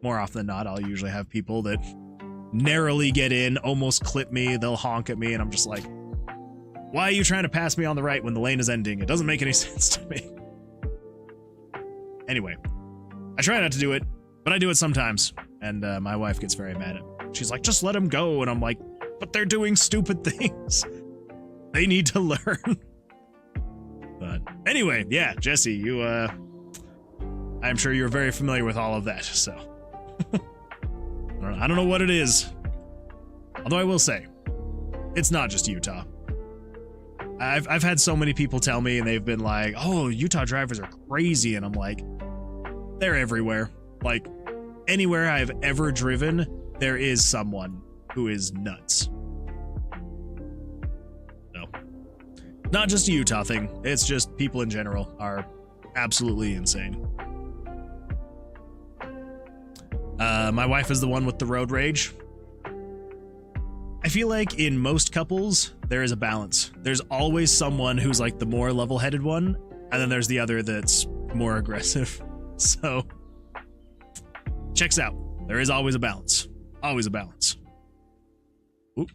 more often than not, I'll usually have people that narrowly get in, almost clip me, they'll honk at me, and I'm just like, why are you trying to pass me on the right when the lane is ending? It doesn't make any sense to me. Anyway, I try not to do it, but I do it sometimes, and my wife gets very mad at me. She's like, just let them go, and I'm like, but they're doing stupid things. They need to learn. But anyway, yeah, Jesse, you, I'm sure you're very familiar with all of that, so. I don't know what it is. Although I will say, it's not just Utah. I've had so many people tell me, and they've been like, oh, Utah drivers are crazy, and I'm like, they're everywhere. Like, anywhere I've ever driven, there is someone who is nuts. No. Not just a Utah thing, it's just people in general are absolutely insane. My wife is the one with the road rage. I feel like in most couples, there is a balance. There's always someone who's like the more level-headed one, and then there's the other that's more aggressive. So, checks out. There is always a balance. Always a balance. Oop.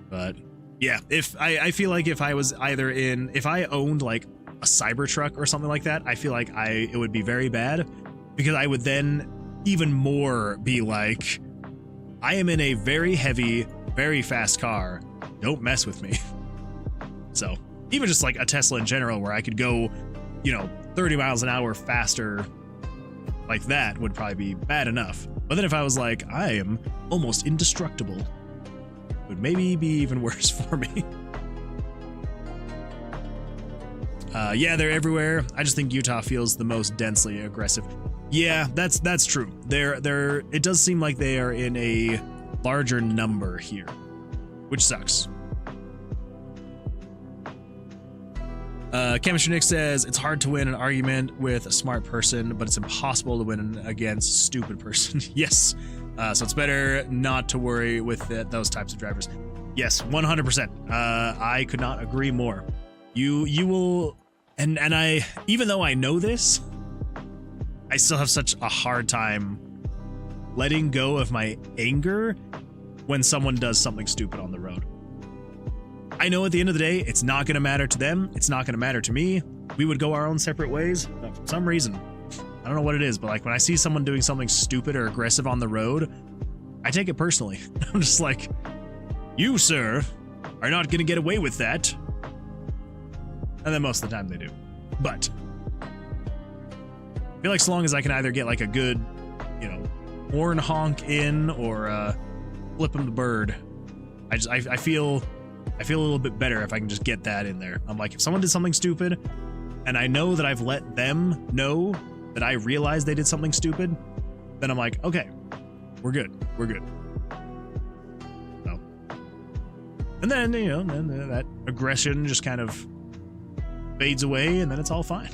But, yeah, if I feel like if I was either if I owned like a Cybertruck or something like that, I feel like it would be very bad, because I would then even more be like, I am in a very heavy, very fast car. Don't mess with me. So even just like a Tesla in general, where I could go, 30 miles an hour faster, like that would probably be bad enough. But then if I was like, I am almost indestructible, it would maybe be even worse for me. Yeah, they're everywhere. I just think Utah feels the most densely aggressive. Yeah, that's true. It does seem like they are in a larger number here, which sucks. Chemistry Nick says, it's hard to win an argument with a smart person, but it's impossible to win against a stupid person. Yes. So it's better not to worry with those types of drivers. Yes, 100%. I could not agree more. You will, and I, even though I know this, I still have such a hard time letting go of my anger when someone does something stupid on the road. I know at the end of the day, it's not going to matter to them. It's not going to matter to me. We would go our own separate ways. But for some reason, I don't know what it is, but like when I see someone doing something stupid or aggressive on the road, I take it personally. I'm just like, you, sir, are not going to get away with that. And then most of the time they do. But I feel like so long as I can either get like a good, horn honk in or flip them the bird, I feel a little bit better if I can just get that in there. I'm like, if someone did something stupid and I know that I've let them know that I realize they did something stupid, then I'm like, okay, we're good. We're good. So, and then, then that aggression just kind of fades away, and then it's all fine.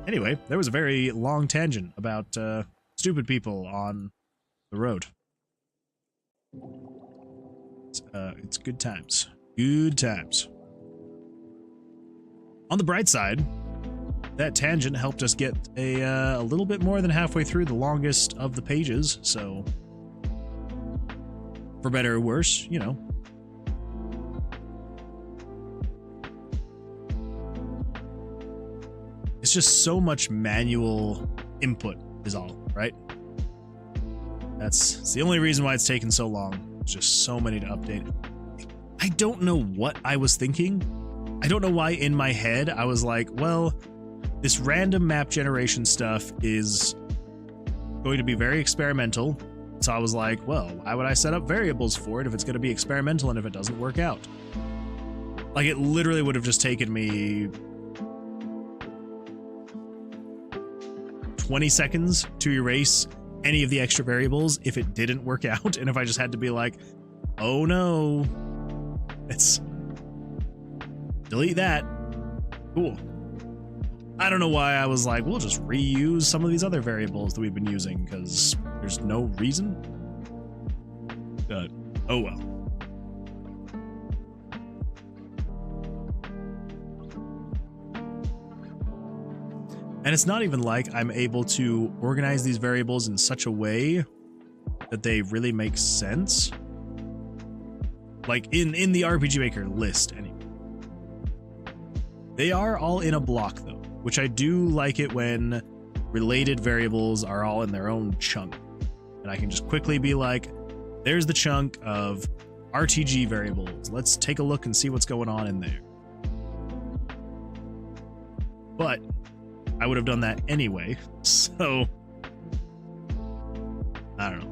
Anyway, there was a very long tangent about stupid people on the road. It's good times. Good times. On the bright side, that tangent helped us get a little bit more than halfway through the longest of the pages, so for better or worse, it's just so much manual input is all, right? It's the only reason why it's taken so long. It's just so many to update. I don't know what I was thinking. I don't know why in my head I was like, well, this random map generation stuff is going to be very experimental. So I was like, well, why would I set up variables for it if it's going to be experimental and if it doesn't work out? Like, it literally would have just taken me 20 seconds to erase any of the extra variables if it didn't work out, and if I just had to be like, oh no, it's delete that. Cool. I don't know why I was like, we'll just reuse some of these other variables that we've been using because there's no reason. Oh well. And it's not even like I'm able to organize these variables in such a way that they really make sense. Like in the RPG Maker list anyway. They are all in a block though, which I do like it when related variables are all in their own chunk. And I can just quickly be like, there's the chunk of RTG variables. Let's take a look and see what's going on in there. But I would have done that anyway, so I don't know.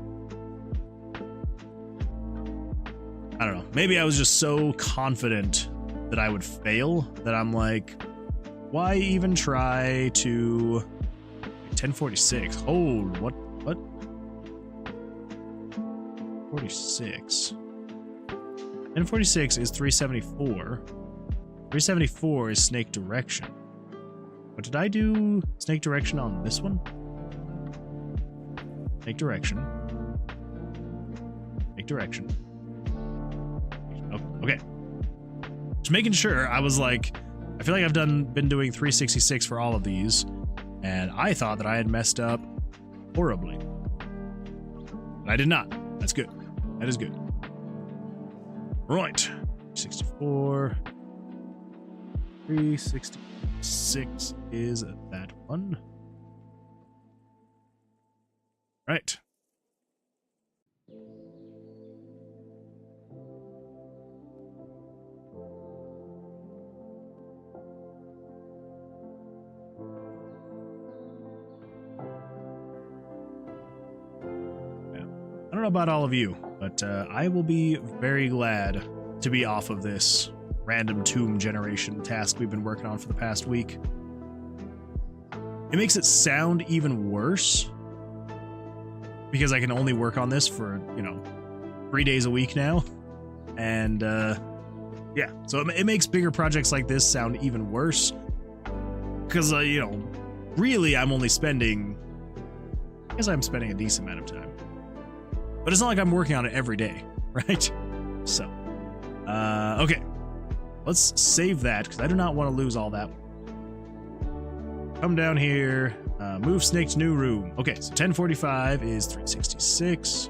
Maybe I was just so confident that I would fail that I'm like, why even try to 1046? Hold, what? 46. 1046 is 374. 374 is snake direction. But did I do snake direction on this one? Snake direction. Snake direction. Oh, okay. Just making sure. I was like, I feel like I've been doing 366 for all of these, and I thought that I had messed up horribly. But I did not. That's good. That is good. Right. 64. 366 is that one. Right. I don't know about all of you, but I will be very glad to be off of this random tomb generation task we've been working on for the past week. It makes it sound even worse because I can only work on this for, 3 days a week now. And yeah, so it makes bigger projects like this sound even worse because, really I'm only spending, I guess I'm spending a decent amount of time. But it's not like I'm working on it every day, right? So, okay. Let's save that, because I do not want to lose all that. Come down here, move snake to new room. Okay, so 1045 is 366.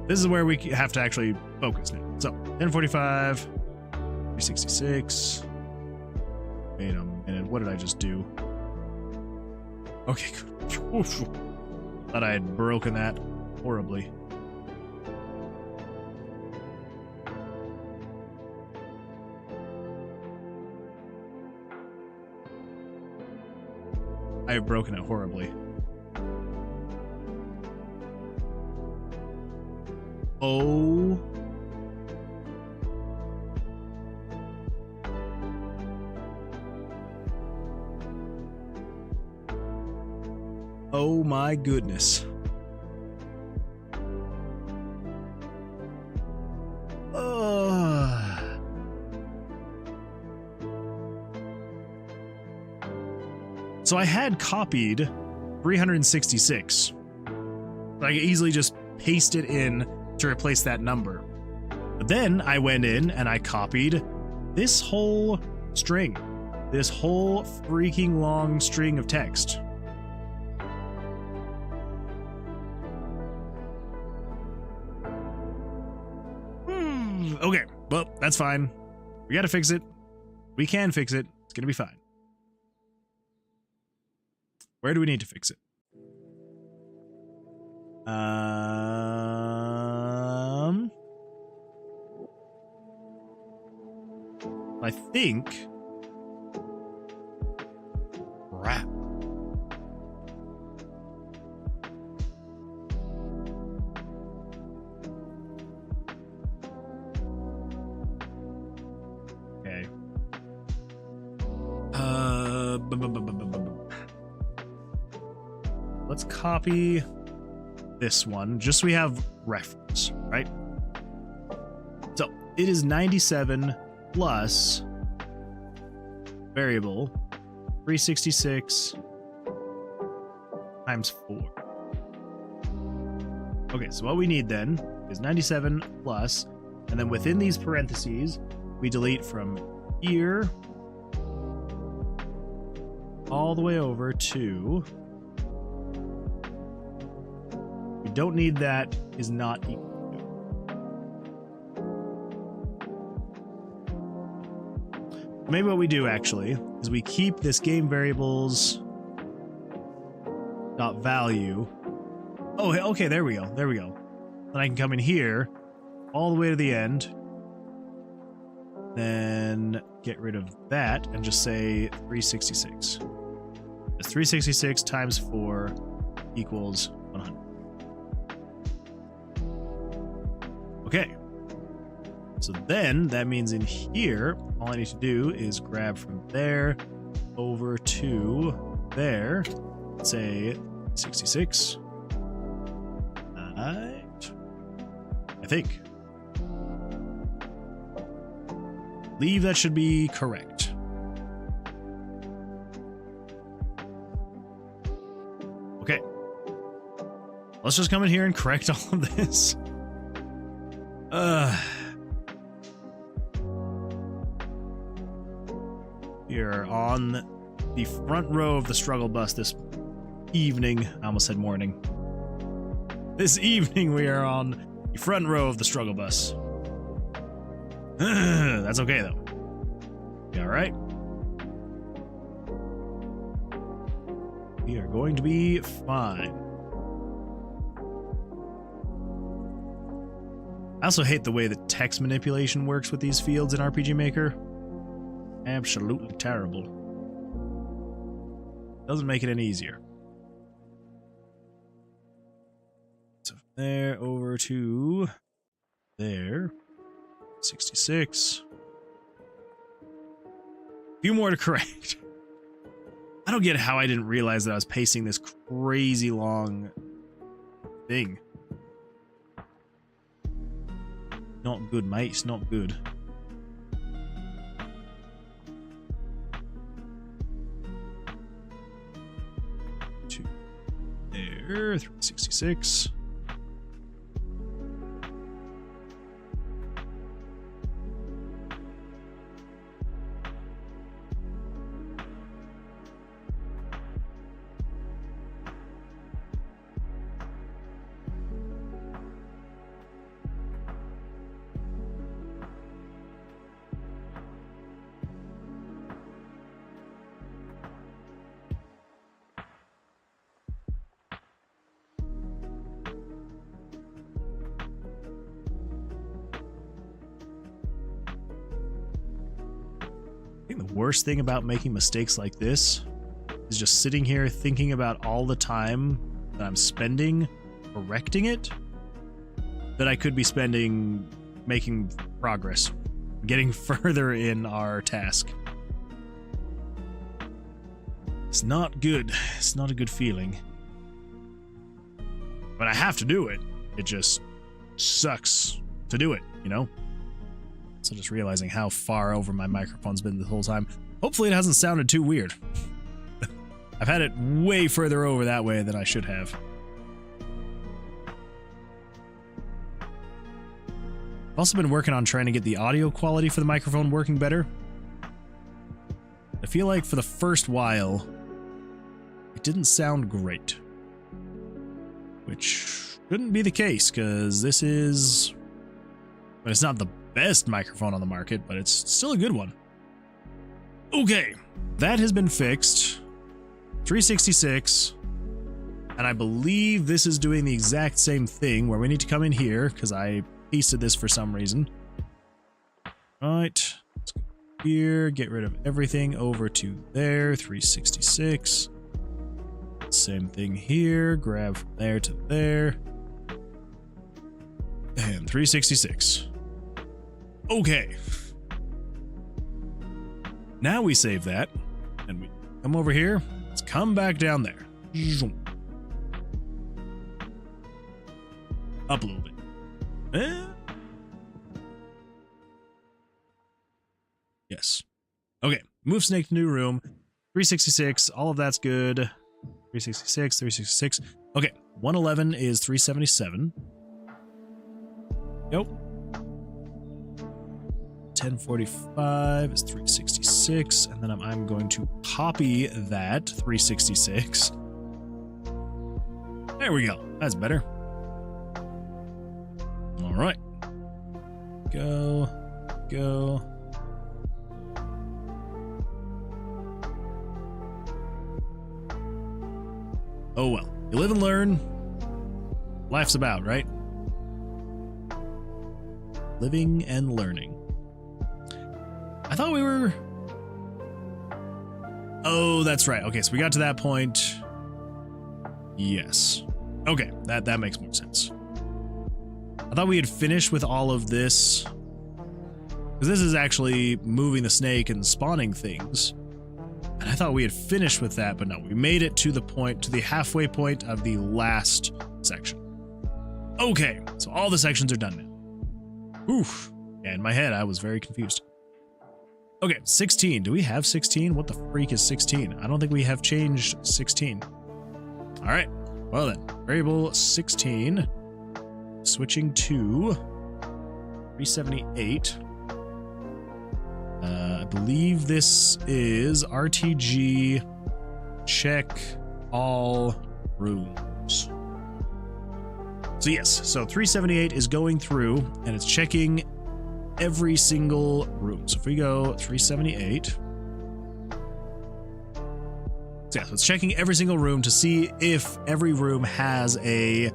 This is where we have to actually focus now. So, 1045, 366. Wait a minute, what did I just do? Okay, good. Thought I had broken that horribly. I have broken it horribly. Oh. Oh my goodness. So I had copied 366. I could easily just paste it in to replace that number. But then I went in and I copied this whole string, this whole freaking long string of text. Okay, well, that's fine. We gotta fix it. We can fix it. It's gonna be fine. Where do we need to fix it? I think. Crap. Okay. Let's copy this one, just so we have reference, right? So it is 97 plus variable 366 times 4. Okay, so what we need then is 97 plus, and then within these parentheses, we delete from here all the way over to... We don't need that is not equal to. Maybe what we do actually is we keep this game variables dot value. Oh, okay, there we go. There we go. Then I can come in here all the way to the end. Then get rid of that and just say 366. That's 366 times 4 equals 100. Okay. So then that means in here, all I need to do is grab from there over to there, say 66. Right. I think. Believe that should be correct. Okay. Let's just come in here and correct all of this. We are on the front row of the struggle bus this evening. I almost said morning. This evening we are on the front row of the struggle bus. That's okay though. You all right? We are going to be fine. I also hate the way that text manipulation works with these fields in RPG Maker. Absolutely terrible. Doesn't make it any easier. So there over to there. 66. A few more to correct. I don't get how I didn't realize that I was pasting this crazy long thing. Not good, mate. It's not good. Two there. 366. I think the worst thing about making mistakes like this is just sitting here thinking about all the time that I'm spending correcting it that I could be spending making progress, getting further in our task. It's not good. It's not a good feeling. But I have to do it. It just sucks to do it, you know? So just realizing how far over my microphone's been the whole time. Hopefully it hasn't sounded too weird. I've had it way further over that way than I should have. I've also been working on trying to get the audio quality for the microphone working better. I feel like for the first while, it didn't sound great. Which shouldn't be the case, because this is... But it's not the best microphone on the market, but it's still a good one. Okay, that has been fixed. 366. And I believe this is doing the exact same thing, where we need to come in here, because I pasted this for some reason. Right, let's go here, get rid of everything over to there, 366. Same thing here, grab from there to there. And 366. Okay. Now we save that, and we come over here. Let's come back down there. Up a little bit. Yes. Okay. Move snake to new room. 366. All of that's good. 366, 366. Okay. 111 is 377. Yep. 1045 is 366, and then I'm going to copy that 366. There we go. That's better. All right. Go. Oh well. You live and learn. Life's about, right? Living and learning. I thought we were... Oh, that's right. Okay, so we got to that point. Yes. Okay, that makes more sense. I thought we had finished with all of this, because this is actually moving the snake and spawning things. And I thought we had finished with that, but no, we made it to the halfway point of the last section. Okay, so all the sections are done now. Oof. Yeah, in my head, I was very confused. Okay, 16. Do we have 16? What the freak is 16? I don't think we have changed 16. All right. Well then, variable 16. Switching to 378. I believe this is RTG check all rooms. So yes, so 378 is going through and it's checking every single room. So if we go 378, so yeah, so it's checking every single room to see if every room has a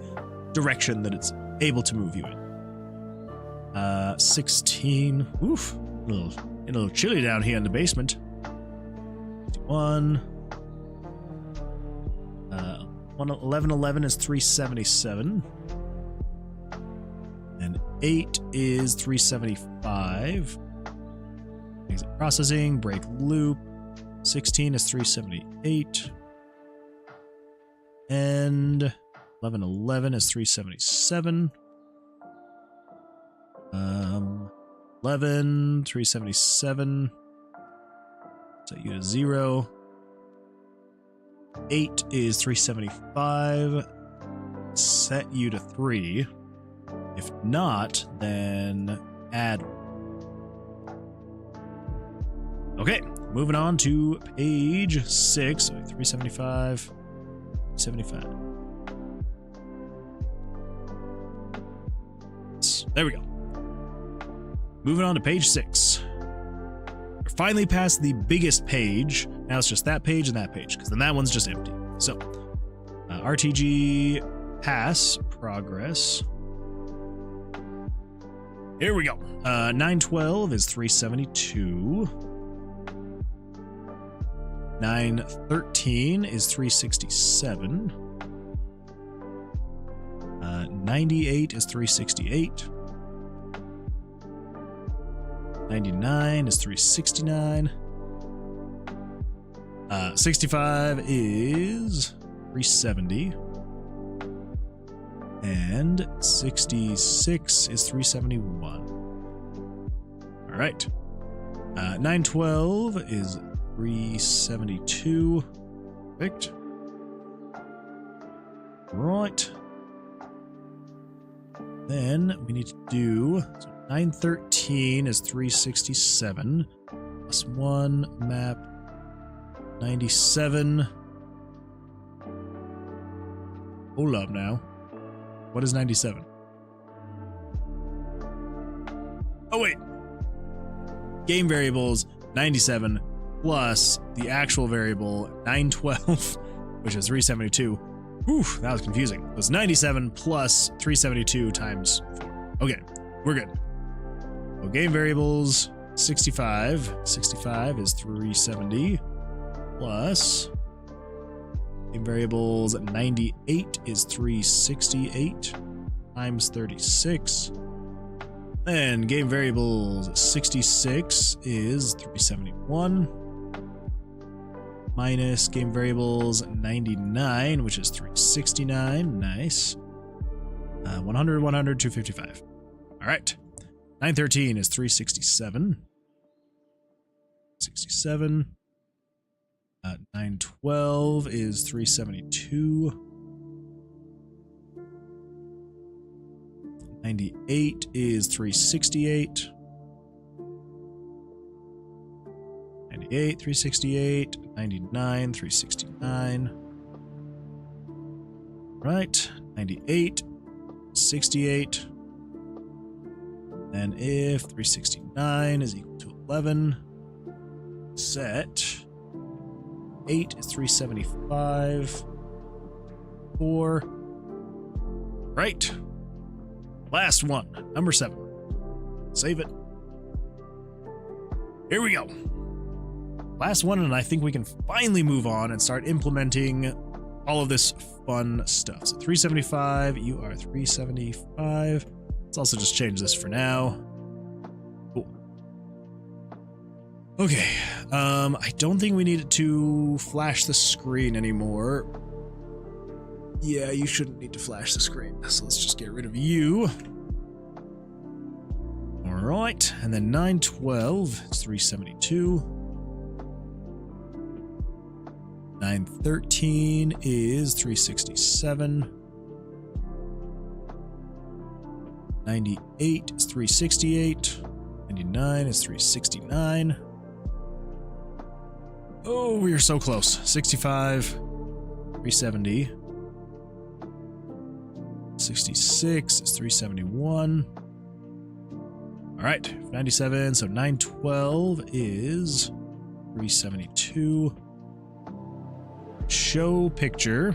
direction that it's able to move you in. 16. Oof. A little chilly down here in the basement. 51. 1111 is 377. And 8 is 375. Exit processing, break loop. 16 is 378. And 1111 is 377. 11, 377. Set you to 0. 8 is 375. Set you to 3. If not, then add. Okay, moving on to page 6. 375. 75. There we go. Moving on to page 6. We're finally past the biggest page. Now it's just that page and that page, because then that one's just empty. So, RTG pass progress. Here we go. 912 is 372. 913 is 367. 98 is 368. 99 is 369. 65 is 370. And 66 is 371. All right. 912 is 372. Perfect. Right. Then we need to do 913 is 367 plus 1 map 97. Hold up now. What is 97? Oh wait. Game variables 97 plus the actual variable 912, which is 372. Whew, that was confusing. It was 97 plus 372 times 4. Okay, we're good. So game variables 65. 65 is 370 plus game variables 98 is 368 times 36. Then game variables 66 is 371 minus game variables 99, which is 369. Nice. 100, 100, 255. All right. 913 is 367. 67. 912 is 372. 98 is 368. 98, 368, 99, 369. Right, 98, 68. And if 369 is equal to 11, set 8 is 375. 4. Right. Last one, number 7. Save it. Here we go. Last one, and I think we can finally move on and start implementing all of this fun stuff. So 375, you are 375. Let's also just change this for now. Cool. Okay, I don't think we need to flash the screen anymore. Yeah, you shouldn't need to flash the screen. So let's just get rid of you. All right, and then 912 is 372. 913 is 367. 98 is 368. 99 is 369. Oh, we are so close. 65, 370. 66 is 371. All right, 97, so 912 is 372. Show picture.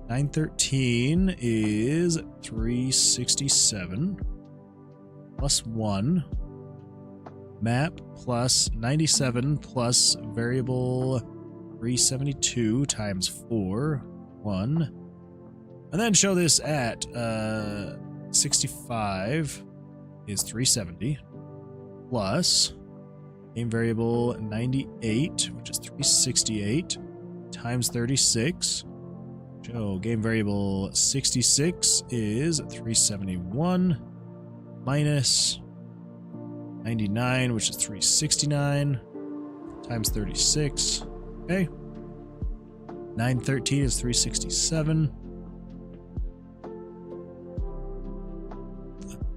913 is 367 plus 1. Map plus 97 plus variable 372 times 4, 1. And then show this at 65 is 370 plus game variable 98, which is 368 times 36. Show game variable 66 is 371 minus 99, which is 369 times 36. Okay. 913 is 367.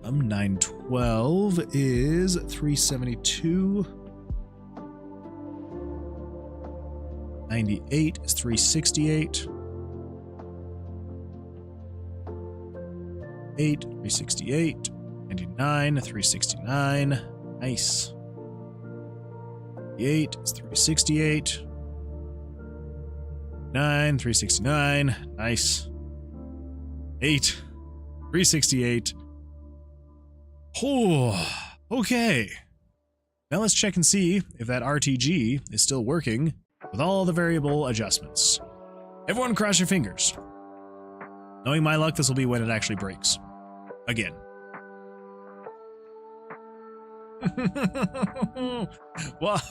912 is 372. 98 is 368. 368. 99, 369. Nice. 8 is 368. 9, 369. Nice. 8, 368. Oh, okay. Now let's check and see if that RTG is still working with all the variable adjustments. Everyone cross your fingers. Knowing my luck, this will be when it actually breaks. Again. Why?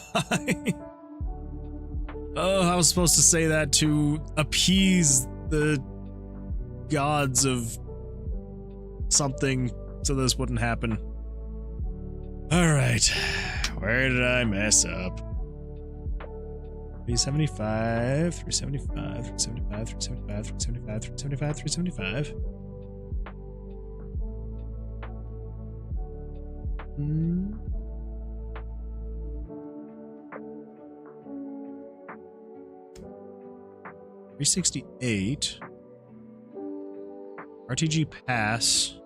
Oh, I was supposed to say that to appease the gods of something so this wouldn't happen. Alright. Where did I mess up? 375, 375, 375, 375, 375, 375, 375. 368. RTG pass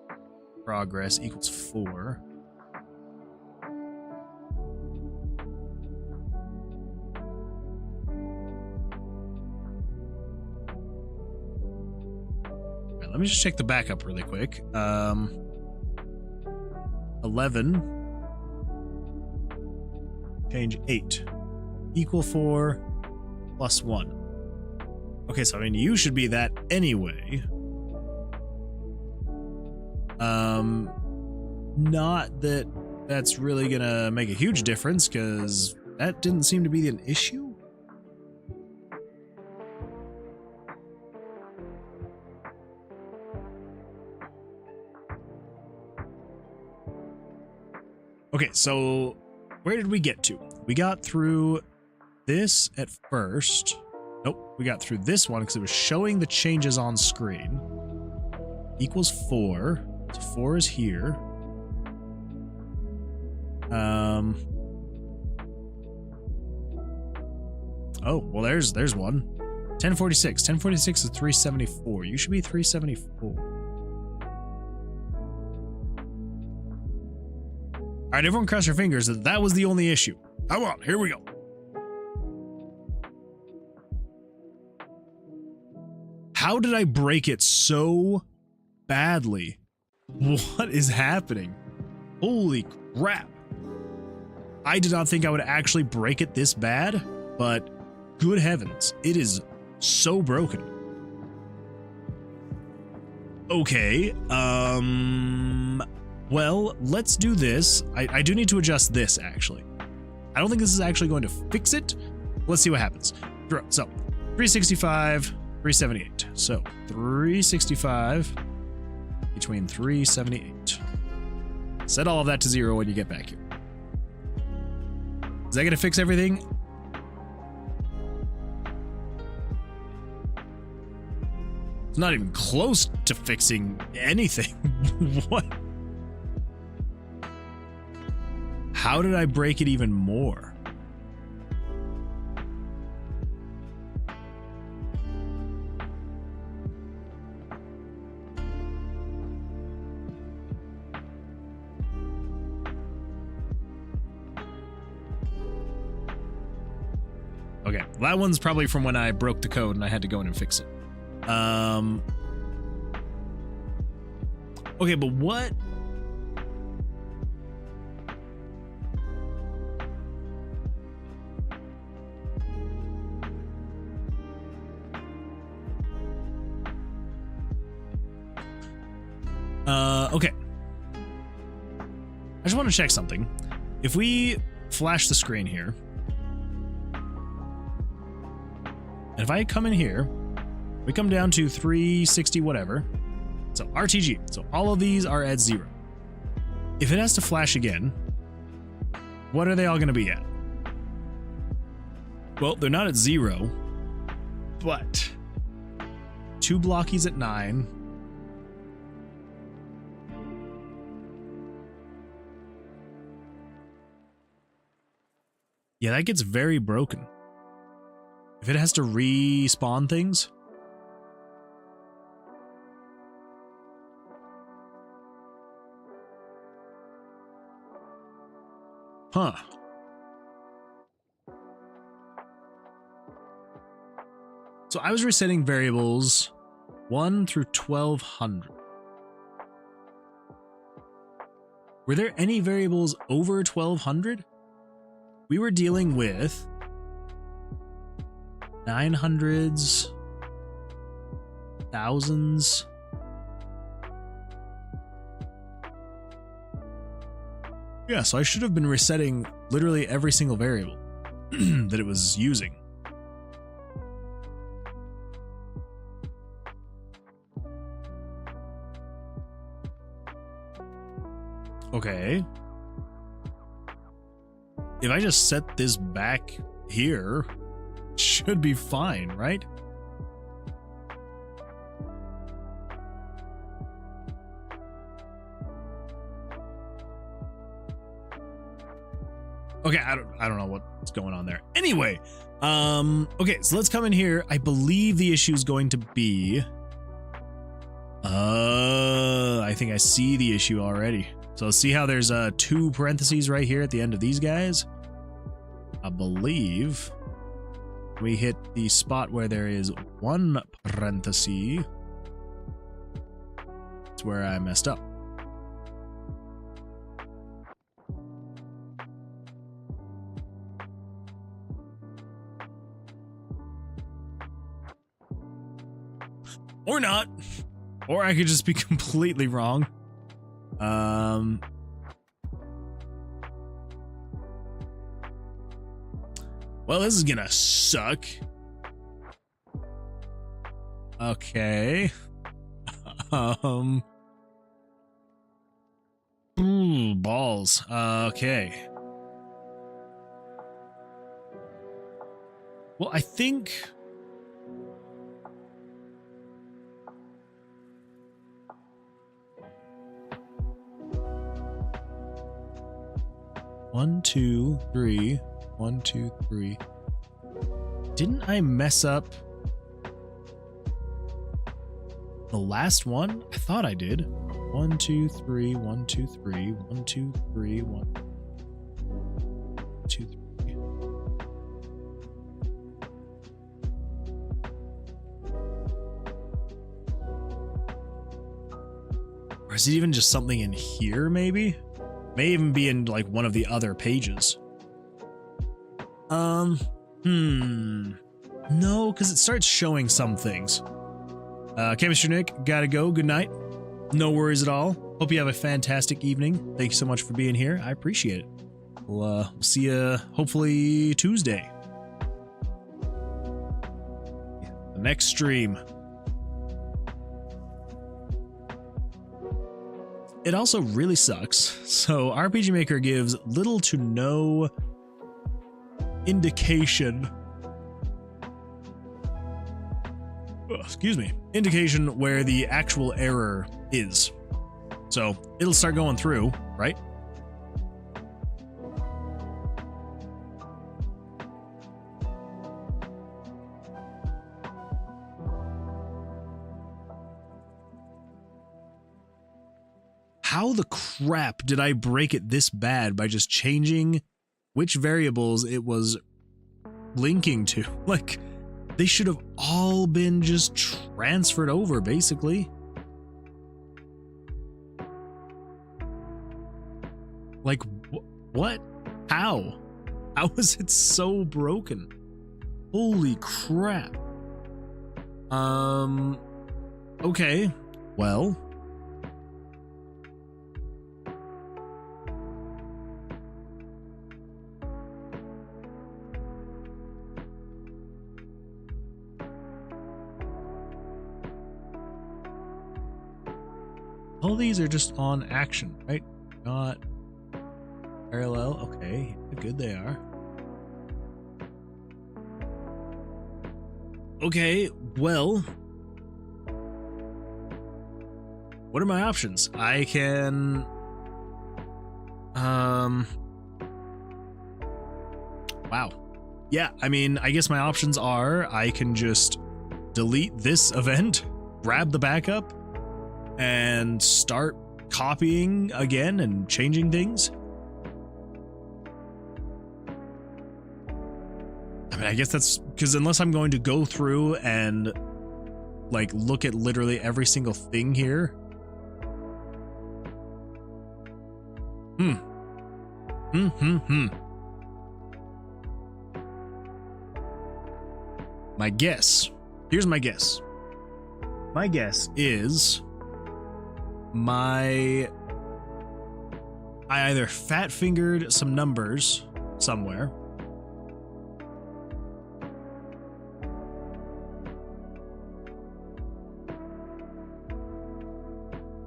progress equals 4. Right, let me just check the backup really quick. 11 change 8 equal 4 plus 1. Okay, so I mean you should be that anyway. Not that that's really gonna make a huge difference, because that didn't seem to be an issue. Okay, so where did we get to? We got through this at first. Nope, we got through this one because it was showing the changes on screen. Equals 4. So 4 is here. Oh, well, there's one. 1046. 1046 is 374. You should be 374. All right, everyone cross your fingers that was the only issue. Come on, here we go. How did I break it so badly? What is happening? Holy crap. I did not think I would actually break it this bad, but good heavens, it is so broken. Okay, well, let's do this. I do need to adjust this, actually. I don't think this is actually going to fix it. Let's see what happens. So, 365, 378. So, 365 between 378. Set all of that to 0 when you get back here. Is that going to fix everything? It's not even close to fixing anything. What? How did I break it even more? Okay, that one's probably from when I broke the code and I had to go in and fix it. Okay, but what? Okay. I just want to check something. If we flash the screen here, and if I come in here, we come down to 360 whatever. So RTG. So all of these are at 0. If it has to flash again, what are they all going to be at? Well, they're not at 0, but 2 blockies at 9. Yeah, that gets very broken. If it has to respawn things. Huh. So I was resetting variables 1 through 1200. Were there any variables over 1200? We were dealing with 900s, thousands. Yeah, so I should have been resetting literally every single variable that it was using. Okay. If I just set this back here, it should be fine, right? Okay, I don't know what's going on there. Anyway, okay, so let's come in here. I believe the issue is going to be I think I see the issue already. So see how there's 2 parentheses right here at the end of these guys? I believe we hit the spot where there is 1 parenthesis. That's where I messed up. Or not. Or I could just be completely wrong. Well, this is gonna suck. Okay. Ooh, balls. Okay. Well, I think 1, 2, 3. 1, 2, 3. Didn't I mess up the last one? I thought I did. 1, 2, 3. 1, 2, 3. 1, 2, 3. 1, 2, 3. Or is it even just something in here, maybe? May even be in, like, one of the other pages. No, because it starts showing some things. Chemistry Nick, gotta go. Good night. No worries at all. Hope you have a fantastic evening. Thank you so much for being here. I appreciate it. We'll see you hopefully Tuesday. The next stream. It also really sucks. So RPG Maker gives little to no indication. Excuse me. Indication where the actual error is. So it'll start going through, right? How the crap did I break it this bad by just changing which variables it was linking to? Like, they should have all been just transferred over, basically. Like, what? How? How is it so broken? Holy crap. Okay. Well. All these are just on action, right? Not parallel. Okay, good they are. Okay, well, what are my options? I can, wow. Yeah, I mean, I guess my options are I can just delete this event, grab the backup, and start copying again and changing things. I mean, I guess that's because unless I'm going to go through and like look at literally every single thing here. My guess. Here's my guess. My guess is I either fat fingered some numbers somewhere,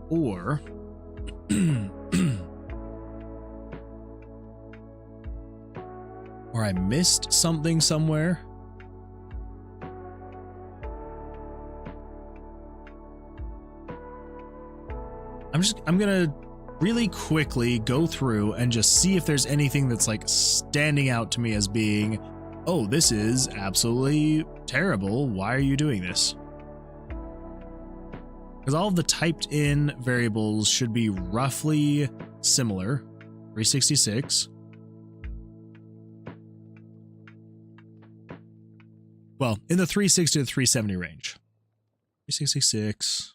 or or I missed something somewhere. I'm gonna really quickly go through and just see if there's anything that's like standing out to me as being, oh, this is absolutely terrible. Why are you doing this? Because all of the typed in variables should be roughly similar. 366. Well, in the 360 to 370 range. 366.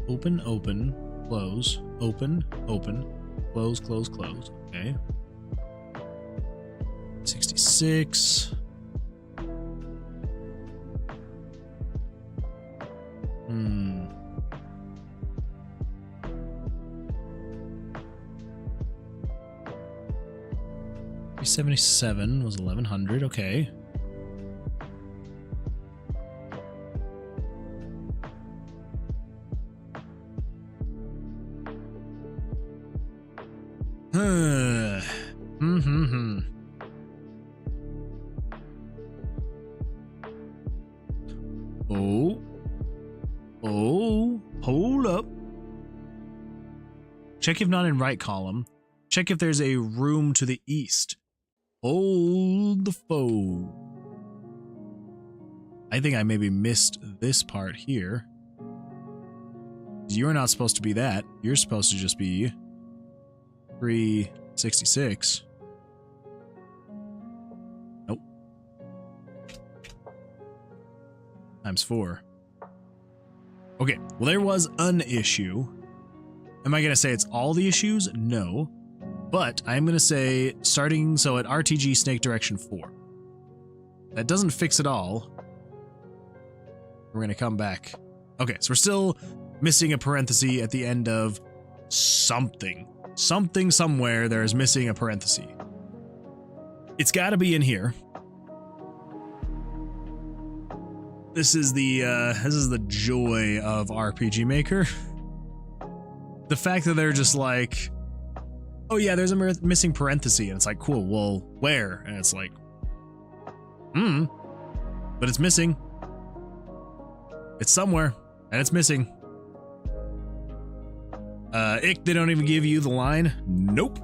Open, open, close, open, open, close, close, close. Okay. 66. Hmm. 377 was 1100. Okay. Oh, hold up. Check if not in right column. Check if there's a room to the east. Hold the foe. I think I maybe missed this part here. You're not supposed to be that. You're supposed to just be 366. Nope. Times 4. Okay, well there was an issue. Am I going to say it's all the issues? No. But I'm going to say starting, so at RTG snake direction 4. That doesn't fix it all. We're going to come back. Okay, so we're still missing a parenthesis at the end of something. Something somewhere there is missing a parenthesis. It's got to be in here. This is the joy of RPG Maker. The fact that they're just like, oh yeah, there's a missing parenthesis, and it's like, cool, well, where? And it's like, but it's missing. It's somewhere, and it's missing. They don't even give you the line. Nope.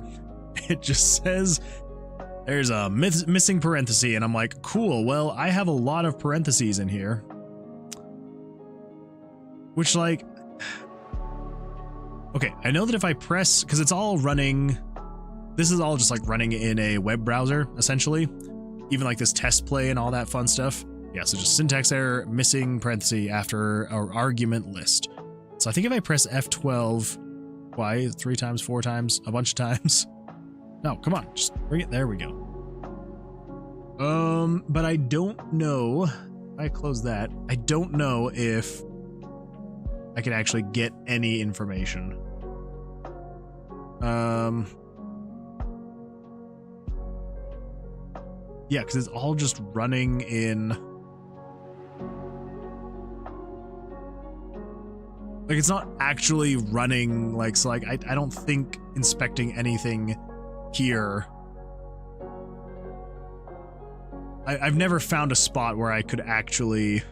It just says there's a missing parenthesis, and I'm like, cool, well, I have a lot of parentheses in here. Which, like, okay, I know that if I press, because it's all running, this is all just like running in a web browser, essentially. Even like this test play and all that fun stuff. Yeah, so just syntax error, missing parenthesis after our argument list. So I think if I press F12, why, 3 times, 4 times, a bunch of times. No, come on, just bring it, there we go. But I don't know, if I close that, I don't know if I can actually get any information. Yeah, because it's all just running in. Like, it's not actually running, like, so, like, I don't think inspecting anything here. I've never found a spot where I could actually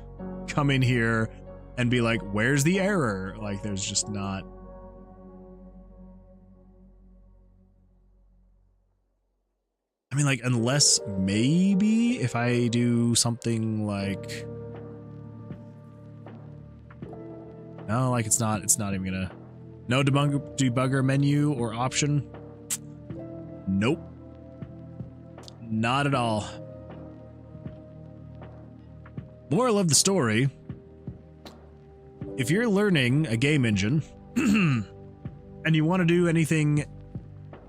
come in here and be like, where's the error? Like, there's just not. I mean, like, unless maybe if I do something like, no, like it's not even gonna, no debugger menu or option. Nope. Not at all. Moral of the story, if you're learning a game engine and you want to do anything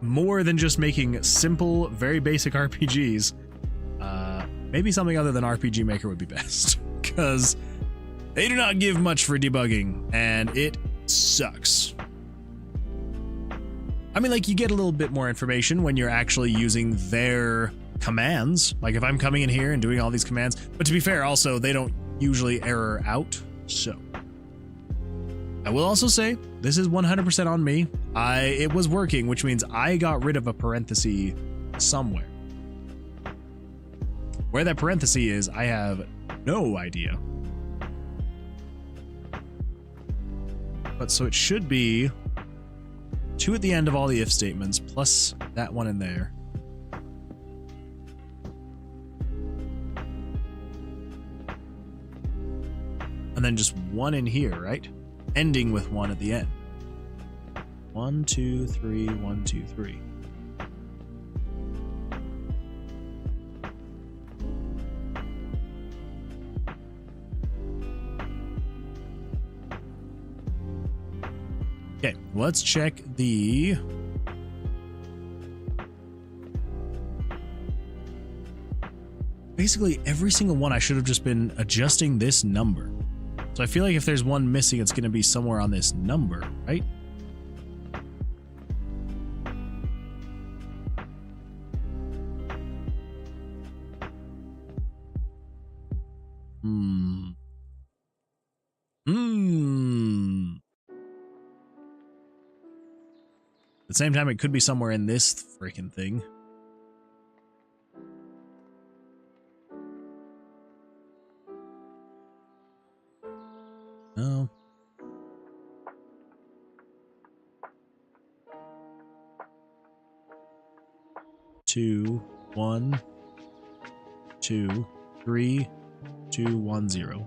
more than just making simple, very basic RPGs, maybe something other than RPG Maker would be best, because they do not give much for debugging, and it sucks. I mean, like, you get a little bit more information when you're actually using their commands. Like, if I'm coming in here and doing all these commands, but to be fair, also, they don't usually error out, so. I will also say, this is 100% on me. It was working, which means I got rid of a parenthesis somewhere. Where that parenthesis is, I have no idea. But so it should be 2 at the end of all the if statements, plus that one in there. And then just 1 in here, right? Ending with 1 at the end. 1, 2, 3, 1, 2, 3. Okay, let's check the... Basically, every single one I should have just been adjusting this number. So I feel like if there's one missing, it's going to be somewhere on this number, right? At the same time, it could be somewhere in this freaking thing. No. Two, 1, 2, 3, 2, 1, 0.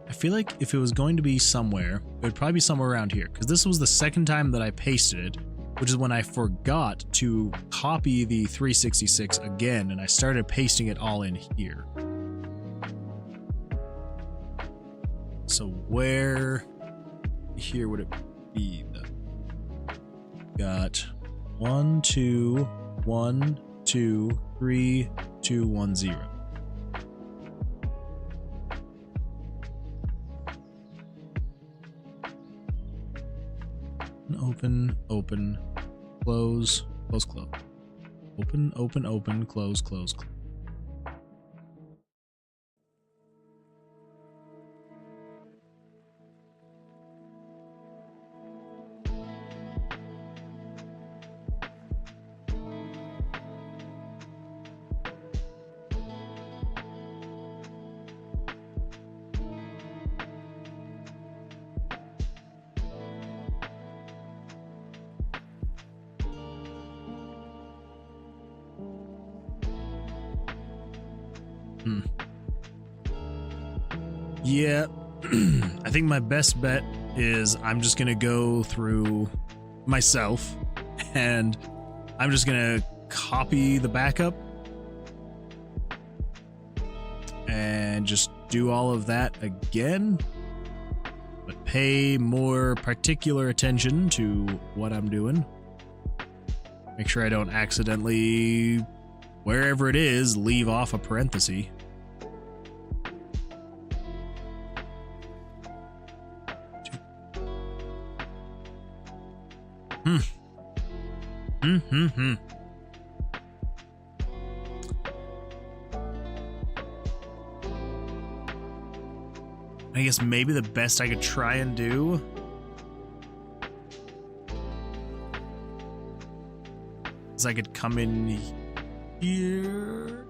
I feel like if it was going to be somewhere, it would probably be somewhere around here, because this was the second time that I pasted it, which is when I forgot to copy the 366 again, and I started pasting it all in here. So where here would it be? Got 1, 2, 1, 2, 3, 2, 1, 0. Open, open, close, close, close. Open, open, open, close, close, close. Yeah, I think my best bet is I'm just gonna go through myself and I'm just gonna copy the backup and just do all of that again, but pay more particular attention to what I'm doing. Make sure I don't accidentally, wherever it is, leave off a parenthesis. I guess maybe the best I could try and do is I could come in here.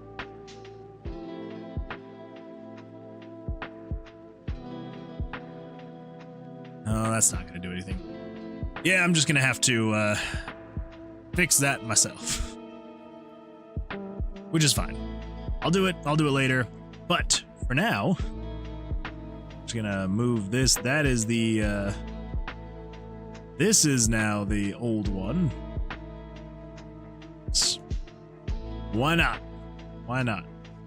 Oh, that's not going to do anything. Yeah, I'm just going to have to fix that myself, which is fine. I'll do it later, but for now, I'm just gonna move this. That is the this is now the old one. Why not? Why not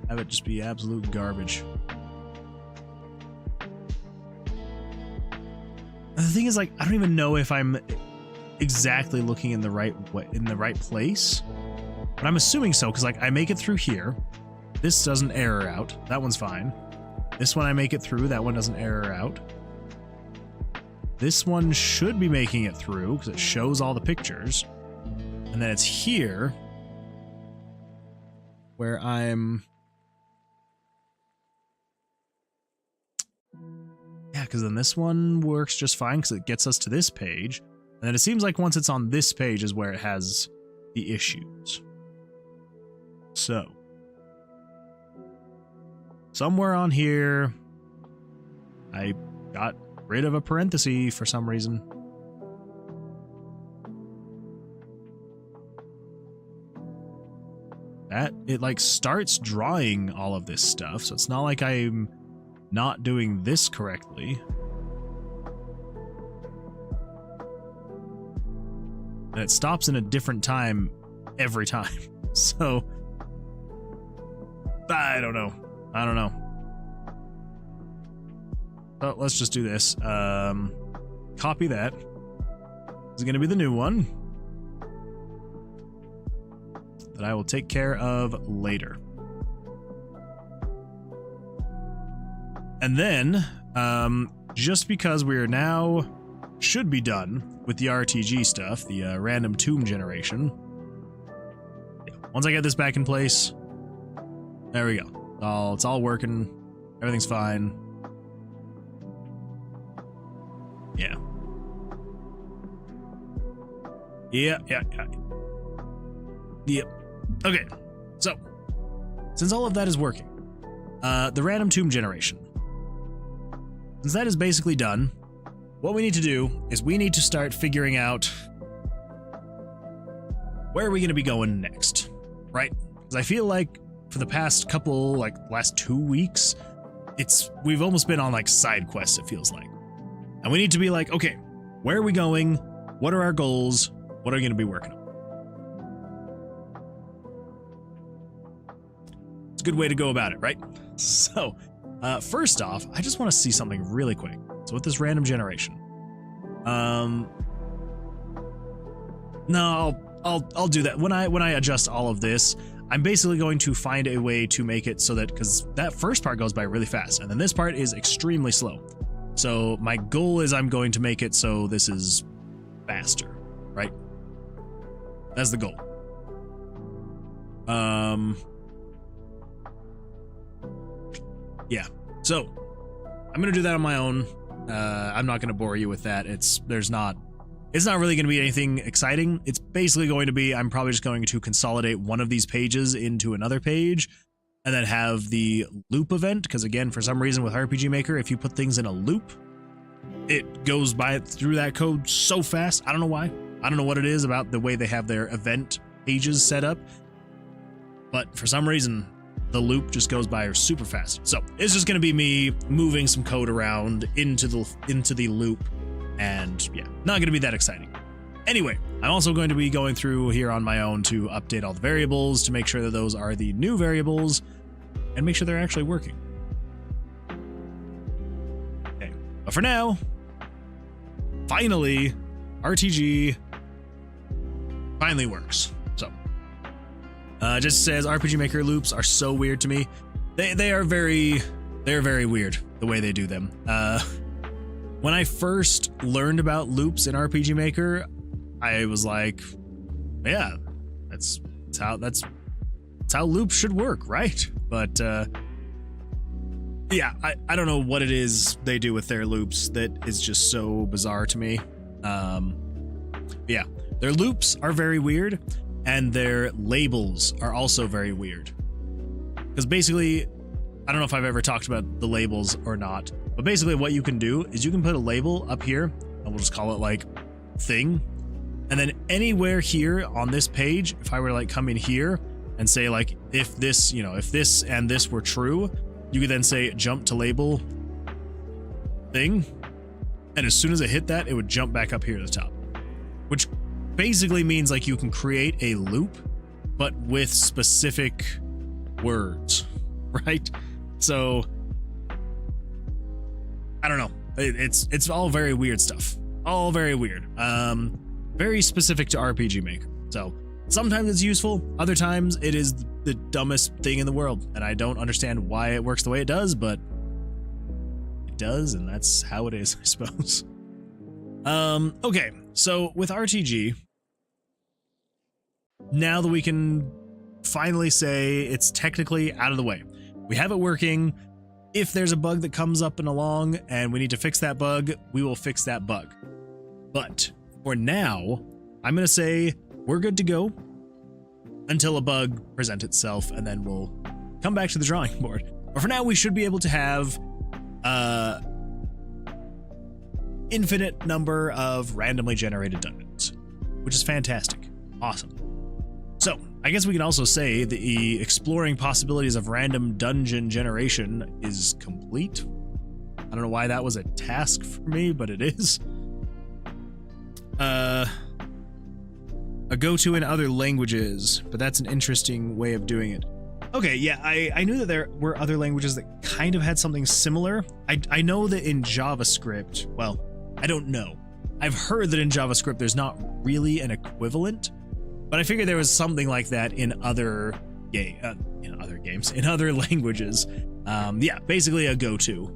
have it just be absolute garbage? The thing is, like, I don't even know if I'm exactly looking in the right way, in the right place, but I'm assuming so, because like I make it through here. This doesn't error out. That one's fine. This one I make it through. That one doesn't error out. This one should be making it through because it shows all the pictures. And then it's here where I'm... Yeah, because then this one works just fine because it gets us to this page. And then it seems like once it's on this page is where it has the issues. So, somewhere on here, I got rid of a parenthesis for some reason. That, it like starts drawing all of this stuff, so it's not like I'm not doing this correctly. And it stops in a different time every time. So, I don't know. So let's just do this. Copy that. This is going to be the new one that I will take care of later. And then, just because we're now should be done with the RTG stuff, the random tomb generation. Yeah, once I get this back in place, there we go. It's all working. Everything's fine. Yeah. Yep. Okay. So, since all of that is working, the random tomb generation. Since that is basically done, what we need to do is we need to start figuring out where are we going to be going next, right? Because I feel like for the past couple, like last 2 weeks, we've almost been on like side quests, it feels like. And we need to be like, okay, where are we going? What are our goals? What are we going to be working on? It's a good way to go about it, right? So, first off, I just want to see something really quick. So with this random generation, no, I'll do that when I adjust all of this. I'm basically going to find a way to make it so that, because that first part goes by really fast, and then this part is extremely slow. So my goal is I'm going to make it so this is faster, right? That's the goal. Yeah. So I'm gonna do that on my own. I'm not gonna bore you with that. It's not really gonna be anything exciting. It's basically going to be, I'm probably just going to consolidate one of these pages into another page and then have the loop event, because again, for some reason with RPG Maker, if you put things in a loop, it goes by through that code so fast. I don't know why. I don't know what it is about the way they have their event pages set up, but for some reason, the loop just goes by super fast. So it's just going to be me moving some code around into the loop, and yeah, not going to be that exciting. Anyway, I'm also going to be going through here on my own to update all the variables to make sure that those are the new variables and make sure they're actually working. Okay, but for now, finally, RTG finally works. So, just says RPG Maker loops are so weird to me. They're very weird the way they do them. When I first learned about loops in RPG Maker, I was like, yeah, that's how loops should work, right? But yeah, I don't know what it is they do with their loops that is just so bizarre to me. Yeah, their loops are very weird, and their labels are also very weird. Because basically, I don't know if I've ever talked about the labels or not, but basically what you can do is you can put a label up here, and we'll just call it like thing. And then anywhere here on this page, if I were to like come in here and say like, if this, if this and this were true, you could then say jump to label thing. And as soon as it hit that, it would jump back up here to the top, which basically means like you can create a loop, but with specific words, right? So I don't know. It's all very weird stuff. All very weird. Very specific to RPG Maker. So sometimes it's useful, other times it is the dumbest thing in the world, and I don't understand why it works the way it does, but it does, and that's how it is, I suppose. Okay, so with RTG, now that we can finally say it's technically out of the way, we have it working. If there's a bug that comes up and along and we need to fix that bug, we will fix that bug. But for now, I'm going to say we're good to go until a bug presents itself, and then we'll come back to the drawing board. But for now, we should be able to have infinite number of randomly generated dungeons, which is fantastic. Awesome. So I guess we can also say the exploring possibilities of random dungeon generation is complete. I don't know why that was a task for me, but it is. A go-to in other languages, but that's an interesting way of doing it. Okay, yeah, I knew that there were other languages that kind of had something similar. I know that in JavaScript, well, I don't know. I've heard that in JavaScript there's not really an equivalent, but I figured there was something like that in other games, in other languages. Yeah, basically a go-to.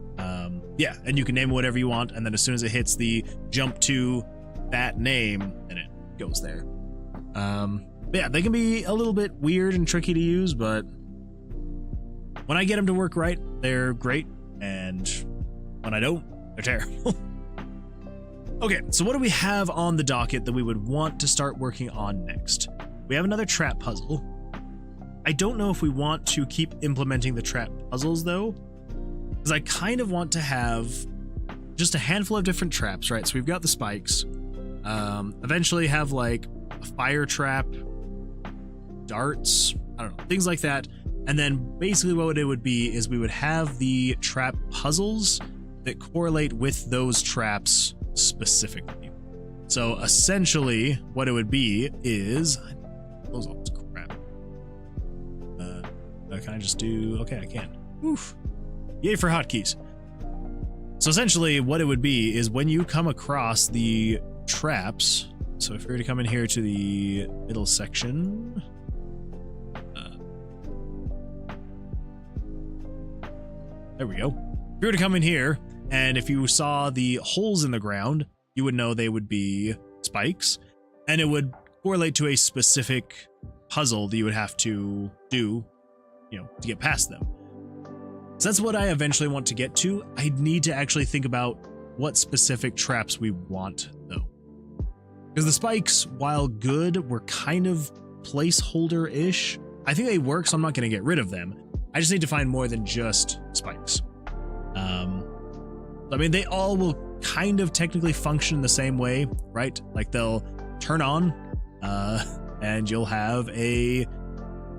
Yeah, and you can name it whatever you want, and then as soon as it hits the jump to that name, then it goes there. Yeah, they can be a little bit weird and tricky to use, but when I get them to work right, they're great, and when I don't, they're terrible. Okay, so what do we have on the docket that we would want to start working on next? We have another trap puzzle. I don't know if we want to keep implementing the trap puzzles, though, because I kind of want to have just a handful of different traps, right? So we've got the spikes. Eventually have like a fire trap, darts, I don't know, things like that. And then basically what it would be is we would have the trap puzzles that correlate with those traps specifically. So essentially what it would be is, close all this crap. Can I just do, okay, I can. Oof. Yay for hotkeys. So essentially what it would be is when you come across the traps, so if you were to come in here to the middle section, there we go. If you were to come in here, and if you saw the holes in the ground, you would know they would be spikes, and it would correlate to a specific puzzle that you would have to do, you know, to get past them. So that's what I eventually want to get to. I need to actually think about what specific traps we want, though. Because the spikes, while good, were kind of placeholder-ish. I think they work, so I'm not going to get rid of them. I just need to find more than just spikes. I mean, they all will kind of technically function the same way, right? Like they'll turn on, and you'll have a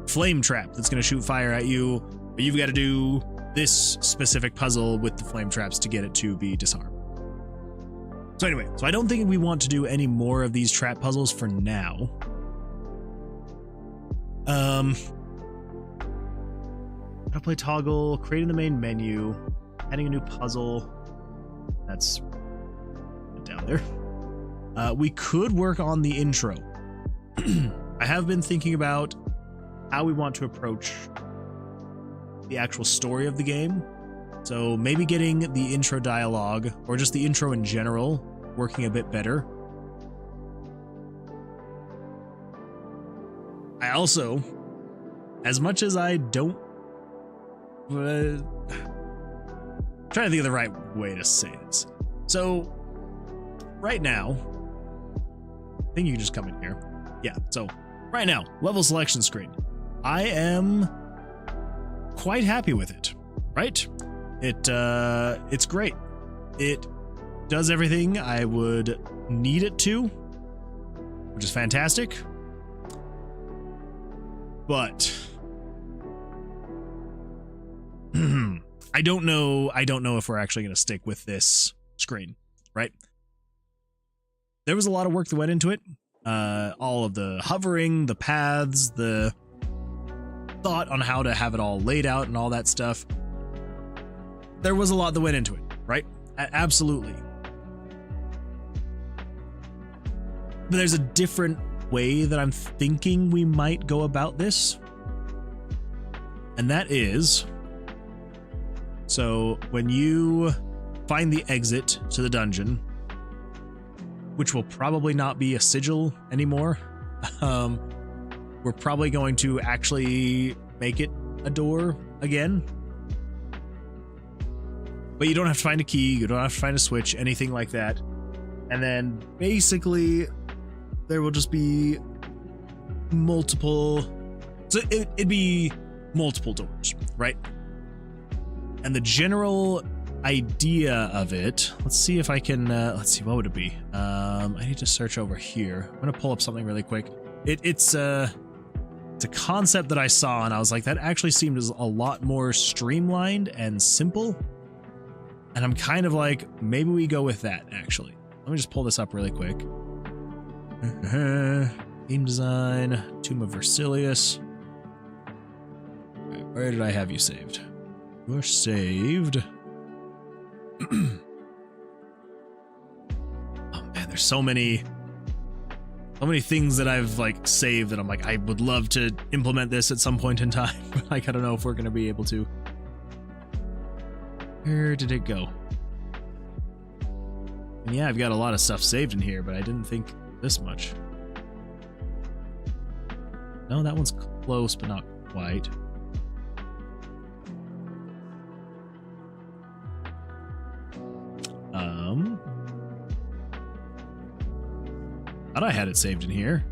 flame trap that's going to shoot fire at you, but you've got to do this specific puzzle with the flame traps to get it to be disarmed. So anyway, so I don't think we want to do any more of these trap puzzles for now. Play toggle, creating the main menu, adding a new puzzle. That's down there. We could work on the intro. I have been thinking about how we want to approach the actual story of the game. So maybe getting the intro dialogue, or just the intro in general, working a bit better. I also, as much as I don't trying to think of the right way to say this. So right now, I think you can just come in here. Yeah, so right now, level selection screen. I am quite happy with it, right? It's great. It does everything I would need it to, which is fantastic. But I don't know if we're actually going to stick with this screen, right? There was a lot of work that went into it. All of the hovering, the paths, the thought on how to have it all laid out and all that stuff. There was a lot that went into it, right? Absolutely. But there's a different way that I'm thinking we might go about this. And that is, so when you find the exit to the dungeon, which will probably not be a sigil anymore, we're probably going to actually make it a door again. But you don't have to find a key, you don't have to find a switch, anything like that. And then basically there will just be multiple, so it'd be multiple doors, right? And the general idea of it, let's see if I can, let's see, what would it be? I need to search over here. I'm gonna pull up something really quick. It's a concept that I saw and I was like, that actually seemed as a lot more streamlined and simple. And I'm kind of like, maybe we go with that actually. Let me just pull this up really quick. Theme design, Tomb of Versilius. Where did I have you saved? You're saved. Oh man, there's so many things that I've like saved that I'm like, I would love to implement this at some point in time, but like I don't know if we're gonna be able to. Where did it go? And yeah, I've got a lot of stuff saved in here, but I didn't think this much. No, that one's close, but not quite. Thought I had it saved in here.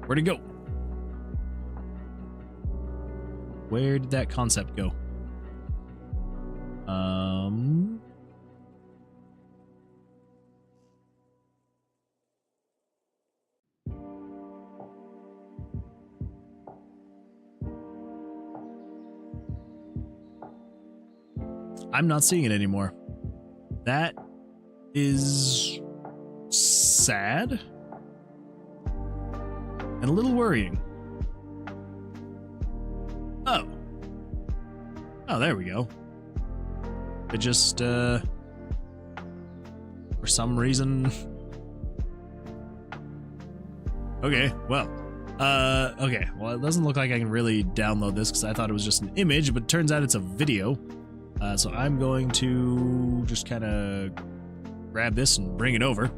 Where'd it go? Where did that concept go? I'm not seeing it anymore. That is sad and a little worrying. Oh, there we go. It just, for some reason. Okay, well, okay. Well, it doesn't look like I can really download this because I thought it was just an image, but it turns out it's a video. So I'm going to just kind of grab this and bring it over.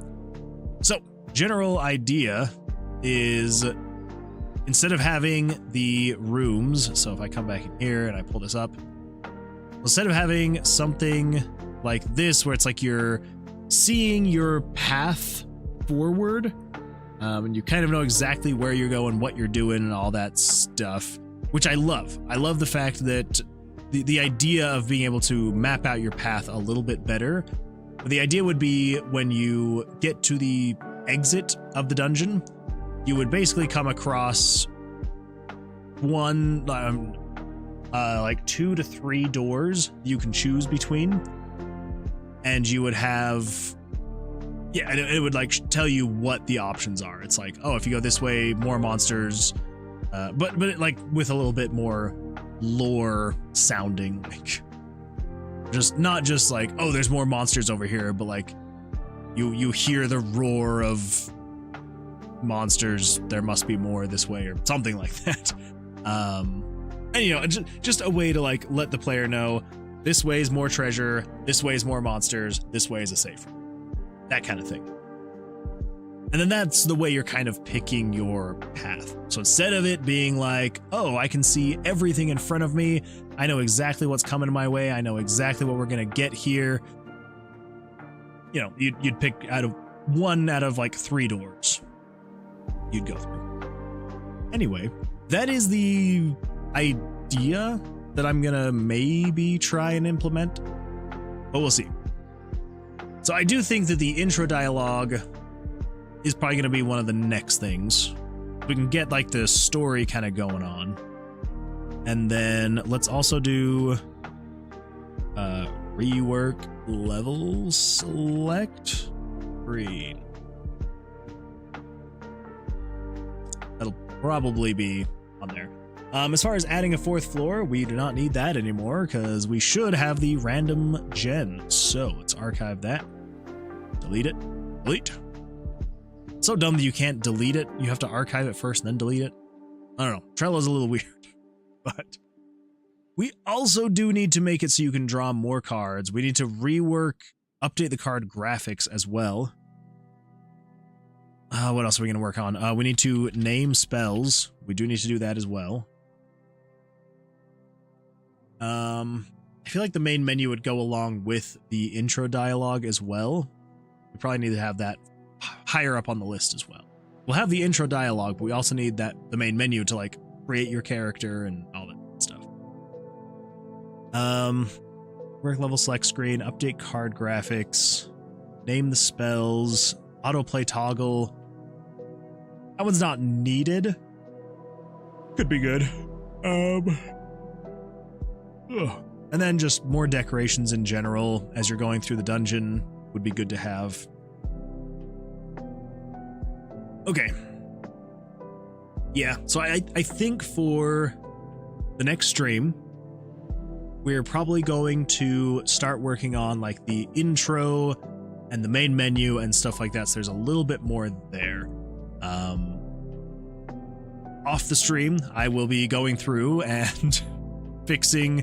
So, general idea is instead of having the rooms, so if I come back in here and I pull this up, instead of having something like this where it's like you're seeing your path forward, and you kind of know exactly where you're going, what you're doing, and all that stuff, which I love. I love the fact that the idea of being able to map out your path a little bit better. The idea would be when you get to the exit of the dungeon, you would basically come across one, like 2 to 3 doors you can choose between, and you would have, yeah, it would like tell you what the options are. It's like, oh, if you go this way, more monsters, but like with a little bit more lore sounding, like just not just like, oh, there's more monsters over here, but like you hear the roar of monsters, there must be more this way or something like that. And you know, just a way to like let the player know this way is more treasure, this way is more monsters, this way is a safe room, that kind of thing. And then that's the way you're kind of picking your path. So instead of it being like, oh, I can see everything in front of me, I know exactly what's coming my way, I know exactly what we're gonna get here, you know, you'd pick one out of like 3 doors you'd go through. Anyway, that is the idea that I'm gonna maybe try and implement, but we'll see. So I do think that the intro dialogue is probably going to be one of the next things. We can get like the story kind of going on. And then let's also do rework level select read. That'll probably be on there. As far as adding a 4th floor, we do not need that anymore because we should have the random gen. So let's archive that. Delete it. Delete. It's so dumb that you can't delete it. You have to archive it first and then delete it. I don't know. Trello's a little weird, but we also do need to make it so you can draw more cards. We need to update the card graphics as well. What else are we going to work on? We need to name spells. We do need to do that as well. I feel like the main menu would go along with the intro dialogue as well. We probably need to have that higher up on the list as well. We'll have the intro dialogue, but we also need the main menu to like create your character and all that stuff. Work level select screen, update card graphics, name the spells, autoplay toggle. That one's not needed. Could be good. And then just more decorations in general as you're going through the dungeon would be good to have. Okay. Yeah, so I think for the next stream, we're probably going to start working on like the intro and the main menu and stuff like that. So there's a little bit more there. Off the stream, I will be going through and fixing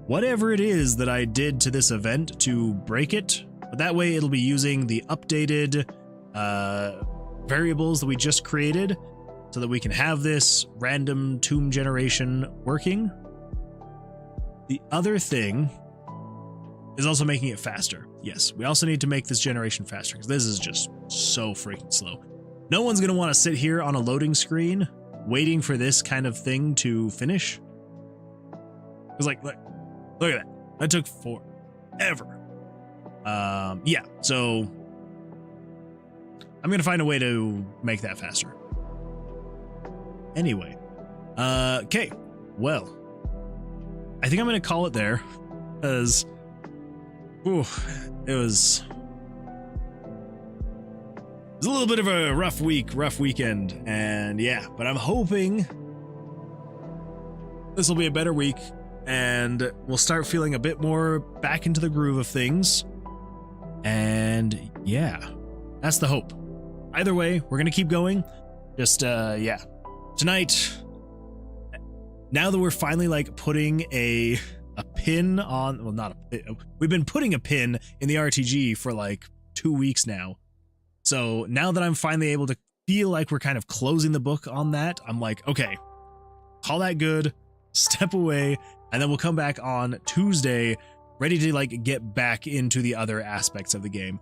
whatever it is that I did to this event to break it. But that way it'll be using the updated variables that we just created so that we can have this random tomb generation working. The other thing is also making it faster. Yes, we also need to make this generation faster because this is just so freaking slow. No one's going to want to sit here on a loading screen waiting for this kind of thing to finish. Because like, look at that. That took forever. Yeah, so I'm going to find a way to make that faster. Anyway, okay, well, I think I'm going to call it there because it was a little bit of a rough weekend, and yeah, but I'm hoping this will be a better week and we'll start feeling a bit more back into the groove of things. And yeah, that's the hope. Either way, we're gonna keep going. Just yeah, tonight, now that we're finally like putting a pin on, well, not a pin, we've been putting a pin in the RTG for like 2 weeks now. So now that I'm finally able to feel like we're kind of closing the book on that, I'm like, okay, call that good, step away, and then we'll come back on Tuesday ready to like get back into the other aspects of the game.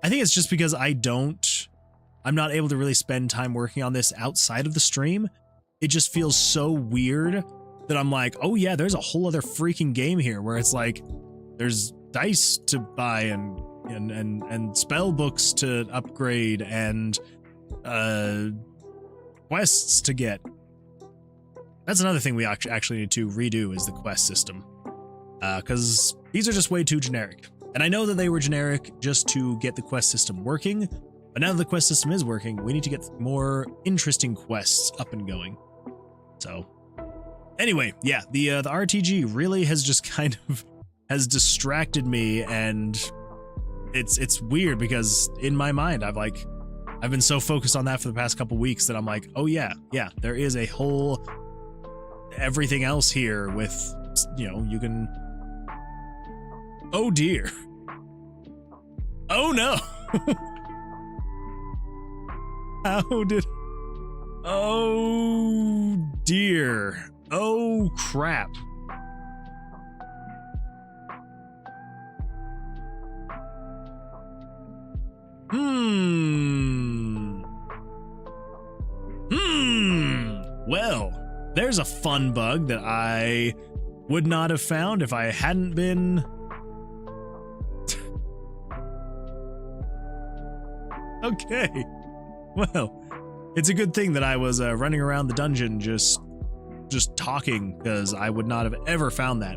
I think it's just because I'm not able to really spend time working on this outside of the stream. It just feels so weird that I'm like, oh yeah, there's a whole other freaking game here where it's like there's dice to buy and spell books to upgrade and quests to get. That's another thing we actually need to redo is the quest system, because these are just way too generic. And I know that they were generic just to get the quest system working, but now that the quest system is working, we need to get more interesting quests up and going. So anyway, yeah, the RTG really has just kind of has distracted me, and it's weird because in my mind I've been so focused on that for the past couple weeks that I'm like, oh yeah, there is a whole everything else here with, you know, you can, oh dear, oh no. How did, oh dear, oh crap. Well, there's a fun bug that I would not have found if I hadn't been okay. Well, it's a good thing that I was running around the dungeon just talking, because I would not have ever found that.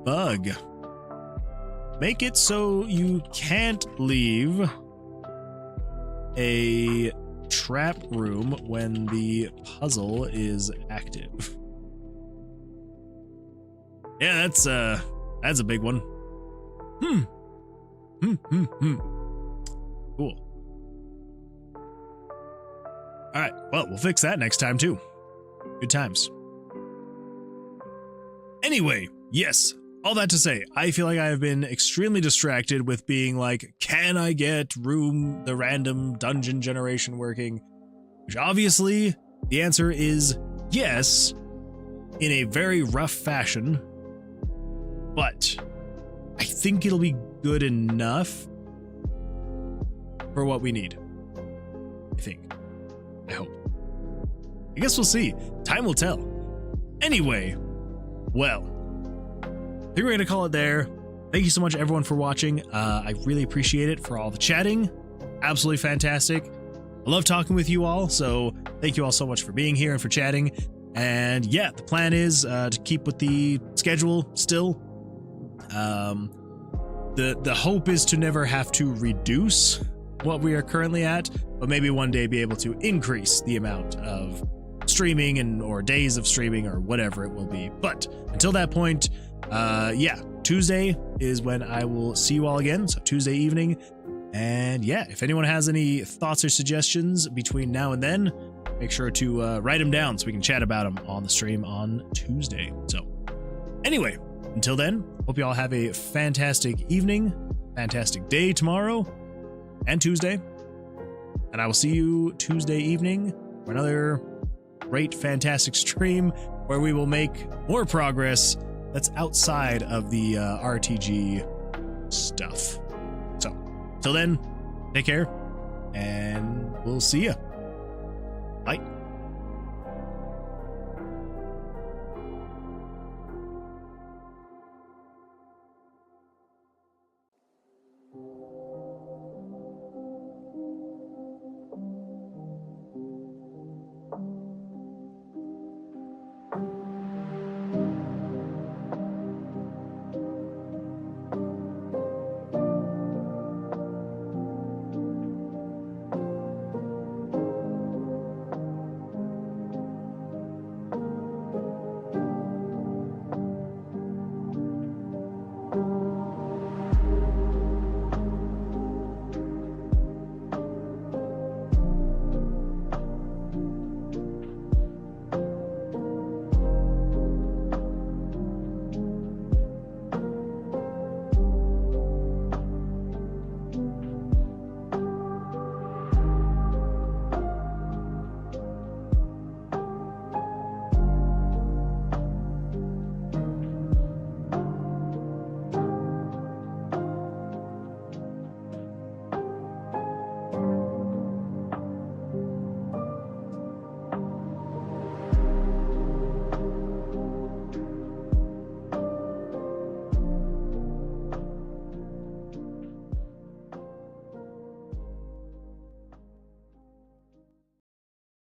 Bug. Make it so you can't leave a trap room when the puzzle is active. Yeah, that's a big one. Cool. All right, well, we'll fix that next time too. Good times. Anyway, yes, all that to say, I feel like I have been extremely distracted with being like, can I get the random dungeon generation working? Which obviously the answer is yes, in a very rough fashion, but I think it'll be good enough for what we need. I think. I hope. I guess we'll see. Time will tell. Anyway, well, I think we're going to call it there. Thank you so much, everyone, for watching. I really appreciate it for all the chatting. Absolutely fantastic. I love talking with you all, so thank you all so much for being here and for chatting. And yeah, the plan is to keep with the schedule still. The hope is to never have to reduce what we are currently at, but maybe one day be able to increase the amount of streaming or days of streaming or whatever it will be. But until that point, yeah, Tuesday is when I will see you all again. So Tuesday evening. And yeah, if anyone has any thoughts or suggestions between now and then, make sure to write them down so we can chat about them on the stream on Tuesday. So anyway, until then, hope you all have a fantastic evening, fantastic day tomorrow and Tuesday. And I will see you Tuesday evening for another great, fantastic stream where we will make more progress that's outside of the RTG stuff. So, till then, take care, and we'll see ya. Bye.